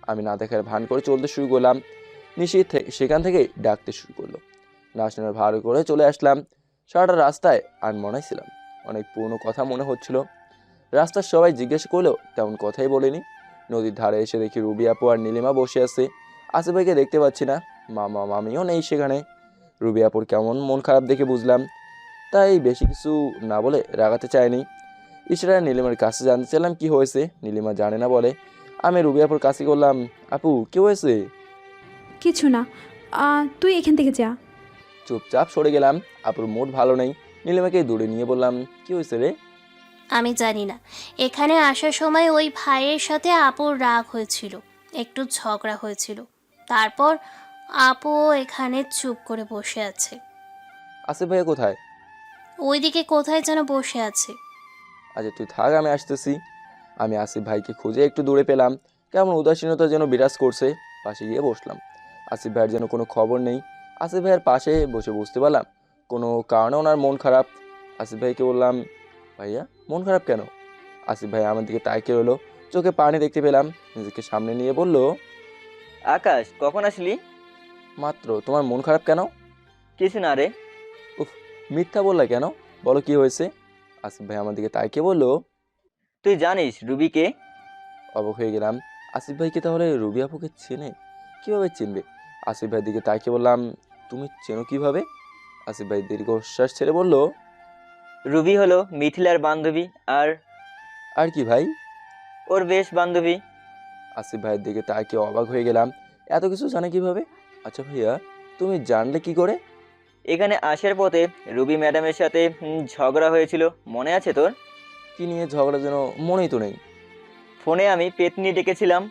আমি না দেখার ভান করে চলতে শুরু করলাম। নিশি সেখান থেকেই ডাকতে শুরু করলো। না শোনার ভার করে চলে আসলাম। সারাটা রাস্তায় আনমনাই ছিলাম। অনেক পুরনো কথা মনে হচ্ছিল। রাস্তার সবাই জিজ্ঞেস করলেও তেমন কথাই বলিনি। নদীর ধারে এসে দেখি রুবি আপু আর নীলিমা বসে আছে। আসিফ ভাইকে দেখতে পাচ্ছি না, মামা মামিও নেই সেখানে। রুবি আপুর কেমন মন খারাপ দেখে বুঝলাম, তাই বেশি কিছু না বলে রাগাতে চাইনি। ইশারায় নীলিমার কাছে জানতে চাইলাম কি হয়েছে। নীলিমা জানে না বলে। আমি রুবি আপুর কাছে বললাম, আপু কি হয়েছে? কিছু না, তুই এখান থেকে যা। চুপচাপ সরে গেলাম। আপুর মুড ভালো নেই। নীলিমাকে দূরে নিয়ে বললাম, কি হয়েছে রে? আমি জানি না, এখানে আসার সময় ওই ভাইয়ের সাথে আপুর রাগ হয়েছিল, একটু ঝগড়া হয়েছিল। তারপর আপু এখানে চুপ করে বসে আছে। আসিফ ভাইয়া কোথায়? ওইদিকে কোথায় যেন বসে আছে। আচ্ছা তুই থাক, আমি আসতেছি। আমি আসিফ ভাইকে খুঁজে একটু দূরে পেলাম। কেমন উদাসীনতা যেন বিরাজ করছে। পাশে গিয়ে বসলাম। আসিফ ভাইয়ের যেন কোনো খবর নেই। আসিফ ভাইয়ের পাশে বসে বুঝতে পারলাম কোনো কারণে ওনার মন খারাপ। আসিফ ভাইকে বললাম, ভাইয়া মন খারাপ কেন? আসিফ ভাই আমার দিকে তাকিয়ে রইলো। চোখে পানি দেখতে পেলাম। নিজেকে সামনে নিয়ে বলল, আকাশ, কখন আসলি? মাত্র। তোমার মন খারাপ কেন? কিছু না রে। উফ, মিথ্যা বললা কেন? বলো কি হয়েছে? আসিফ ভাই আমার দিকে তাকিয়ে বলল, তুই জানিস রুবিকে? অবাক হয়ে গেলাম। আসিফ ভাইকে তাহলে রুবি আপুকে চেনে? কীভাবে চিনবে? আসিফ ভাইয়ের দিকে তাকিয়ে বললাম, তুমি চেনো কীভাবে? আসিফ ভাই দীর্ঘশ্বাস ছেড়ে বলল, রুবি হলো মিথিলার বান্ধবী, আর আর কি ভাই? ওর বেশ বান্ধবী। আসিফ ভাইয়ের দিকে তাকিয়ে অবাক হয়ে গেলাম, এত কিছু জানে কিভাবে? আচ্ছা ভাইয়া, তুমি জানলে কি করে? এখানে আসার পথে রুবি ম্যাডামের সাথে ঝগড়া হয়েছিল, মনে আছে তোর? কি নিয়ে ঝগড়া যেন মনেই তো নেই। ফোনে আমি পেতনি ডেকেছিলাম।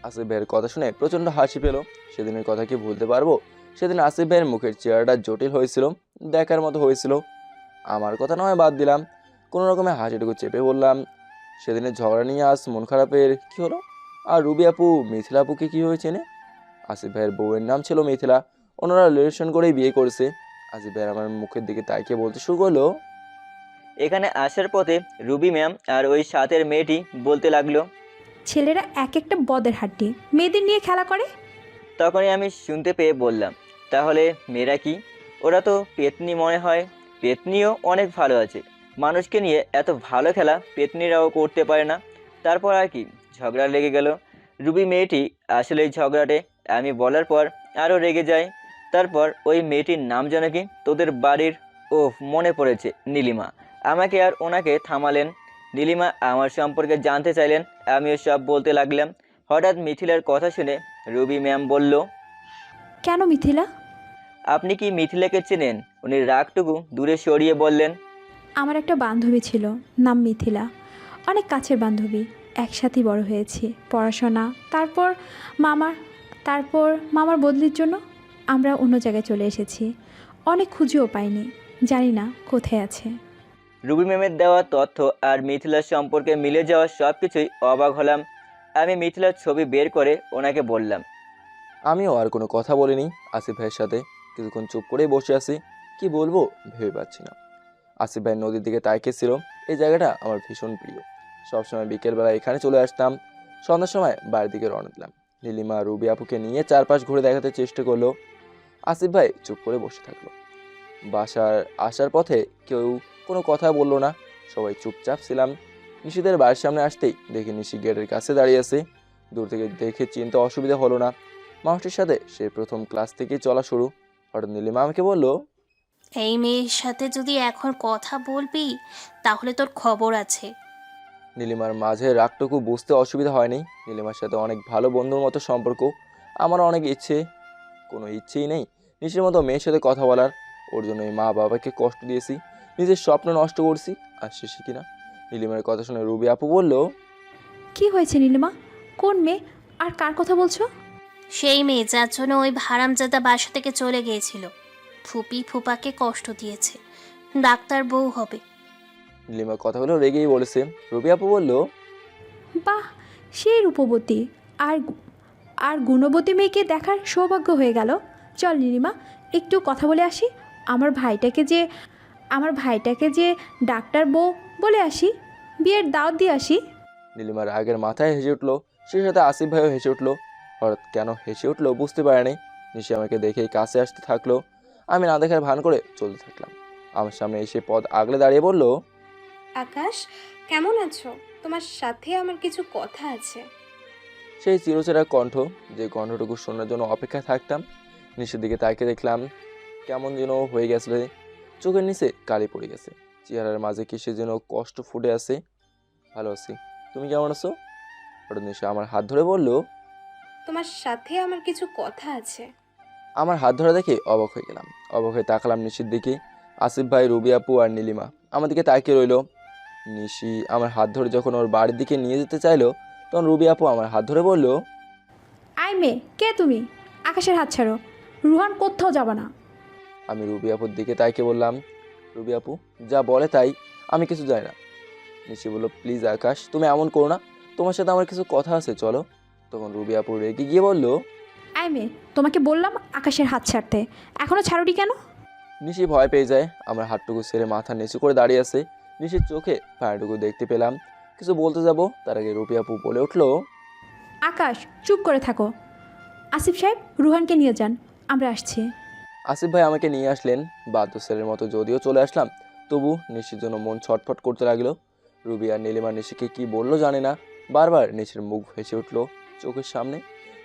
আসিফ ভাইয়ের কথা শুনে প্রচণ্ড হাসি পেল। সেদিনের কথা কি ভুলতে পারবো? সেদিন আসিফ ভাইয়ের মুখের চেহারাটা জটিল হয়েছিল, দেখার মতো হয়েছিল। আমার কথা নয় বাদ দিলাম, কোনো রকমে হাসিটুকু চেপে বললাম, সেদিনের ঝগড়া নিয়ে আজ মন খারাপের কি হলো? আর রুবি আপু মিথিলা আপুকে কীভাবে চেনে? আসিফ ভাইয়ের বউয়ের নাম ছিল মিথিলা, ওনারা রিলেশন করেই বিয়ে করেছে। আসিফ ভাইয়ের আমার মুখের দিকে তাকিয়ে বলতে শুরু করলো, এখানে আসার পথে রুবি ম্যাম আর ওই সাথের মেয়েটি বলতে লাগলো, ছেলেরা এক একটা বদের হাড্ডি, মেয়েদের নিয়ে খেলা করে। তখনই আমি শুনতে পেয়ে বললাম, তাহলে মেয়েরা কি? ওরা তো পেতনি মনে হয়। পেতনিও অনেক ভালো আছে, মানুষকে নিয়ে এত ভালো খেলা পেতনিরাও করতে পারে না। তারপর আর কি, ঝগড়া লেগে গেল। রুবি মেয়েটি আসলে এই ঝগড়াটে আমি বলার পর আরও রেগে যায়। তারপর ওই মেয়েটির নাম যেন কি তোদের বাড়ির, ও মনে পড়েছে, নীলিমা। আমাকে আর ওনাকে থামালেন। নীলিমা আমার সম্পর্কে জানতে চাইলেন, আমিও সব বলতে লাগলাম। হঠাৎ মিথিলার কথা শুনে রুবি ম্যাম বলল, কেন মিথিলা? আপনি কি মিথিলাকে চেনেন? উনি রাগটুকু দূরে সরিয়ে বললেন, আমার একটা বান্ধবী ছিল, নাম মিথিলা। অনেক কাছের বান্ধবী, একসাথেই বড় হয়েছি, পড়াশোনা। তারপর মামার বদলির জন্য আমরা অন্য জায়গায় চলে এসেছি। অনেক খুঁজেও পাইনি, জানি না কোথায় আছে। রুবি ম্যামের দেওয়া তথ্য আর মিথিলার সম্পর্কে মিলে যাওয়া সব কিছুই অবাক হলাম। আমি মিথিলার ছবি বের করে ওনাকে বললাম। আমিও আর কোনো কথা বলিনি আসিফ ভাইয়ের সাথে। কিছুক্ষণ চুপ করেই বসে আছি, কি বলবো ভেবে পাচ্ছি না। আসিফ ভাই নদীর দিকে তাকিয়েছিল। এই জায়গাটা আমার ভীষণ প্রিয়, সবসময় বিকেলবেলা এখানে চলে আসতাম। সন্ধ্যার সময় বাড়ির দিকে রওনা দিলাম। নীলিমা রুবি আপুকে নিয়ে চারপাশ ঘুরে দেখাতে চেষ্টা করলো। আসিফ ভাই চুপ করে বসে থাকলো। বাসার আসার পথে কেউ কোনো কথা বললো না, সবাই চুপচাপ ছিলাম। নিশিদের বাড়ির সামনে আসতেই দেখি নিশি গেটের কাছে দাঁড়িয়ে আছে। দূর থেকে দেখে চিনতে অসুবিধা হলো না, মানুষটির সাথে সে প্রথম ক্লাস থেকেই চলা শুরু। হঠাৎ নীলিমা আমাকে বলল, এই মেয়ের সাথে যদি এখন কথা বলবি তাহলে তোর খবর আছে। নীলিমার মাঝে রাগটুকু বুঝতে অসুবিধা হয়নি। নীলিমার সাথে অনেক ভালো বন্ধুর মতো সম্পর্ক। আমারও অনেক কোনো ইচ্ছেই নেই নিশির মতো মেয়ের সাথে কথা বলার। ওর জন্য মা বাবাকে কষ্ট দিয়েছি, নিজের স্বপ্ন নষ্ট করছি, আর শেষে কিনা। নীলিমার কথা শুনে রুবি আপু বলল, কি হয়েছে নীলিমা? কোন মেয়ে আর কার কথা বলছো? সেই মেয়ে যার জন্য ওই হারামজাদা বাসা থেকে চলে গিয়েছিল। ফুপি ফুপাকে কষ্ট দিয়েছে, ডাক্তার বউ হবে। নীলিমার কথাগুলো রেগেই বলেছে। রুবি আপু বলল, বাহ, সেই রূপবতী আর আর গুণবতী মেয়েকে দেখার সৌভাগ্য হয়ে গেল। চল নীলিমা, একটু কথা বলে আসি। আমার ভাইটাকে যে ডাক্তার বউ বলে আসি, বিয়ের দাওয়াত দিয়ে আসি। নীলিমার আগের মাথায় হেসে উঠলো, সে সাথে আসিফ ভাইও হেসে উঠলো। হঠাৎ কেন হেসে উঠলো বুঝতে পারেনি। নিশি আমাকে দেখেই কাছে আসতে থাকলো। আমি না দেখার ভান করে চলতে থাকলাম। আমার সামনে এসে পথ আগলে দাঁড়িয়ে বলল, আকাশ, কেমন আছো? তোমার সাথে আমার কিছু কথা আছে। সেই চিরচেরা কণ্ঠ, যে কণ্ঠটুকু শোনার জন্য অপেক্ষায় থাকতাম। নিচের দিকে তাকিয়ে দেখলাম কেমন যেন হয়ে গেছে, চোখের নিচে কালি পড়ে গেছে, চেহারার মাঝে কিসে যেন কষ্ট ফুটে আছে। ভালো আছি, তুমি কেমন আছো? হঠাৎ নিশা আমার হাত ধরে বলল, তোমার সাথে আমার কিছু কথা আছে। আমার হাত ধরা দেখে অবাক হয়ে গেলাম। অবাক হয়ে তাকালাম নিশির দিকে। আসিফ ভাই, রুবি আপু আর নীলিমা আমার দিকে তাকিয়ে রইল। নিশি আমার হাত ধরে যখন ওর বাড়ির দিকে নিয়ে যেতে চাইলো, তখন রুবি আপু আমার হাত ধরে বলল, আই মেয়ে, কে তুমি? আকাশের হাত ছাড়ো, রুহান কোথাও যাবে না। আমি রুবি আপুর দিকে তাকিয়ে বললাম, রুবি আপু যা বলে তাই, আমি কিছু জানি না। নিশি বলল, প্লিজ আকাশ, তুমি এমন করো না, তোমার সাথে আমার কিছু কথা আছে, চলো। তখন রুবি আপু রেগে গিয়ে বলল, আই মেয়ে, তোমাকে বললাম আকাশের হাত ছাড়তে, এখনো ছাড়োনি কেন? নিশি ভয় পেয়ে যায়। আমার হাতটুকু ছেড়ে মাথা নিচু করে দাঁড়িয়ে আছে। নিশির চোখে পায়েটুকু দেখতে পেলাম। কিছু বলতে যাব, তার আগে রুবি আপু বলে উঠলো, আকাশ চুপ করে থাকো। আসিফ সাহেব, রুহানকে নিয়ে যান, আমরা আসছি। আসিফ ভাই আমাকে নিয়ে আসলেন। বাধ্য ছেলের মতো যদিও চলে আসলাম, তবু নিশির জন্য মন ছটফট করতে লাগলো। রুবি আর নীলিমা নিশিকে কি বললো জানে না, বারবার নিশির মুখ ভেসে উঠলো চোখের সামনে।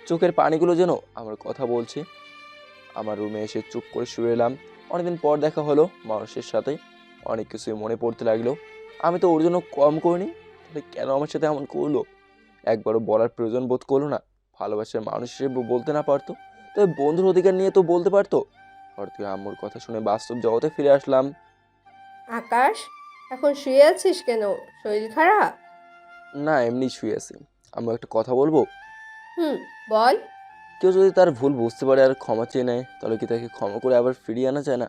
চোখের পানিগুলো যেন আমার কথা বলছে। আমার রুমে এসে চুপ করে শুয়ে এলাম। অনেকদিন পর দেখা হলো মানুষের সাথে, অনেক কিছুই মনে পড়তে লাগলো। আমি তো ওর জন্য কম করিনি, তাহলে কেন আমার সাথে এমন করলো? একবারও বলার প্রয়োজন বোধ করলো না। ভালোবাসার মানুষ হিসেবে বলতে না পারতো, তবে বন্ধুর অধিকার নিয়ে তো বলতে পারতো। হঠাৎ আম্মুর কথা শুনে বাস্তব জগতে ফিরে আসলাম। আকাশ, এখন শুয়ে আছিস কেন? শরীর খারাপ? না, এমনি শুয়ে আছি। আম্মু, একটা কথা বলবো? হুম, বল। কেউ যদি তার ভুল বুঝতে পারে আর ক্ষমা চেয়ে নেয়, তাহলে কি তাকে ক্ষমা করে আবার ফিরিয়ে আনা যায় না?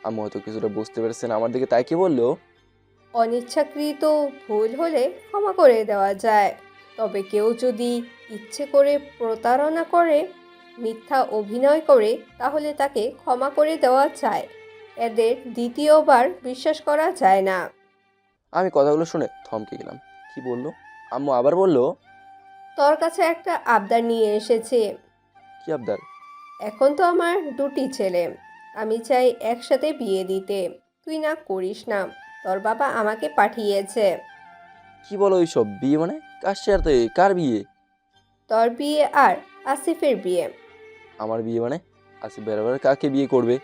আম্মু হয়তো কিছুটা বুঝতে পেরেছেন, আমার দিকে তাই কি বললো। অনিচ্ছাকৃত ভুল হলে ক্ষমা করে দেওয়া যায়, তবে কেউ যদি ইচ্ছে করে প্রতারণা করে, মিথ্যা অভিনয় করে, তাহলে তাকে ক্ষমা করে দেওয়া যায়। এদের দ্বিতীয়বার বিশ্বাস করা যায় না। আমি কথাগুলো শুনে থমকে গেলাম। কি বললো? আম্মু আবার বললো, তোর কাছে একটা আবদার নিয়ে এসেছি। কি আবদার? এখন তো আমার দুটি ছেলে, আমি চাই একসাথে বিয়ে দিতে। তুই না করিস না, তোর বাবা আমাকে পাঠিয়েছে। কি বলো এইসব? বিয়ে মানে? কার সাথে? কার বিয়ে? তোর বিয়ে আর আসিফের বিয়ে। আমার বিয়ে মানে? আসিফ বেরোবার কাকে বিয়ে করবে?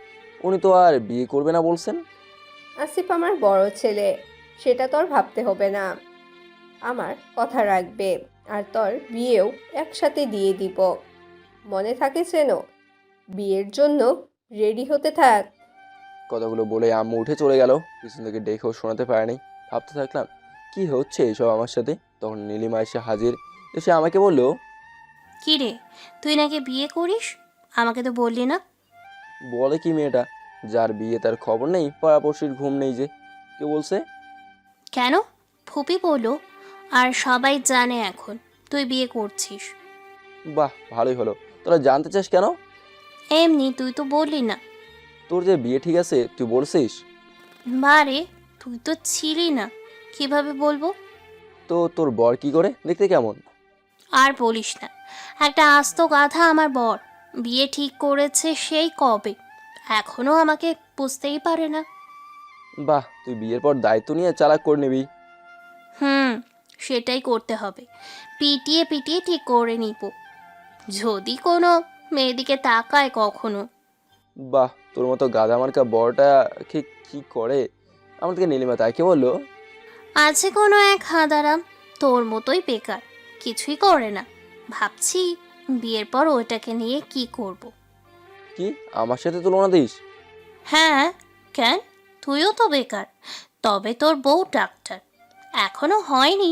উনি তো আর বিয়ে করবে না বলছেন। আসিফ আমার বড় ছেলে, সেটা তোর ভাবতে হবে না। আমার কথা রাখবে, আর তোর বিয়েও একসাথে দিয়ে দিব। মনে থাকে যেন। বিয়ের জন্য রেডি হতে থাক। কথাগুলো বলে আম্মু উঠে চলে গেল। পিছন থেকে ডেকেও শোনাতে পারেনি। ভাবতে থাকলাম কি হচ্ছে এইসব আমার সাথে। তখন নীলিমা এসে হাজির। এসে আমাকে বললো, কি রে, তুই নাকি বিয়ে করিস? আমাকে তো বললি না। বলে কি মেয়েটা, যার বিয়ে তার খবর নেই, পাড়াপড়শির ঘুম নেই যে। কে বলছে? কেন? ফুপি বললো, আর সবাই জানে এখন তুই বিয়ে করছিস। বাহ, ভালোই হলো। তোরা জানতে চাস কেন? এমনি, তুই তো বললি না। তোর যে বিয়ে ঠিক আছে তুই বলছিস? বারে, তুই তো ছিলি না, কিভাবে বলবো? তো তোর বর কি করে, দেখতে কেমন? আর বলিস না, একটা আস্ত গাধা আমার বর। বিয়ে ঠিক করেছে সেই কবে, এখনো আমাকে বুঝতেই পারে না। বাহ, তুই বিয়ের পর দায়িত্ব নিয়ে চালাক করে নিবি। সেটাই করতে হবে। পিটিয়ে পিটিয়ে ঠিক করে নিব, যদি কোনো মেয়েদিকে তাকায় কখনো। বাহ, তোর মতো গাধা মার্কা বরটা কি করে? আমার থেকে নীলিমা তাকে বললো, আছে কোনো এক হাঁদারাম তোর মতোই বেকার, কিছুই করে না। ভাবছি বিয়ের পর ওইটাকে নিয়ে কি করব। কি আমার সাথে তুলনা দিস? হ্যাঁ, কেন? তুইও তো বেকার, তবে তোর বউ ডাক্তার, এখনো হয়নি,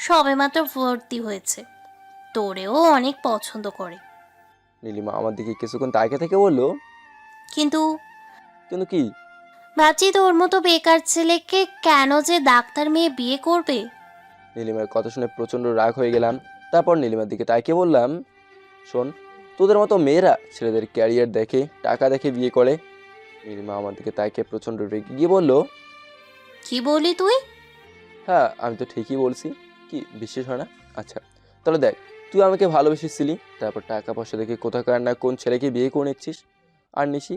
সবেমাত্র ভর্তি হয়েছে, তোরেও অনেক পছন্দ করে। নীলিমা আমার দিকে কিছুক্ষণ তাকে থেকে বললো, কিন্তু কিন্তু কি? ভাবছি তোর মতো বেকার ছেলেকে কেন যে ডাক্তার মেয়ে বিয়ে করবে। নীলিমার কথা শুনে প্রচণ্ড রাগ হয়ে গেলাম। তারপর নীলিমার দিকে তাকে বললাম, শোন, তোদের মতো মেয়েরা ছেলেদের ক্যারিয়ার দেখে, টাকা দেখে বিয়ে করে। নীলিমা আমার দিকে তাকে প্রচণ্ড রেগে গিয়ে বললো, কি বলি তুই? হ্যাঁ, আমি তো ঠিকই বলছি। কি বিশ্বাস হয় না? আচ্ছা, তাহলে দেখ, তুই আমাকে ভালোবেসেছিলি, তারপর টাকা পয়সা দেখে কোথাকার না কোন ছেলেকে বিয়ে করে নিচ্ছিস। আর নিশি,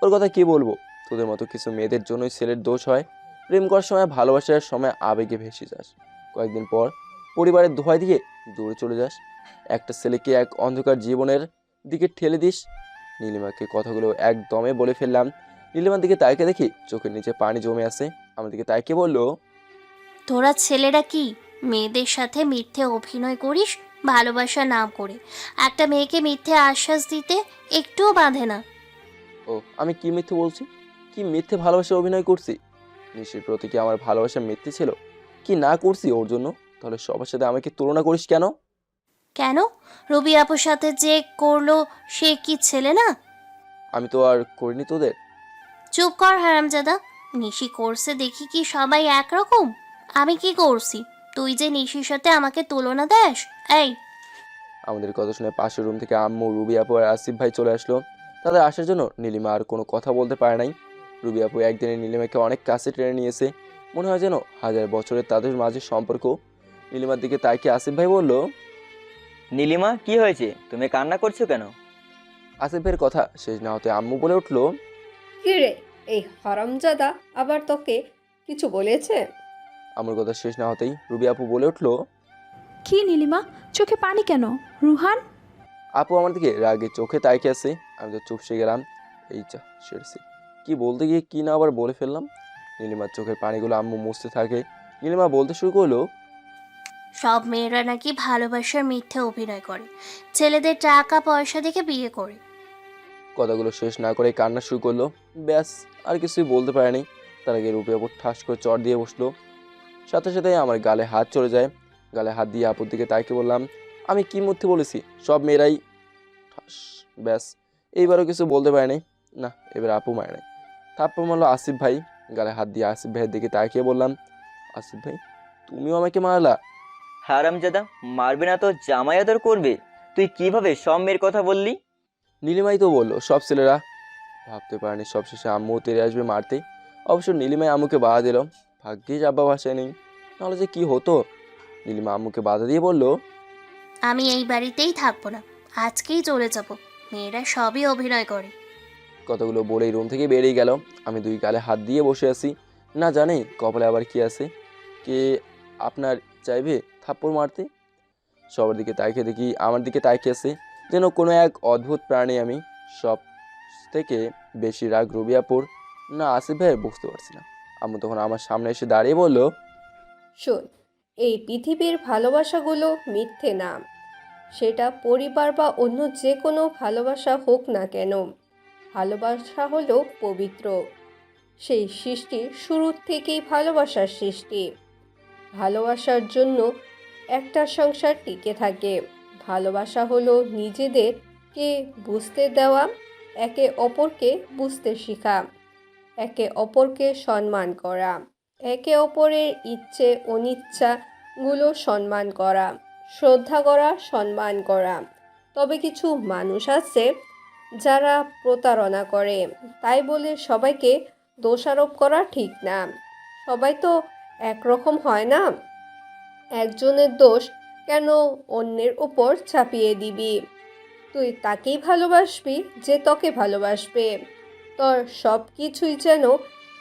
ওর কথা কি বলবো? তোদের মতো কিছু মেয়েদের জন্যই ছেলের দোষ হয়। প্রেম করার সময়, ভালোবাসার সময় আবেগে ভেসে যাস, কয়েকদিন পর পরিবারের দোহাই দিয়ে দূরে চলে যাস, একটা ছেলেকে এক অন্ধকার জীবনের দিকে ঠেলে দিস। নীলিমাকে কথাগুলো একদমে বলে ফেললাম। নীলিমার দিকে তাইকে দেখি চোখের নিচে পানি জমে আসে। আমার দিকে তাইকে বললো, তোরা ছেলেরা কি মেয়েদের সাথে মিথ্যে অভিনয় করিস ভালোবাসার নাম করে? একটা মেয়েকে মিথ্যে আশ্বাস দিতে একটুও বাঁধে না। ও, আমি কি মিথ্যে বলছি? কি মিথ্যে ভালোবাসা অভিনয় করছি? নিশির প্রতি কি আমার ভালোবাসা মিথ্যে ছিল? কি না করছি ওর জন্য? তাহলে সবার সাথে আমাকে তুলনা করিস কেন? কেন? রবি আপুর সাথে যে করলো সে কি ছেলে না? আমি তো আর করিনি তোদের। চুপ কর হারামজাদা। নিশি করছে দেখি কি সবাই একরকম? আমি কি করছি তুই যে নিশির সাথে আমাকে তুলনা দেস? এই, আমাদের কথা শুনে পাশের রুম থেকে আম্মু, রুবি আপু আর আসিফ ভাই চলে আসলো। তাদের আসার জন্য নীলিমা আর কোনো কথা বলতে পারে নাই। রুবি আপু একদিনে নীলিমাকে অনেক কাছে টেনে নিয়েছে, মনে হয় যেন হাজার বছরের তাদের মাঝে সম্পর্ক। নীলিমার দিকে তাইকে আসিফ ভাই বলল, নীলিমা, কি হয়েছে? তুমি কান্না করছো কেন? আসিফ ভাইয়ের কথা শেষ না হতে আম্মু বলে উঠলো, কি রে, এই হারামজাদা আবার তোকে কিছু বলেছে? আমার কথা শেষ না হতেই রুবি আপু বলে উঠলো, কি নীলিমা, চোখে পানি কেন? রুহান? আপু আমার দিকে রাগে চোখে তাইকে আছে। আমি তো চুপসে গেলাম। এই চা সেরেছি। কি বলতে গিয়ে কি না আবার বলে ফেললাম। নীলিমার চোখের পানিগুলো আম্মু মুছতে থাকে। নীলিমা বলতে শুরু করলো, সব মেয়েরা নাকি ভালোবাসার মিথ্যে অভিনয় করে, ছেলেদের টাকা পয়সা দেখে বিয়ে করে। কথাগুলো শেষ না করে কান্না শুরু করলো। ব্যাস, আর কিছুই বলতে পারেনি। তার আগে রূপের ওপর ঠাস করে চড় দিয়ে বসলো। সাথে সাথে আমার গালে হাত চলে যায়। গালে হাত দিয়ে আপুর দিকে তাইকে বললাম, আমি কি মধ্যে বলেছি সব মেয়েরাই ঠাস। ব্যাস, এইবারও কিছু বলতে পারেনি। না, এবার আপু মারে নাই, থাপ্পড় মারলো আসিফ ভাই। গালে হাত দিয়ে আসিফ ভাইয়ের দিকে তাকিয়ে বললাম, আসিফ ভাই তুমিও আমাকে মারলা? হারামজাদা, মারবে না তো জামাই আদর করবে? তুই কিভাবে সব মেয়ের কথা বললি? নীলিমাই তো বললো সব ছেলেরা। ভাবতে পারেনি সবশেষে আম্মু তেরে আসবে মারতে। অবশ্য নীলিমাই আম্মুকে বাধা দিল। ভাগ্যিস আব্বা বাসায় নেই, নাহলে যে কি হতো। নীলিমা আম্মুকে বাধা দিয়ে বলল, আমি এই বাড়িতেই থাকবো না, আজকেই চলে যাব। মেয়েরা সবই অভিনয় করে। কতগুলো বলেই রুম থেকে বেরিয়ে গেল। আমি দুই গালে হাত দিয়ে বসে আছি, না জানি কপালে আবার কি আছে। কে আপনার চাইবে থাপ্পড় মারতে? সবার দিকে তাকিয়ে দেখি আমার দিকে তাকিয়ে আছে যেন কোনো এক অদ্ভুত প্রাণী। আমি সব থেকে বেশি রাগ রুবিয়াপুর না আসিফ ভাই বুঝতে পারছি না। আম্মু তখন আমার সামনে এসে দাঁড়িয়ে বলল, শোন, এই পৃথিবীর ভালোবাসাগুলো মিথ্যে না। সেটা পরিবার বা অন্য যে কোনো ভালোবাসা হোক না কেন, ভালোবাসা হলো পবিত্র। সেই সৃষ্টির শুরুর থেকেই ভালোবাসার সৃষ্টি। ভালোবাসার জন্য একটা সংসার টিকে থাকে। ভালোবাসা হলো নিজেদেরকে বুঝতে দেওয়া, একে অপরকে বুঝতে শেখা, একে অপরকে সম্মান করা, একে অপরের ইচ্ছে অনিচ্ছাগুলো সম্মান করা, শ্রদ্ধা করা, সম্মান করা। তবে কিছু মানুষ আছে যারা প্রতারণা করে, তাই বলে সবাইকে দোষারোপ করা ঠিক না। সবাই তো একরকম হয় না। একজনের দোষ কেন অন্যের উপর চাপিয়ে দিবি? তুই তাকেই ভালোবাসবি যে তোকে ভালোবাসবে। তোর সব কিছুই যেন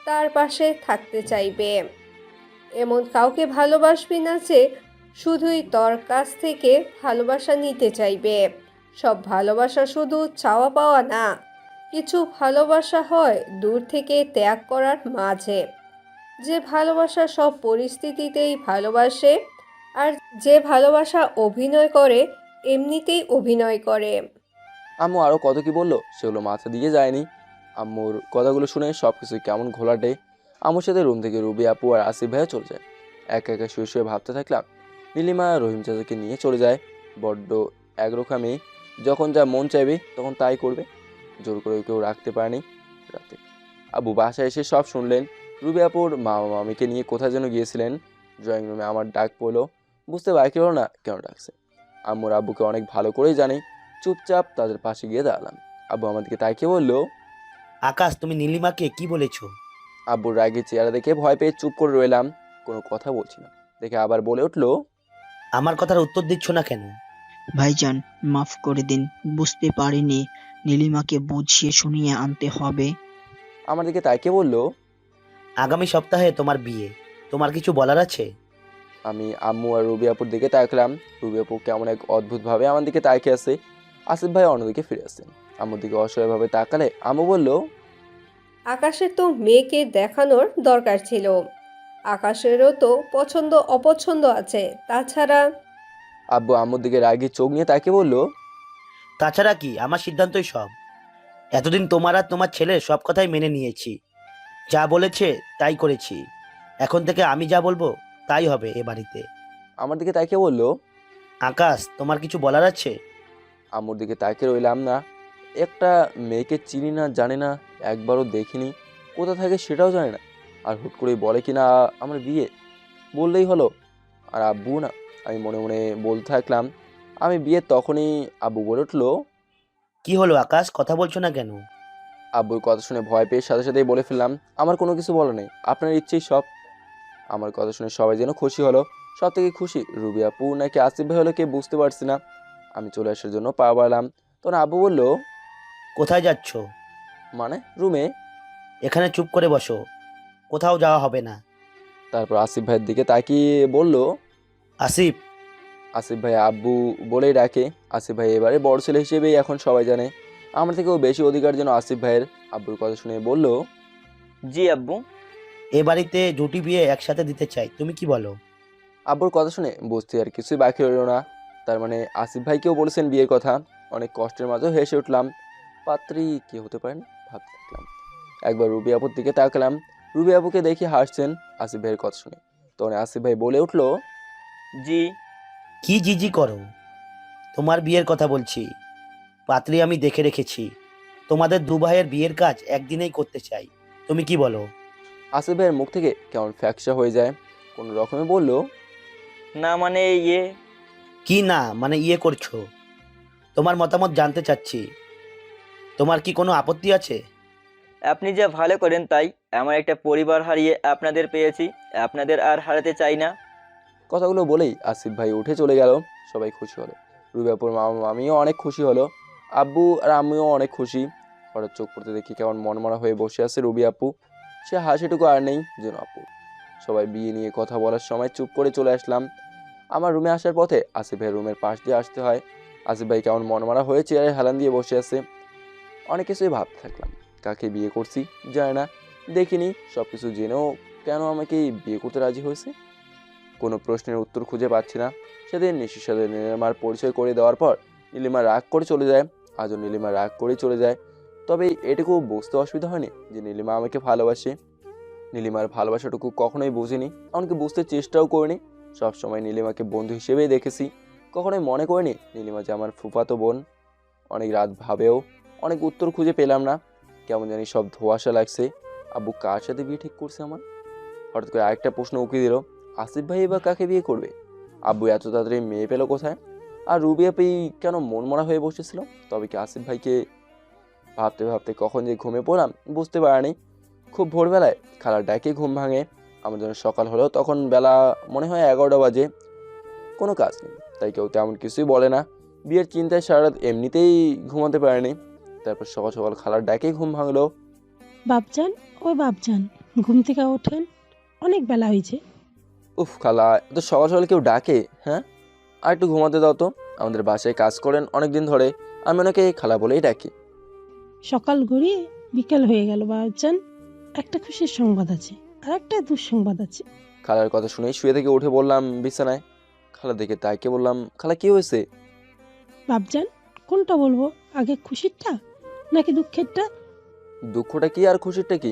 তার পাশে থাকতে চাইবে। এমন কাউকে ভালোবাসবি না যে শুধুই তোর কাছ থেকে ভালোবাসা নিতে চাইবে। সব ভালোবাসা শুধু চাওয়া পাওয়া না। কিছু ভালোবাসা হয় দূর থেকে ত্যাগ করার মাঝে। যে ভালোবাসা সব পরিস্থিতিতেই ভালোবাসে, আর যে ভালোবাসা অভিনয় করে এমনিতেই অভিনয় করে। আম্মু আরও কত কি বললো সেগুলো মাথা দিয়ে যায়নি। আম্মুর কথাগুলো শুনে সব কিছু কেমন ঘোলাটে। আম্মুর সাথে রুম থেকে রুবি আপু আর আসিফ ভাইয়া চলে যায়। একা একা শুয়ে শুয়ে ভাবতে থাকলাম। নীলিমা রহিম চাচাকে নিয়ে চলে যায়। বড্ড একরোখা মেয়ে, যখন যা মন চাইবে তখন তাই করবে। জোর করে কেউ রাখতে পারেনি। রাতে আব্বু বাসায় এসে সব শুনলেন। রুবি আপুর মামা মামিকে নিয়ে কোথায় যেন গিয়েছিলেন। ড্রয়িং রুমে আমার ডাক পড়লো। বুঝতে বাকি হলো না কেন ডাকছে। আম্মুর আব্বুকে অনেক ভালো করেই জানি। চুপচাপ তাদের পাশে গিয়ে দাঁড়ালাম। আব্বু আমার দিকে তাকিয়ে বলল, আকাশ, তুমি নীলিমাকে কি বলেছো? আব্বুর রাগে চেহারা দেখে ভয় পেয়ে চুপ করে রইলাম, কোনো কথা বলছি না। দেখে আবার বলে উঠলো, আমার কথার উত্তর দিচ্ছ না কেন? ভাইজান, মাফ করে দিন, বুঝতে পারিনি। নীলিমাকে বুঝিয়ে শুনিয়ে আনতে হবে। আমার দিকে তাকিয়ে বলল, আগামী সপ্তাহে তোমার বিয়ে, তোমার কিছু বলার আছে? আমি আম্মু আর রুবি আপুর দিকে তাকলাম। রুবি আপু কেমন এক অদ্ভুতভাবে আমার দিকে তাকিয়ে আছে। আসিফ ভাই অন্যদিকে ফিরে আসছেন। আম্মুর দিকে অসহায়ভাবে তাকালে আম্মু বলল, আকাশের তো মেয়েকে দেখানোর দরকার ছিল। আকাশেরও তো পছন্দ অপছন্দ আছে। তাছাড়া আব্বু আম্মুর দিকে রাগি চোখ নিয়ে তাকিয়ে বলল, তাছাড়া কি, আমার সিদ্ধান্তই সব। এতদিন তোমার আর তোমার ছেলের সব কথাই মেনে নিয়েছি। যা বলেছে তাই করেছি। এখন থেকে আমি যা বলবো তাই হবে এ বাড়িতে। আমার দিকে তাকিয়ে বলল, আকাশ, তোমার কিছু বলার আছে? আম্মুর দিকে তাকিয়ে রইলাম না। একটা মেয়েকে চিনি না, জানি না, একবারও দেখিনি, কোথা থাকে সেটাও জানি না, আর হুট করেই বলে কিনা আমার বিয়ে, বললেই হলো। আর আব্বু না, আমি মনে মনে বলতে থাকলাম আমি বিয়ে। তখনই আব্বু বলে উঠলো, কি হলো আকাশ, কথা বলছো না কেন? আব্বুর কথা শুনে ভয় পেয়ে সাথে সাথেই বলে ফেললাম, আমার কোনো কিছু বলা নেই, আপনার ইচ্ছেই সব। আমার কথা শুনে সবাই যেন খুশি হলো। সব থেকে খুশি রুবি আপু নাকি আসিফ ভাই হলো কে বুঝতে পারছি না। আমি চলে আসার জন্য পা বাড়ালাম, তখন আব্বু বলল, কোথায় যাচ্ছ? মানে রুমে। এখানে চুপ করে বসো, কোথাও যাওয়া হবে না। তারপর আসিফ ভাইয়ের দিকে তাকিয়ে বলল, আসিফ। আসিফ ভাই আব্বু বলেই ডাকে। আসিফ ভাই এবারে বড় ছেলে হিসেবেই এখন সবাই জানে। আমার থেকেও বেশি অধিকার যেন আসিফ ভাইয়ের। আব্বুর কথা শুনে বলল, জি আব্বু। এ বাড়িতে জুটি বিয়ে একসাথে দিতে চাই, তুমি কি বলো? আব্বুর কথা শুনে বুঝতে আর কিছুই বাকি রইল না। তার মানে আসিফ ভাইকেও বলেছেন বিয়ের কথা। অনেক কষ্টের মাঝেও হেসে উঠলাম। পাত্রী কি হতে পারেন ভাবতে থাকলাম। একবার রুবি আপুর দিকে তাকালাম। রুবি আপুকে দেখি হাসছেন আসিফ ভাইয়ের কথা শুনে। তখন আসিফ ভাই বলে উঠলো, জি। কি জিজি করো? তোমার বিয়ের কথা বলছি। পাত্রী আমি দেখে রেখেছি। তোমাদের দু ভাইয়ের বিয়ের কাজ একদিনেই করতে চাই, তুমি কি বলো? আসিফ ভাইয়ের মুখ থেকে কেমন ফ্যাকসা হয়ে যায়। কোনো রকমে বলল, না মানে ইয়ে। কি না মানে ইয়ে করছো? তোমার মতামত জানতে চাচ্ছি। তোমার কি কোনো আপত্তি আছে? আপনি যা ভালো করেন তাই। আমার একটা পরিবার হারিয়ে আপনাদের পেয়েছি, আপনাদের আর হারাতে চাই না। কথাগুলো বলেই আসিফ ভাই উঠে চলে গেল। সবাই খুশি হলো। রুবি আপুর মামা মামিও অনেক খুশি হলো। আব্বু আর আম্মুও অনেক খুশি। হঠাৎ চোখ পড়তে দেখি কেমন মনমরা হয়ে বসে আছে রুবি আপু। সে হাসিটুকু আর নেই যেন আপু। সবাই বিয়ে নিয়ে কথা বলার সময় চুপ করে চলে আসলাম। আমার রুমে আসার পথে আসিফ ভাইয়ের রুমের পাশ দিয়ে আসতে হয়। আসিফ ভাই কেমন মনমরা হয়ে চেয়ারে হেলান দিয়ে বসে আছে। অনেক কিছুই ভাবতে থাকলাম। কাকে বিয়ে করছি জানি না, দেখিনি। সব কিছু জেনেও কেন আমাকে বিয়ে করতে রাজি হয়েছে? কোনো প্রশ্নের উত্তর খুঁজে পাচ্ছি না। সেদিন নিশির সাথে নীলিমার পরিচয় করে দেওয়ার পর নীলিমা রাগ করে চলে যায়। আজও নীলিমা রাগ করেই চলে যায়। তবে এটুকু বুঝতে অসুবিধা হয়নি যে নীলিমা আমাকে ভালোবাসে। নীলিমার ভালোবাসাটুকু কখনোই বুঝিনি, এমনকি বুঝতে চেষ্টাও করিনি। সবসময় নীলিমাকে বন্ধু হিসেবেই দেখেছি। কখনোই মনে করিনি নীলিমা যে আমার ফুফাতো বোন। অনেক রাত ভাবেও অনেক উত্তর খুঁজে পেলাম না। কেমন জানি সব ধোঁয়াশা লাগছে। আব্বু কার সাথে বিয়ে ঠিক করছে আমার? হঠাৎ করে আরেকটা প্রশ্ন উকি দিল, আসিফ ভাই বা কাকে বিয়ে করবে? আব্বু এত তাড়াতাড়ি মেয়ে পেল কোথায়? আর রুবি আপি কেন মনমরা হয়ে বসেছিল? তবে কি আসিফ ভাইকে? ভাবতে ভাবতে কখন যে ঘুমে পড়লাম বুঝতে পারিনি। খুব ভোরবেলায় খালার ডাকে ঘুম ভাঙে। আমার জন্য সকাল হলো তখন বেলা মনে হয় 11টা বাজে। কোনো কাজ নেই তাই কেউ তেমন কিছুই বলে না। বিয়ের চিন্তায় সারা রাত এমনিতেই ঘুমাতে পারেনি। তারপর সকাল সকাল খালার ডাকেই ঘুম ভাঙলো। বাপজান, ও বাপজান, ঘুম থেকে ওঠেন, অনেক বেলা হয়েছে। উফ খালা, এত সকাল সকাল কেউ ডাকে? হ্যাঁ, আর একটু ঘুমাতে দাও তো। আমাদের বাসায় কাজ করেন অনেক দিন ধরে, আমি ওনাকে খালা বলেই ডাকি। সকাল গড়িয়ে বিকেল হয়ে গেল বাপজান। একটা খুশির সংবাদ আছে আর একটা দুঃসংবাদ আছে। খালার কথা শুনেই শুয়ে থেকে উঠে বললাম বিছানায়। খালা দেখে তাইকে বললাম, খালা কি হয়েছে? বাপজান, কোনটা বলবো আগে, খুশিরটা নাকি দুঃখেরটা? দুঃখটা কি আর খুশিটা কি?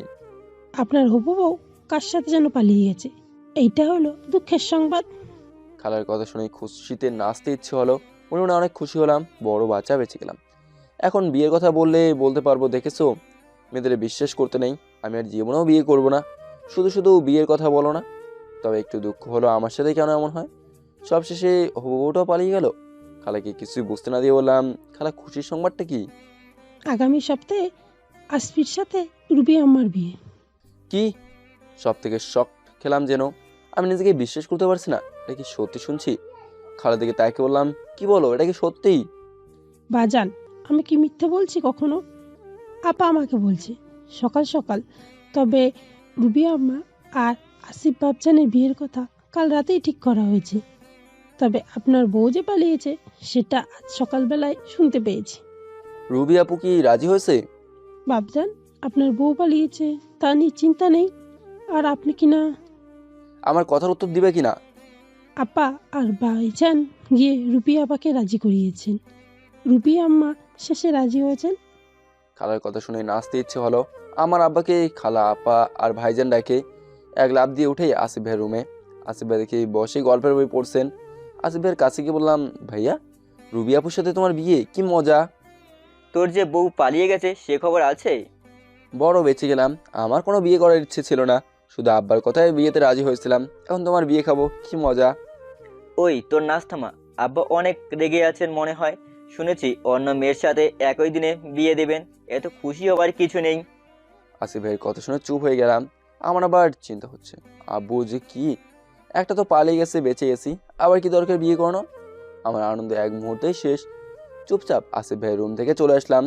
আপনার হবু বউ কার সাথে যেন পালিয়ে গেছে, এইটা হলো দুঃখের সংবাদ। খালার কথা শুনে খুশিতে নাচতে ইচ্ছে হলো। মনে মনে অনেক খুশি হলাম, বড় বাচ্চা বেঁচে গেলাম। এখন বিয়ের কথা বললে বলতে পারবো, দেখেছো মেয়েদের বিশ্বাস করতে নেই, আমি আর জীবনেও বিয়ে করব না। শুধু শুধু বিয়ের কথা বলো না। তবে একটু দুঃখ হলো আমার সাথে কেন এমন হয়। সবশেষে হবু বউটাও পালিয়ে গেল। খালাকে কিছুই বুঝতে না দিয়ে বললাম, খালা খুশির সংবাদটা কি? আগামী সপ্তাহে আসফির সাথে রুবি আম্মার বিয়ে। কি? সব থেকে শক খেলাম যেন। আমি নিজেকে বিশ্বাস করতে পারছি না। এটা কি সত্যি শুনছি? খালা দিকে তাকে বললাম, কি বলো, এটা কি সত্যিই? বাজান, আমি কি মিথ্যে বলছি কখনো? আপা আমাকে বলছে সকাল সকাল। তবে রুবি আম্মা আর আসিফ বাবজানের বিয়ের কথা কাল রাতেই ঠিক করা হয়েছে। তবে আপনার বউ যে পালিয়েছে সেটা আজ সকালবেলায় শুনতে পেয়েছি। রুবি আপু কি রাজি হয়েছে? বাবজান, আপনার বউ পালিয়েছে তা নিয়ে চিন্তা নেই। আর আপনি কি না আমার কথার উত্তর দিবে কিনা? আপা আর ভাইজান গিয়ে রুবি আপাকে রাজি করিয়েছেন। রুবি আম্মা শেষে রাজি হয়েছেন। খালার কথা শুনে নাচতে ইচ্ছে হলো। আমার আব্বাকে খালা, আপা আর ভাইজান ডাকে এক লাফ দিয়ে উঠে আসিফ ভাইয়ের রুমে। আসিফ ভাই দেখে বসে গল্পের বই পড়ছেন। আসিফ ভাইয়ের কাছে গিয়ে বললাম, ভাইয়া রুবি আপুর সাথে তোমার বিয়ে, কি মজা। তোর যে বউ পালিয়ে গেছে সে খবর আছে? বড় বেঁচে গেলাম। আমার কোনো বিয়ে করার ইচ্ছে ছিল না, শুধু আব্বার কথায় বিয়েতে রাজি হয়েছিলাম। এখন তোমার বিয়ে খাবো, কি মজা। ওই তোর নাচ থামা। আব্বা অনেক রেগে আছেন মনে হয়। শুনেছি অন্য মেয়ের সাথে একই দিনে বিয়ে দেবেন। এত খুশি হবার কিছু নেই। আসিফ ভাইয়ের কথা শুনে চুপ হয়ে গেলাম। আমার আবার চিন্তা হচ্ছে, আব্বু যে কি, একটা তো পালিয়ে গেছে, বেঁচে গেছি, আবার কি দরকার বিয়ে করানো। আমার আনন্দ এক মুহূর্তেই শেষ। চুপচাপ আসিফ ভাইয়ের রুম থেকে চলে আসলাম।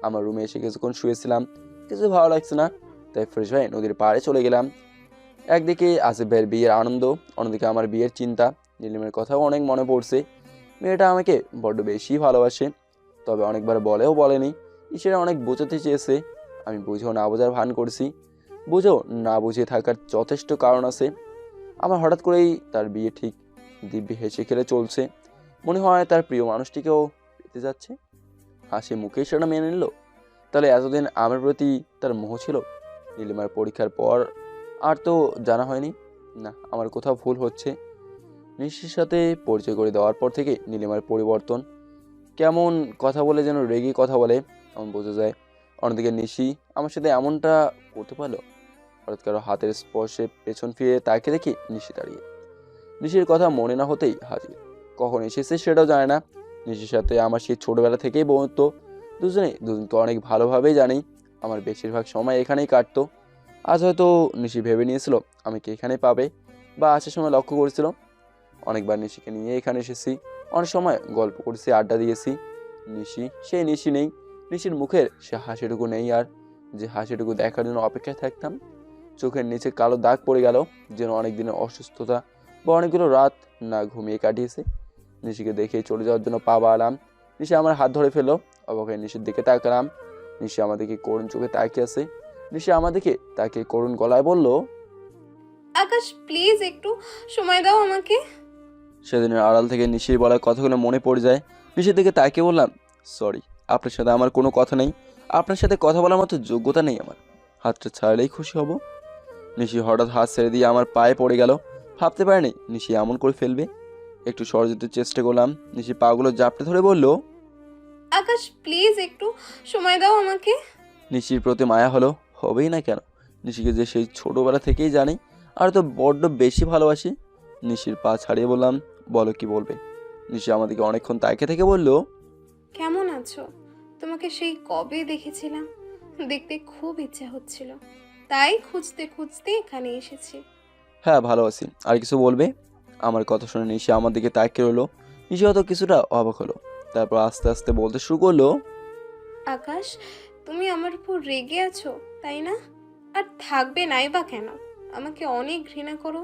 আমার রুমে এসে কিছুক্ষণ শুয়েছিলাম, কিছু ভালো লাগছে না, তাই ফ্রেশ হয়ে নদীর পাড়ে চলে গেলাম। একদিকে আসিফ ভাইয়ের বিয়ের আনন্দ, অন্যদিকে আমার বিয়ের চিন্তা। নীলিমের কথাও অনেক মনে পড়ছে। মেয়েটা আমাকে বড্ড বেশি ভালোবাসে, তবে অনেকবার বলেও বলেনি। সেটা অনেক বোঝাতে চেয়েছে, আমি বুঝেও না বোঝার ভান করছি। বুঝেও না বুঝে থাকার যথেষ্ট কারণ আছে। আমার হঠাৎ করেই তার বিয়ে ঠিক দিব্যি হেসে খেলে চলছে, মনে হয় তার প্রিয় মানুষটিকেও পেতে যাচ্ছে। হাসি মুখেই সেটা মেনে নিল। তাহলে এতদিন আমার প্রতি তার মোহ ছিল। নীলিমার পরীক্ষার পর আর তো জানা হয়নি। না, আমার কোথাও ভুল হচ্ছে। নিশির সাথে পরিচয় করে দেওয়ার পর থেকে নীলিমার পরিবর্তন, কেমন কথা বলে যেন রেগে কথা বলে, এমন বোঝা যায়। অন্যদিকে নিশি আমার সাথে এমনটা করতে পারলো। হঠাৎ কারো হাতের স্পর্শে পেছন ফিরে তাকে দেখি নিশি দাঁড়িয়ে। নিশির কথা মনে না হতেই হাজির। কখন এসেছে সেটাও জানে না। নিশির সাথে আমার সেই ছোটবেলা থেকেই বন্ধুত্ব। দুজনকে অনেক ভালোভাবেই জানি। আমার বেশিরভাগ সময় এখানেই কাটতো। আজ হয়তো নিশি ভেবে নিয়েছিল আমাকে এখানে পাবে, বা আসার সময় লক্ষ্য করেছিল। অনেকবার নিশিকে নিয়ে এখানে এসেছি, অনেক সময় গল্প করেছি, আড্ডা দিয়েছি। নিশি সেই নিশি নেই, নিশির মুখের সে হাসিটুকু নেই। আর যে হাসিটুকু দেখার জন্য অপেক্ষায় থাকতাম, চোখের নিচে কালো দাগ পড়ে গেল, যেন অনেক দিনের অসুস্থতা বা অনেকগুলো রাত না ঘুমিয়ে কাটিয়েছে। নিশিকে দেখে চলে যাওয়ার জন্য পা বাড়ালাম। নিশি আমার হাত ধরে ফেললো। অবাক হয়ে নিশির দিকে তাকালাম। নিশি আমাদেরকে করুণ চোখে তাকিয়ে আছে। নিশি আমাদেরকে তাকে করুণ গলায় বলল, আকাশ প্লিজ একটু সময় দাও আমাকে। সেদিনের আড়াল থেকে নিশির বলার কথাগুলো মনে পড়ে যায়। নিশির দিকে তাকিয়ে বললাম, সরি, আপনার সাথে আমার কোনো কথা নেই। আপনার সাথে কথা বলার মতো যোগ্যতা নেই আমার। হাতটা ছাড়লেই খুশি হব। নিশি হঠাৎ হাত ছেড়ে দিয়ে আমার পায়ে পড়ে গেল। ভাবতে পারিনি নিশি এমন করে ফেলবে। একটু সরে যেতে চেষ্টা করলাম। নিশি পাগুলো জাপটে ধরে বলল, আকাশ প্লিজ একটু সময় দাও আমাকে। নিশির প্রতি মায়া হলো, হবেই না কেন। নিশিকে যে সেই ছোটবেলা থেকেই জানি, আর তো বড্ড বেশি ভালোবাসি। নিশির পা ছাড়িয়ে বললাম, বলো কি বলবে। নিশি আমাদেরকে অনেকক্ষণ তাকিয়ে থেকে বলল, কেমন আছো? তোমাকে সেই কবে দেখেছিলাম, দেখতে খুব ইচ্ছা হচ্ছিল, তাই খুঁজতে খুঁজতে এখানে এসেছি। হ্যাঁ ভালো আছি। আর কিছু বলবে? আমার কথা শুনে নিশি আমার দিকে তাকিয়ে রইলো। নিশি হয়তো কিছুটা অবাক হলো, তারপর আস্তে আস্তে বলতে শুরু করলো, আকাশ, তুমি আমার উপর রেগে আছো তাই না? আর থাকবে নাই বা কেন? আমাকে অনেক ঘৃণা করো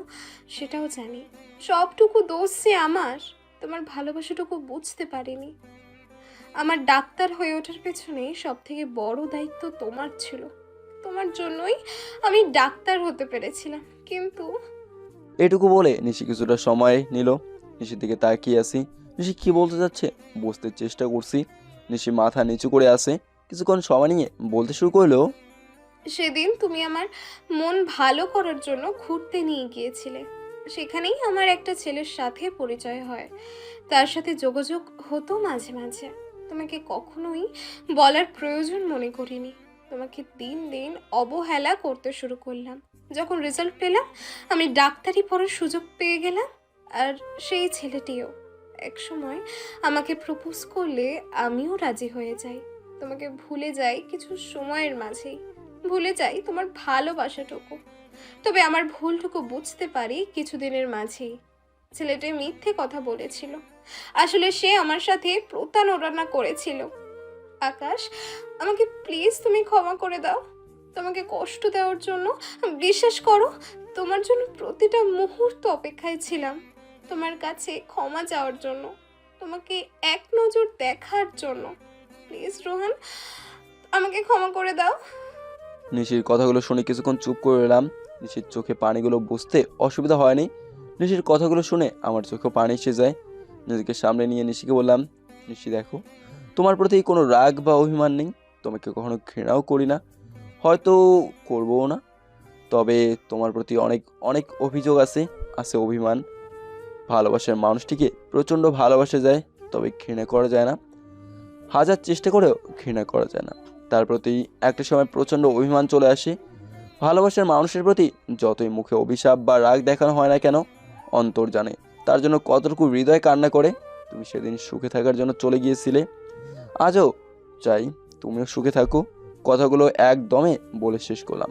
সেটাও জানি। সবটুকু দোষ যে আমার, তোমার ভালোবাসাটুকু বুঝতে পারিনি। আমার ডাক্তার হয়ে ওঠার পেছনে সব থেকে বড় দায়িত্ব তোমার ছিল। তোমার জন্যই আমি ডাক্তার হতে পেরেছিলাম, কিন্তু এটুকু বলে নিশি কিছুটা সময় নিল। নিশির দিকে তাকিয়ে আসি। নিশি কি বলতে যাচ্ছে বুঝতে চেষ্টা করছি। নিশি মাথা নিচু করে আসে। কিছুক্ষণ সময় নিয়ে বলতে শুরু করলো, সেদিন তুমি আমার মন ভালো করার জন্য ঘুরতে নিয়ে গিয়েছিলে। সেখানেই আমার একটা ছেলের সাথে পরিচয় হয়, তার সাথে যোগাযোগ হতো মাঝে মাঝে। তোমাকে কখনোই বলার প্রয়োজন মনে করিনি। তোমাকে দিন দিন অবহেলা করতে শুরু করলাম। যখন রেজাল্ট পেলাম, আমি ডাক্তারি পড়ার সুযোগ পেয়ে গেলাম। আর সেই ছেলেটিও একসময় আমাকে প্রপোজ করলে আমিও রাজি হয়ে যাই। তোমাকে ভুলে যাই কিছু সময়ের মাঝেই, ভুলে যাই তোমার ভালোবাসাটুকু। তবে আমার ভুলটুকু বুঝতে পারি কিছুদিনের মাঝেই। ছেলেটি মিথ্যে কথা বলেছিল, আসলে সে আমার সাথে প্রতারণা করেছিল। আকাশ, আমাকে প্লিজ তুমি ক্ষমা করে দাও। তোমাকে কষ্ট দেওয়ার জন্য, বিশ্বাস করো, তোমার জন্য প্রতিটা মুহূর্ত অপেক্ষায় ছিলাম। তোমার কাছে ক্ষমা চাওয়ার জন্য, তোমাকে এক নজর দেখার জন্য। প্লিজ রোহান, আমাকে ক্ষমা করে দাও। নিশির কথাগুলো শুনে কিছুক্ষণ চুপ করে এলাম। নিশির চোখে পানিগুলো বুঝতে অসুবিধা হয়নি। নিশির কথাগুলো শুনে আমার চোখে পানি এসে যায়। নিজেকে সামনে নিয়ে নিশিকে বললাম, নিশি দেখো, তোমার প্রতি কোনো রাগ বা অভিমান নেই। তোমাকে কখনো ঘৃণাও করি না, হয়তো করবও না। তবে তোমার প্রতি অনেক অনেক অভিযোগ আছে, আছে অভিমান। ভালোবাসার মানুষটিকে প্রচণ্ড ভালোবাসা যায়, তবে ঘৃণা করা যায় না। হাজার চেষ্টা করেও ঘৃণা করা যায় না। তার প্রতি একটা সময় প্রচণ্ড অভিমান চলে আসে। ভালোবাসার মানুষের প্রতি যতই মুখে অভিশাপ বা রাগ দেখানো হয় না কেন, অন্তর জানে তার জন্য কতটুকু হৃদয় কান্না করে। তুমি সেদিন সুখে থাকার জন্য চলে গিয়েছিলে, আজও চাই তুমিও সুখে থাকো। কথাগুলো একদমে বলে শেষ করলাম।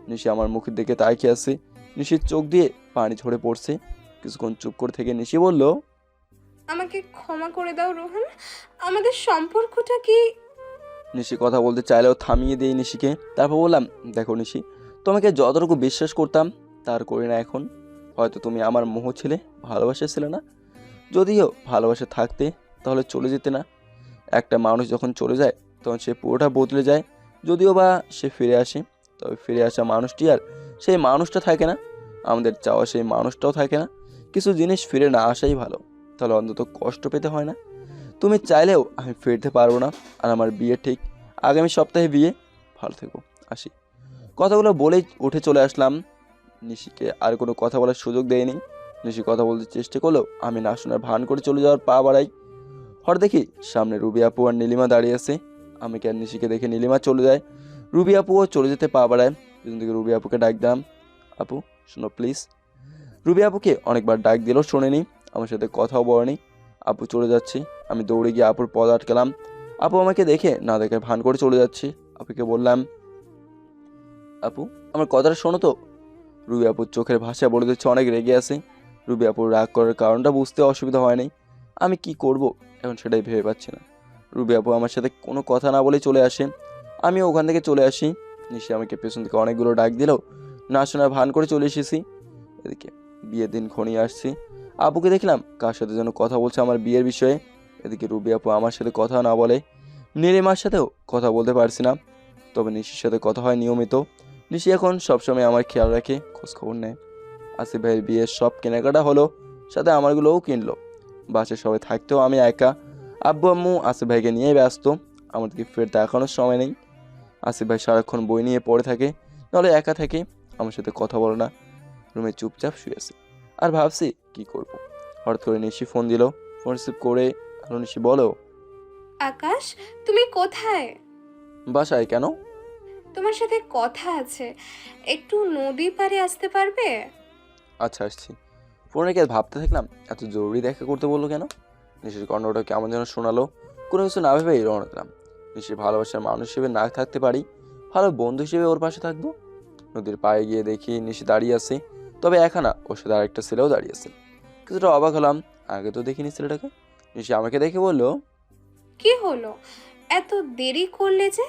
নিশি আমার মুখের দিকে তাকিয়ে আছে। নিশির চোখ দিয়ে পানি ঝরে পড়ছে। কিছুক্ষণ চুপ করে থেকে নিশি বলল, আমাকে ক্ষমা করে দাও রোহান। আমাদের সম্পর্কটা কি? নিশি কথা বলতে চাইলেও থামিয়ে দিই নিশিকে। তারপর বললাম, দেখো নিশি, তোমাকে যতটুকু বিশ্বাস করতাম তার করি না এখন। হয়তো তুমি আমার মোহ ছিলে, ভালোবাসা ছিলে না। যদিও ভালোবাসা থাকতে তাহলে চলে যেতে না। একটা মানুষ যখন চলে যায় তখন সে পুরোটা বদলে যায়। যদিও বা সে ফিরে আসে, তবে ফিরে আসা মানুষটি আর সেই মানুষটা থাকে না, আমাদের চাওয়া সেই মানুষটাও থাকে না। কিছু জিনিস ফিরে না আসাই ভালো, তাহলে অন্তত কষ্ট পেতে হয় না। তুমি চাইলেও আমি ফিরতে পারবো না, আর আমার বিয়ে ঠিক আগামী সপ্তাহে বিয়ে। ভালো থেকো, আসি। কথাগুলো বলেই উঠে চলে আসলাম। নিশিকে আর কোনো কথা বলার সুযোগ দেয়নি। নিশি কথা বলতে চেষ্টা করলেও আমি না শোনার ভান করে চলে যাওয়ার পা বাড়াই। হঠাৎ দেখি সামনে রুবি আপু আর নীলিমা দাঁড়িয়ে আছে। আমি কি আর নিশিকে দেখে নীলিমা চলে যায়, রুবি আপুও চলে যেতে পা বাড়ায়। পিছন থেকে রুবি আপুকে ডাক দিলাম, আপু শোনো প্লিজ। রুবি আপুকে অনেকবার ডাক দিলেও শোনেনি, আমার সাথে কথাও বলেনি। আপু চলে যাচ্ছি, আমি দৌড়ে গিয়ে আপুর পদ আটকালাম। আপু আমাকে দেখে না দেখে ভান করে চলে যাচ্ছি। আপুকে বললাম, আপু আমার কথাটা শোনো তো। রুবি আপুর চোখের ভাষা বলে দিচ্ছে অনেক রেগে আছে। রুবি আপুর রাগ করার কারণটা বুঝতে অসুবিধা হয়নি, আমি কি করব এখন সেটাই ভেবে পাচ্ছি না। রুবি আপু আমার সাথে কোনো কথা না বলে চলে আসে, আমিও ওখান থেকে চলে আসি। নিশি আমাকে পেছন থেকে অনেকগুলো ডাক দিলেও না শোনার ভান করে চলে এসেছি। এদিকে বিয়ের দিন ঘনিয়ে আসছি, আপুকে দেখলাম কার সাথে যেন কথা বলছে আমার বিয়ের বিষয়ে। এদিকে রুবি আপু আমার সাথে কথা না বলে, নীলিমার সাথেও কথা বলতে পারছি না। তবে নিশির সাথে কথা হয় নিয়মিত। নিশি এখন সবসময় আমার খেয়াল রাখে, খোঁজখবর নেয়। আসিফ ভাইয়ের বিয়ের সব কেনাকাটা হলো, সাথে আমারগুলোও কিনলো। বাসায় সবাই থাকতেও আমি একা। আব্বু আম্মু আসিফ ভাইকে নিয়ে ব্যস্ত, আমার দিকে ফের দেখানোর সময় নেই। আসিফ ভাই সারাক্ষণ বই নিয়ে পড়ে থাকে, নাহলে একা থাকে, আমার সাথে কথা বলে না, রুমে চুপচাপ শুয়ে আছে। আর ভাবছি কি করব। হঠাৎ করে নিশি ফোন দিল, ফোন রিসিভ করে, হ্যালো নিশি বলো। আকাশ, তুমি কোথায়? বাসায় কেন? তোমার সাথে কথা আছে, একটু নদী পাড়ে আসতে পারবে? আচ্ছা আসছি। ফোন রেখে ভাবতে থাকলাম এত জরুরি দেখা করতে বললো কেন। নিশির কণ্ঠটা কেমন যেন শোনালো, কোনো কিছু না ভেবেই রওনা দিলাম। নিশির ভালোবাসার মানুষ হিসেবে না থাকতে পারি, ভালো বন্ধু হিসেবে ওর পাশে থাকবো। নদীর পায়ে গিয়ে দেখি নিশি দাঁড়িয়ে আছে, তবে একা না, ওর সাথে আরেকটা ছেলেও দাঁড়িয়ে আছে। কিছুটা অবাক হলাম, আগে তো দেখিনি ছেলেটাকে। নিশি আমাকে দেখে বললো, কি হলো, এত দেরি করলে যে?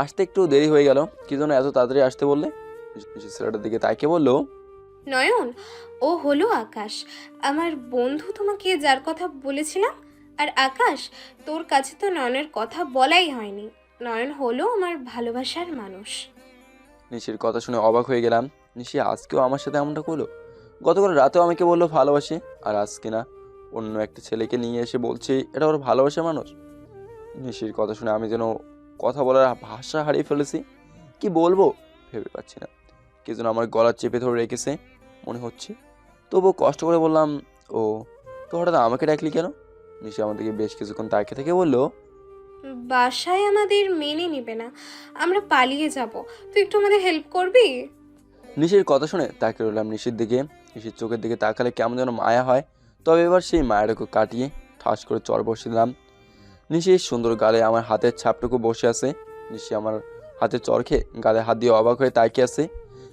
আসতে একটু দেরি হয়ে গেল, কি জন্য এত তাড়াতাড়ি আসতে বললে। নিশি ছেলেটার দিকে তাকিয়ে বললো, নয়ন, ও হলো আকাশ, আমার বন্ধু তোমাকে যার কথা বলেছিলাম। আর আকাশ, তোর কাছে তো নয়নের কথা বলাই হয়নি, নয়ন হলো আমার ভালোবাসার মানুষ। নিশির কথা শুনে অবাক হয়ে গেলাম। নিশি আজকেও আমার সাথে এমনটা করলো? গতকাল রাতেও আমাকে বললো ভালোবাসে, আর আজকে না অন্য একটা ছেলেকে নিয়ে এসে বলছে এটা ওর ভালোবাসার মানুষ। নিশির কথা শুনে আমি যেন কথা বলার ভাষা হারিয়ে ফেলেছি, কি বলবো ভেবে পাচ্ছি না। কি যেন আমার গলা চেপে ধরে রেখেছে মনে হচ্ছে। তবুও কষ্ট করে বললাম, ও তো হঠাৎ আমাকে ডাকলি কেন? নিশি আমার দিকে বেশ কিছুক্ষণ তাকিয়ে থেকে বললো, বাসায় আমাদের মেনে নিবে না, আমরা পালিয়ে যাব, তুই একটু আমাদের হেল্প করবি? নিশির কথা শুনে তাকিয়ে রইলাম নিশির দিকে। নিশির চোখের দিকে তাকালে কেমন যেন মায়া হয়, তবে এবার সেই মায়াটাকে কাটিয়ে ঠাস করে চর বসে দিলাম। নিশির সুন্দর গালে আমার হাতের ছাপটুকু বসে আছে। নিশি আমার হাতে চর খেয়ে গালে হাত দিয়ে অবাক হয়ে তাকিয়ে আছে।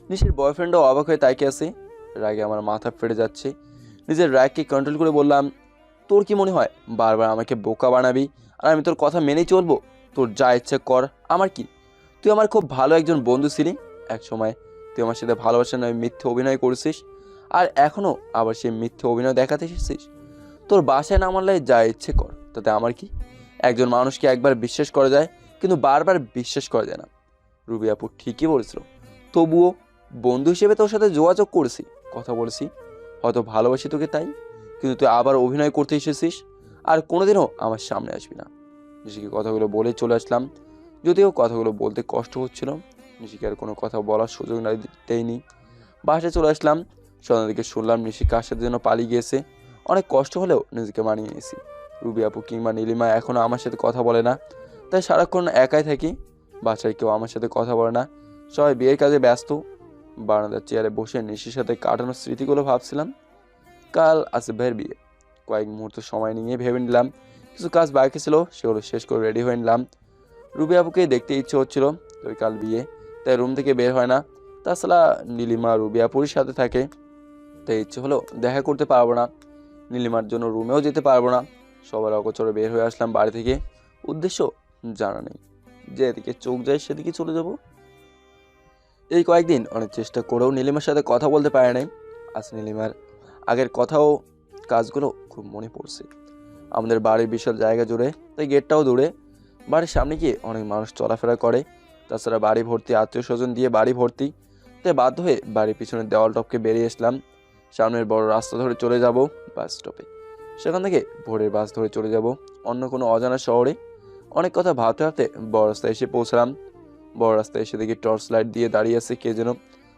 নিশির বয়ফ্রেন্ডও অবাক হয়ে তাকিয়ে আছে। রাগে আমার মাথা ফেটে যাচ্ছে। নিজের রাগকে কন্ট্রোল করে বললাম, তোর কি মনে হয় বারবার আমাকে বোকা বানাবি আর আমি তোর কথা মেনেই চলবো? তোর যা ইচ্ছে কর, আমার কি? তুই আমার খুব ভালো একজন বন্ধু ছিলি এক সময়, তুই আমার সাথে ভালোবাসা নয় মিথ্যে অভিনয় করেছিস, আর এখনও আবার সেই মিথ্যে অভিনয় দেখাতে এসেছিস। তোর বাসায় না মানলে যা ইচ্ছে কর, তাতে আমার কি? একজন মানুষকে একবার বিশ্বাস করা যায়, কিন্তু বারবার বিশ্বাস করা যায় না। রুবি আপু ঠিকই বলেছিল, তবুও বন্ধু হিসেবে তোর সাথে যোগাযোগ করেছি, কথা বলেছি, হয়তো ভালোবাসি তোকে তাই, কিন্তু তুই আবার অভিনয় করতে এসেছিস, আর কোনোদিনও আমার সামনে আসবি না। নিশিকে কথাগুলো বলে চলে আসলাম, যদিও কথাগুলো বলতে কষ্ট হচ্ছিল। নিশিকে আর কোনো কথা বলার সুযোগ না দেয়নি। বাসায় চলে আসলাম। সন্ধ্যার দিকে শুনলাম নিশি কার সাথে যেন পালিয়ে গিয়েছে। অনেক কষ্ট হলেও নিজেকে মানিয়ে নিয়েছি। রুবি আপু কিংবা নীলিমা এখনও আমার সাথে কথা বলে না, তাই সারাক্ষণ একাই থাকি। বাসায় কেউ আমার সাথে কথা বলে না, সবাই বিয়ের কাজে ব্যস্ত। বারান্দার চেয়ারে বসে নিশির সাথে কাটানোর স্মৃতিগুলো ভাবছিলাম। কাল আসিফ ভাইয়ের বিয়ে, কয়েক মুহূর্ত সময় নিয়ে ভেবে নিলাম কিছু কাজ বাকি ছিল, সেগুলো শেষ করে রেডি হয়ে নিলাম। রুবি আপুকে দেখতে ইচ্ছে হচ্ছিল, তবে কাল বিয়ে, তাই রুম থেকে বের হয় না। তাছাড়া নীলিমা রুবি আপুর সাথে থাকে, তাই ইচ্ছে হলো দেখা করতে পারবো না, নীলিমার জন্য রুমেও যেতে পারবো না। সবার অগোচরে বের হয়ে আসলাম বাড়ি থেকে, উদ্দেশ্য জানা নেই, যে এদিকে চোখ যায় সেদিকে চলে যাব। এই কয়েকদিন অনেক চেষ্টা করেও নীলিমার সাথে কথা বলতে পারে নাই। আজ নীলিমার আগের কথাও কাজগুলো খুব মনে পড়ছে। আমাদের বাড়ির বিশাল জায়গা জুড়ে, তাই গেটটাও দূরে, বাড়ির সামনে গিয়ে অনেক মানুষ চলাফেরা করে, তাছাড়া বাড়ি ভর্তি আত্মীয় স্বজন দিয়ে বাড়ি ভর্তি। তাই বাধ্য হয়ে বাড়ির পিছনের দেওয়াল টপকে বেরিয়ে আসলাম। সামনের বড় রাস্তা ধরে চলে যাব বাস স্টপে। সেখান থেকে ভোরের বাস ধরে চলে যাব অন্য কোনো অজানা শহরে। অনেক কথা ভাবতে ভাবতে বড় রাস্তায় এসে পৌঁছলাম। বড় রাস্তায় এসে দেখি টর্চ লাইট দিয়ে দাঁড়িয়ে আছে কে যেন।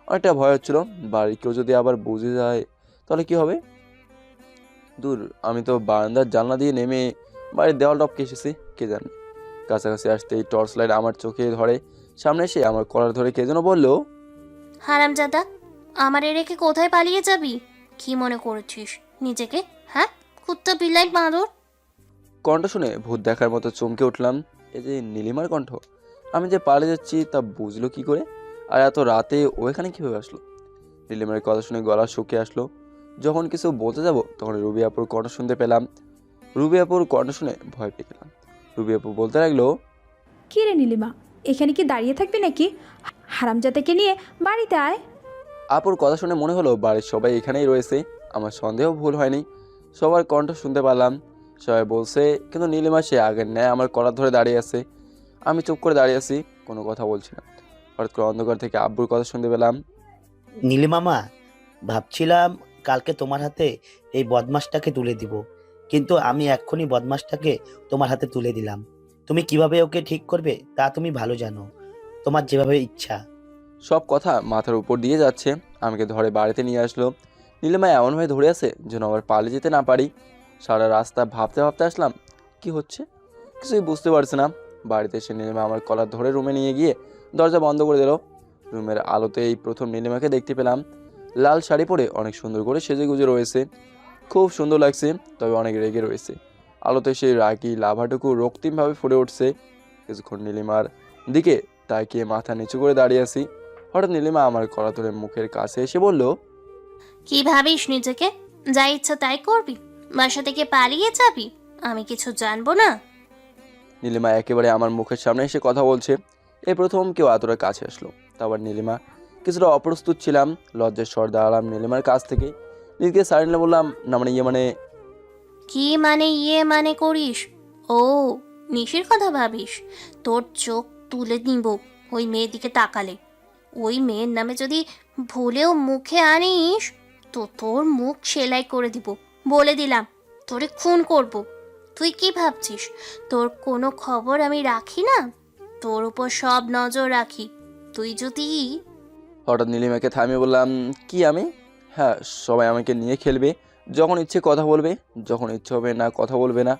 অনেকটা ভয় হচ্ছিল, বাড়ির কেউ যদি আবার বুঝে যায় তাহলে কি হবে। দূর, আমি তো বারান্দার জানলা দিয়ে নেমে বাড়ির দেওয়াল টপকে এসেছি, কে জানে। কাছাকাছি আসতেই টর্চ লাইট আমার চোখে ধরে। সামনে এসে আমার কলার ধরে কে যেন বলল, হারামজাদা, আমারে রেখে কোথায় পালিয়ে যাবি? কি মনে করেছিস নিজেকে? হ্যাঁ, কুত্তা বিলাই বাঁদর। কণ্ঠ শুনে ভূত দেখার মতো চমকে উঠলাম। এই যে নীলিমার কণ্ঠ। আমি যে পালিয়ে যাচ্ছি তা বুঝলো কি করে? আর এত রাতে ও এখানে কীভাবে আসলো? নীলিমার কথা শুনে গলা শুকিয়ে আসলো। যখন কিছু বলতে যাব তখন রুবি আপুর কণ্ঠ শুনতে পেলাম। রুবি আপুর কণ্ঠ শুনে ভয় পেয়ে গেলাম। রুবি আপু বলতে লাগলো, কী রে নীলিমা, এখানে কি দাঁড়িয়ে থাকবি নাকি? হারামজাদাকে নিয়ে বাড়িতে আয়। আপুর কথা শুনে মনে হলো বাড়ির সবাই এখানেই রয়েছে। আমার সন্দেহ ভুল হয়নি, সবার কণ্ঠ শুনতে পারলাম। সবাই বলছে, কিন্তু নীলিমা সে আগের ন্যায় আমার কলার ধরে দাঁড়িয়ে আছে। আমি চুপ করে দাঁড়িয়ে আছি, কোনো কথা বলছি না। হঠাৎ করে অন্ধকার থেকে আব্বুর কথা শুনতে পেলাম। নীলিমামা, ভাবছিলাম কালকে তোমার হাতে এই বদমাসটাকে তুলে দিব, কিন্তু আমি এক্ষুনি বদমাসটাকে তোমার হাতে তুলে দিলাম। তুমি কিভাবে ওকে ঠিক করবে তা তুমি ভালো জানো, তোমার যেভাবে ইচ্ছা। সব কথা মাথার উপর দিয়ে যাচ্ছে। আমাকে ধরে বাড়িতে নিয়ে আসলো। নীলিমা এমনভাবে ধরে আছে যেন আবার পালিয়ে যেতে না পারি। সারা রাস্তা ভাবতে ভাবতে আসলাম কি হচ্ছে, কিছুই বুঝতে পারছি না। বাড়িতে এসে নীলিমা আমার কলার ধরে রুমে নিয়ে গিয়ে দরজা বন্ধ করে দিল। রুমের আলোতে এই প্রথম নীলিমাকে দেখতে পেলাম। লাল শাড়ি পরে অনেক সুন্দর করে সেজে গুজে রয়েছে, খুব সুন্দর লাগছে, তবে অনেক রেগে রয়েছে। আলোতে সেই রাগি লাভাটুকু রক্তিমভাবে ফুটে উঠছে। কিছুক্ষণ নীলিমার দিকে তাকিয়ে মাথা নিচু করে দাঁড়িয়ে আছি। হঠাৎ নীলিমা আমার কলা ধরে মুখের কাছে এসে বলল, কি ভাবিস নিজেকে? যা ইচ্ছা তাই করবি? বাসা থেকে পালিয়ে যাবি? আমি কিছু জানবো না? নীলিমা একেবারে আমার মুখের সামনে এসে কথা বলছে। এই প্রথম কেউ এতটা কাছে আসলো। তারপর নীলিমা কিছুটা অপ্রস্তুত ছিলাম, লজ্জার স্বর দাঁড়ালাম নীলিমার কাছ থেকে। নিজেকে সাইলেন্ট বললাম, না মানে কি মানে ইয়ে মানে করিস? ও, নিশির কথা ভাবিস? তোর চোখ তুলে নিব ওই মেয়ের দিকে তাকালে। ওই মেয়ের নামে যদি ভুলেও মুখে আনিস তো তোর মুখ সেলাই করে দিব, বলে দিলাম। তোরে খুন করব। তুই কি ভাবছিস তোর কোনো খবর আমি রাখি না? তোর উপর সব নজর রাখি। তুই যদি... হঠাৎ নীলিমাকে থামিয়ে বললাম, কি আমি? হ্যাঁ, সবাই আমাকে নিয়ে খেলবে, যখন ইচ্ছে কথা বলবে, যখন ইচ্ছে হবে না কথা বলবে না।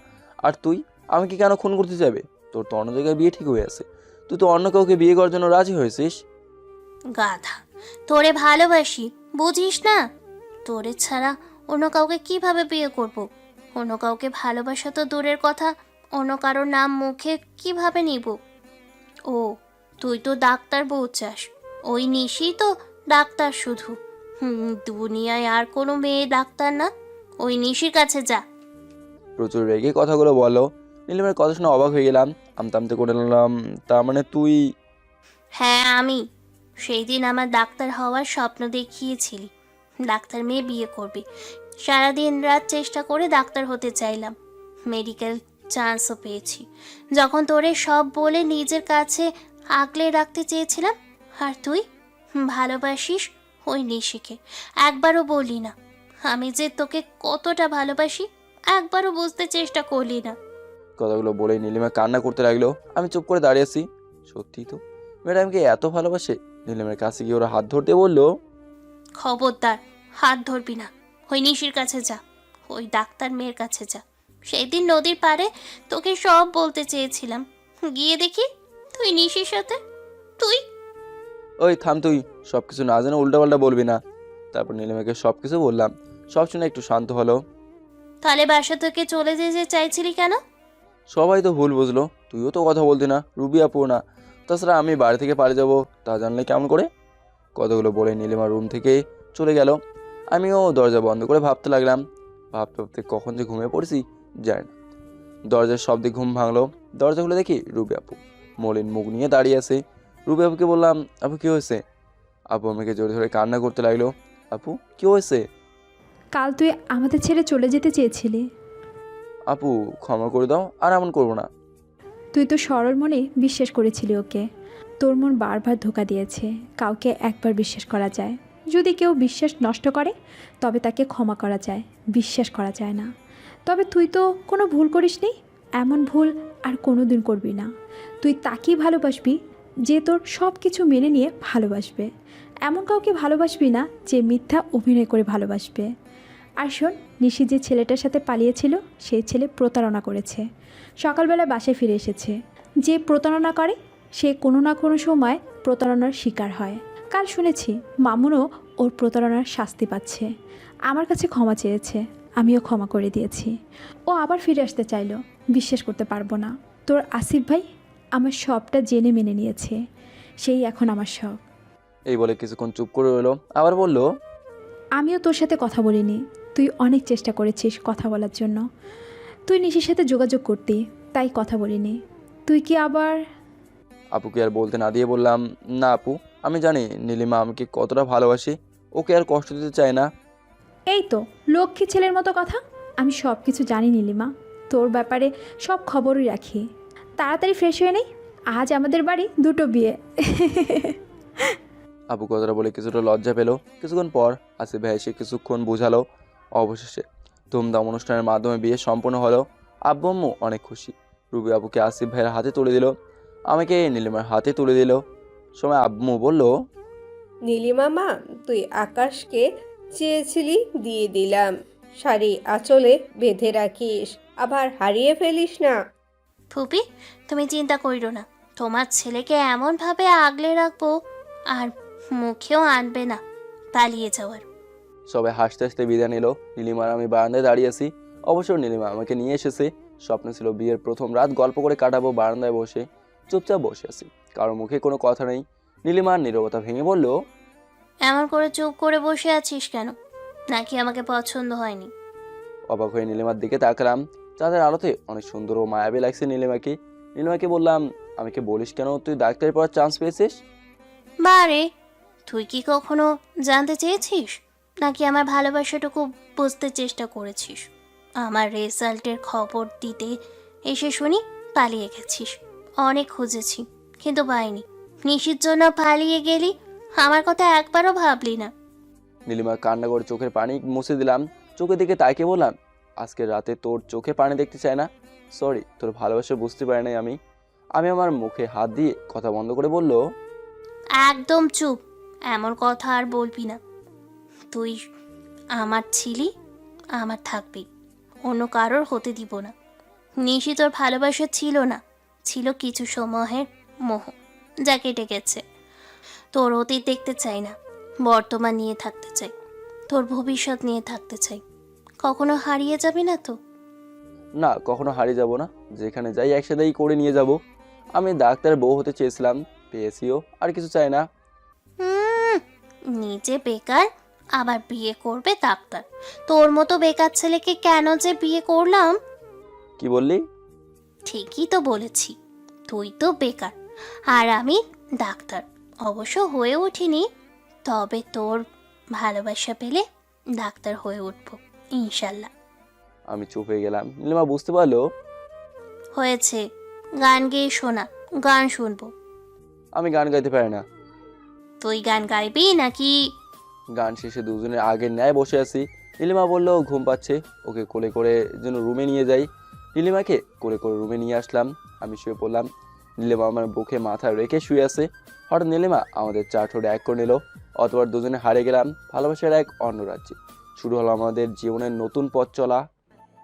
আর তুই আমাকে কেন খুন করতে যাবে? তোর তো অন্য জায়গায় বিয়ে ঠিক হয়ে আছে, তুই তো অন্য কাউকে বিয়ে করার জন্য রাজি হয়েছিস। গাধা, তোরে ভালোবাসি, বুঝিস না? তোরে ছাড়া অন্য কাউকে কিভাবে বিয়ে করব? অন্য কাউকে ভালোবাসা তো দূরের কথা, অন্য কারোর নাম মুখে কিভাবে নিব? ও, তুই তো ডাক্তার বউ চাস। ওই নিশি তো ডাক্তার শুধু। দুনিয়ায় আর কোনো মেয়ে ডাক্তার না। ওই নিশির কাছে যা। প্রচুর রেগে কথাগুলো বলো। নীলিমার কথা শুনে অবাক হয়ে গেলাম। আমতে আমতে করে নিলাম, তার মানে তুই? হ্যাঁ, আমি। সেই দিন আমার ডাক্তার হওয়ার স্বপ্ন দেখিয়েছিলি, ডাক্তার মেয়ে বিয়ে করবি। সারাদিন রাত চেষ্টা করে ডাক্তার হতে চাইলাম, মেডিকেল চান্সও পেয়েছি। যখন তোরে সব বলে নিজের কাছে আগলে রাখতে চেয়েছিলাম, আর তুই ভালোবাসিস ওই নিশিকে। একবারও বললি না আমি যে তোকে কতটা ভালোবাসি, একবারও বুঝতে চেষ্টা করলি না। কথাগুলো বলে নীলিমা কান্না করতে লাগলো। আমি চুপ করে দাঁড়িয়ে আছি। সত্যি তো ম্যাডামকে এত ভালোবাসে। নীলিমার কাছে গিয়ে ওরা হাত ধরতে বললো, খবরদার হাত ধরবি না। ওই নিশির কাছে যা, ওই ডাক্তার মেয়ের কাছে যা। সেই দিন নদীর পাড়ে তোকে সব বলতে চেয়েছিলাম, গিয়ে দেখি তুই নিশির সাথে। তুই ওই থাম, তুই সব কিছু না জেনে উল্টাপাল্টা বলবি না। তারপর নীলিমাকে সব কিছু বললাম। সব শুনে একটু শান্ত হলো। তাহলে বাসা থেকে চলে যেতে চাইছিলি কেন? সবাই তো ভুল বুঝলো, তুইও তো কথা বলতি না, রুবি আপু না। তাছাড়া আমি বাড়ি থেকে পালিয়ে যাবো তা জানলে কেমন করে? কথাগুলো বলে নীলিমা রুম থেকে চলে গেল। আমিও দরজা বন্ধ করে ভাবতে লাগলাম। ভাবতে ভাবতে কখন যে ঘুমিয়ে পড়েছি জানি না। দরজার শব্দে ঘুম ভাঙলো। দরজা খুলে দেখি রুবি আপু মলিন মুখ নিয়ে দাঁড়িয়ে আছে। রুবি আপুকে বললাম, আপু কি হয়েছে? আপু আমাকে জোরে ধরে কান্না করতে লাগলো। আপু কি হয়েছে? কাল তুই আমাদের ছেড়ে চলে যেতে চেয়েছিলি। আপু ক্ষমা করে দাও, আর এমন করবো না। তুই তো সরল মনে বিশ্বাস করেছিলি ওকে। তোর মন বারবার ধোঁকা দিয়েছে। কাউকে একবার বিশ্বাস করা যায়, যদি কেউ বিশ্বাস নষ্ট করে তবে তাকে ক্ষমা করা যায়, বিশ্বাস করা যায় না। তবে তুই তো কোনো ভুল করিসনি, এমন ভুল আর কোনো দিন করবি না। তুই তাকেই ভালোবাসবি যে তোর সব কিছু মেনে নিয়ে ভালোবাসবে। এমন কাউকে ভালোবাসবি না যে মিথ্যা অভিনয় করে ভালোবাসবে। আর শোন, নিশি যে ছেলেটার সাথে পালিয়েছিল সেই ছেলে প্রতারণা করেছে, সকালবেলা বাসায় ফিরে এসেছে। যে প্রতারণা করে সে কোনো না কোনো সময় প্রতারণার শিকার হয়। কাল শুনেছি মামুনও ওর প্রতারণার শাস্তি পাচ্ছে। আমার কাছে ক্ষমা চেয়েছে, আমিও ক্ষমা করে দিয়েছি। ও আবার ফিরে আসতে চাইলো, বিশ্বাস করতে পারবো না। তোর আসিফ ভাই আমার সবটা জেনে মেনে নিয়েছে, সেই এখন আমার সব। এই বলে কিছুক্ষণ চুপ করে রইল, আবার বলল, আমিও তোর সাথে কথা বলিনি, তুই অনেক চেষ্টা করেছিস কথা বলার জন্য। তুই নিশির সাথে যোগাযোগ করতি, তাই কথা বলিনি। তুই কি আবার? আপুকে আর বলতে না দিয়ে বললাম, না আপু, আমি জানি নীলিমা আমাকে কতটা ভালোবাসি, ওকে আর কষ্ট দিতে চায় না। এই তো লক্ষ্মী ছেলের মতো কথা। আমি সব কিছু জানি নীলিমা, তোর ব্যাপারে সব খবরই রাখি। তাড়াতাড়ি ফ্রেশ হয়ে নেই, আজ আমাদের বাড়ি 2টো বিয়ে। আপু কথাটা বলে কিছুটা লজ্জা পেল। কিছুক্ষণ পর আসিফ ভাই এসে কিছুক্ষণ বোঝালো। অবশেষে ধুমধাম অনুষ্ঠানের মাধ্যমে বিয়ে সম্পন্ন হলো। আব্বু আম্মু অনেক খুশি। রুবি আপুকে আসিফ ভাইয়ের হাতে তুলে দিল, আমাকে নীলিমার হাতে তুলে দিল। সময় আম্মু বলল, নীলিমা মা, তুই আকাশকে চেয়েছিলি, দিয়ে দিলাম। শাড়ি আঁচলে বেঁধে রাখিস, আবার হারিয়ে ফেলিস না। ফুপি, তুমি চিন্তা করিও না, তোমার ছেলেকে এমনভাবে আগলে রাখবো আর মুখেও আনবে না পালিয়ে যাওয়ার। সবাই হাসতে হাসতে বিদায় নিল। নীলিমা আর আমি বারান্দায় দাঁড়িয়ে আছি। অবশ্য নীলিমা আমাকে নিয়ে এসেছে। স্বপ্ন ছিল বিয়ের প্রথম রাত গল্প করে কাটাবো বারান্দায় বসে। চুপচাপ বসে আছি, কারোর মুখে কোনো কথা নেই। নীলিমার নীরবতা ভেঙে বলল, এমন করে চুপ করে বসে আছিস কেন? নাকি আমাকে পছন্দ হয়নি? অবাক হয়ে নীলিমার দিকে তাকালাম। চাঁদের আলোতে অনেক সুন্দর ও মায়াবী লাগছে নীলিমাকে। নীলিমাকে বললাম, আমাকে বলিস কেন তুই ডাক্তারি পড়ার চান্স পেয়েছিস? বারে, তুই কি কখনো জানতে চেয়েছিস? নাকি আমার ভালোবাসাটুকু বুঝতে চেষ্টা করেছিস? আমার রেজাল্টের খবর দিতে এসে শুনি পালিয়ে গেছিস। অনেক খুঁজেছি কিন্তু পাইনি। নিশির জন্য পালিয়ে গেলি, আমার কথা একবারও ভাবলি না। নীলিমা কান্না করে চোখের পানি মুছে দিলাম। চোখের দিকে তাকিয়ে বললাম, আজকের রাতে তোর চোখে পানি দেখতে চাই না। সরি, তোর ভালোবাসা বুঝতে পারি নাই আমি। আমার মুখে হাত দিয়ে কথা বন্ধ করে বলল, একদম চুপ, এমন কথা আর বলবি না। তুই আমার ছিলি, আমার থাকবি, অন্য কারোর হতে দিব না। নিশি তোর ভালোবাসা ছিল না, ছিল কিছু সময়ের মোহ, যা কেটে গেছে। তোর অতীত দেখতে চাই না, বর্তমান নিয়ে থাকতে চাই, তোর ভবিষ্যৎ নিয়ে থাকতে চাই। কখনো হারিয়ে যাবি না তো? না, কখনো হারিয়ে যাব না। যেখানে যাই একসাথেই করে নিয়ে যাব। আমি ডাক্তার বউ হতে চেয়েছিলাম, পেয়েছিও, আর কিছু চাই না। নিজে বেকার, আবার বিয়ে করবে ডাক্তার। তোর মতো বেকার ছেলেকে কেন যে বিয়ে করলাম। কি বললি? ঠিকই তো বলেছি, তুই তো বেকার আর আমি ডাক্তার। অবশ্য হয়ে উঠিনি, তবে তোর ভালোবাসা পেলে ডাক্তার হয়ে উঠবো ইনশাল্লাহ। আমি চুপ হয়ে গেলাম। নীলিমা বুঝতে পারলো। হয়েছে, গান গেয়ে শোনা, গান শুনবো। আমি গান গাইতে পারি না। তুই গান গাইবি নাকি? গান শেষে দুজনের আগের ন্যায় বসে আছি। নীলিমা বললো ঘুম পাচ্ছে, ওকে কোলে করে যেন রুমে নিয়ে যাই। নীলিমাকে কোলে করে রুমে নিয়ে আসলাম। আমি শুয়ে পড়লাম। নীলিমা আমার বুকে মাথা রেখে শুয়ে আছে। হঠাৎ নীলিমা আমাদের চার ঠোঁটে এক করে নিল। অতবার দুজনে হারিয়ে গেলাম ভালোবাসার এক অন্য রাজ্যে। শুরু হলো আমাদের জীবনের নতুন পথ চলা।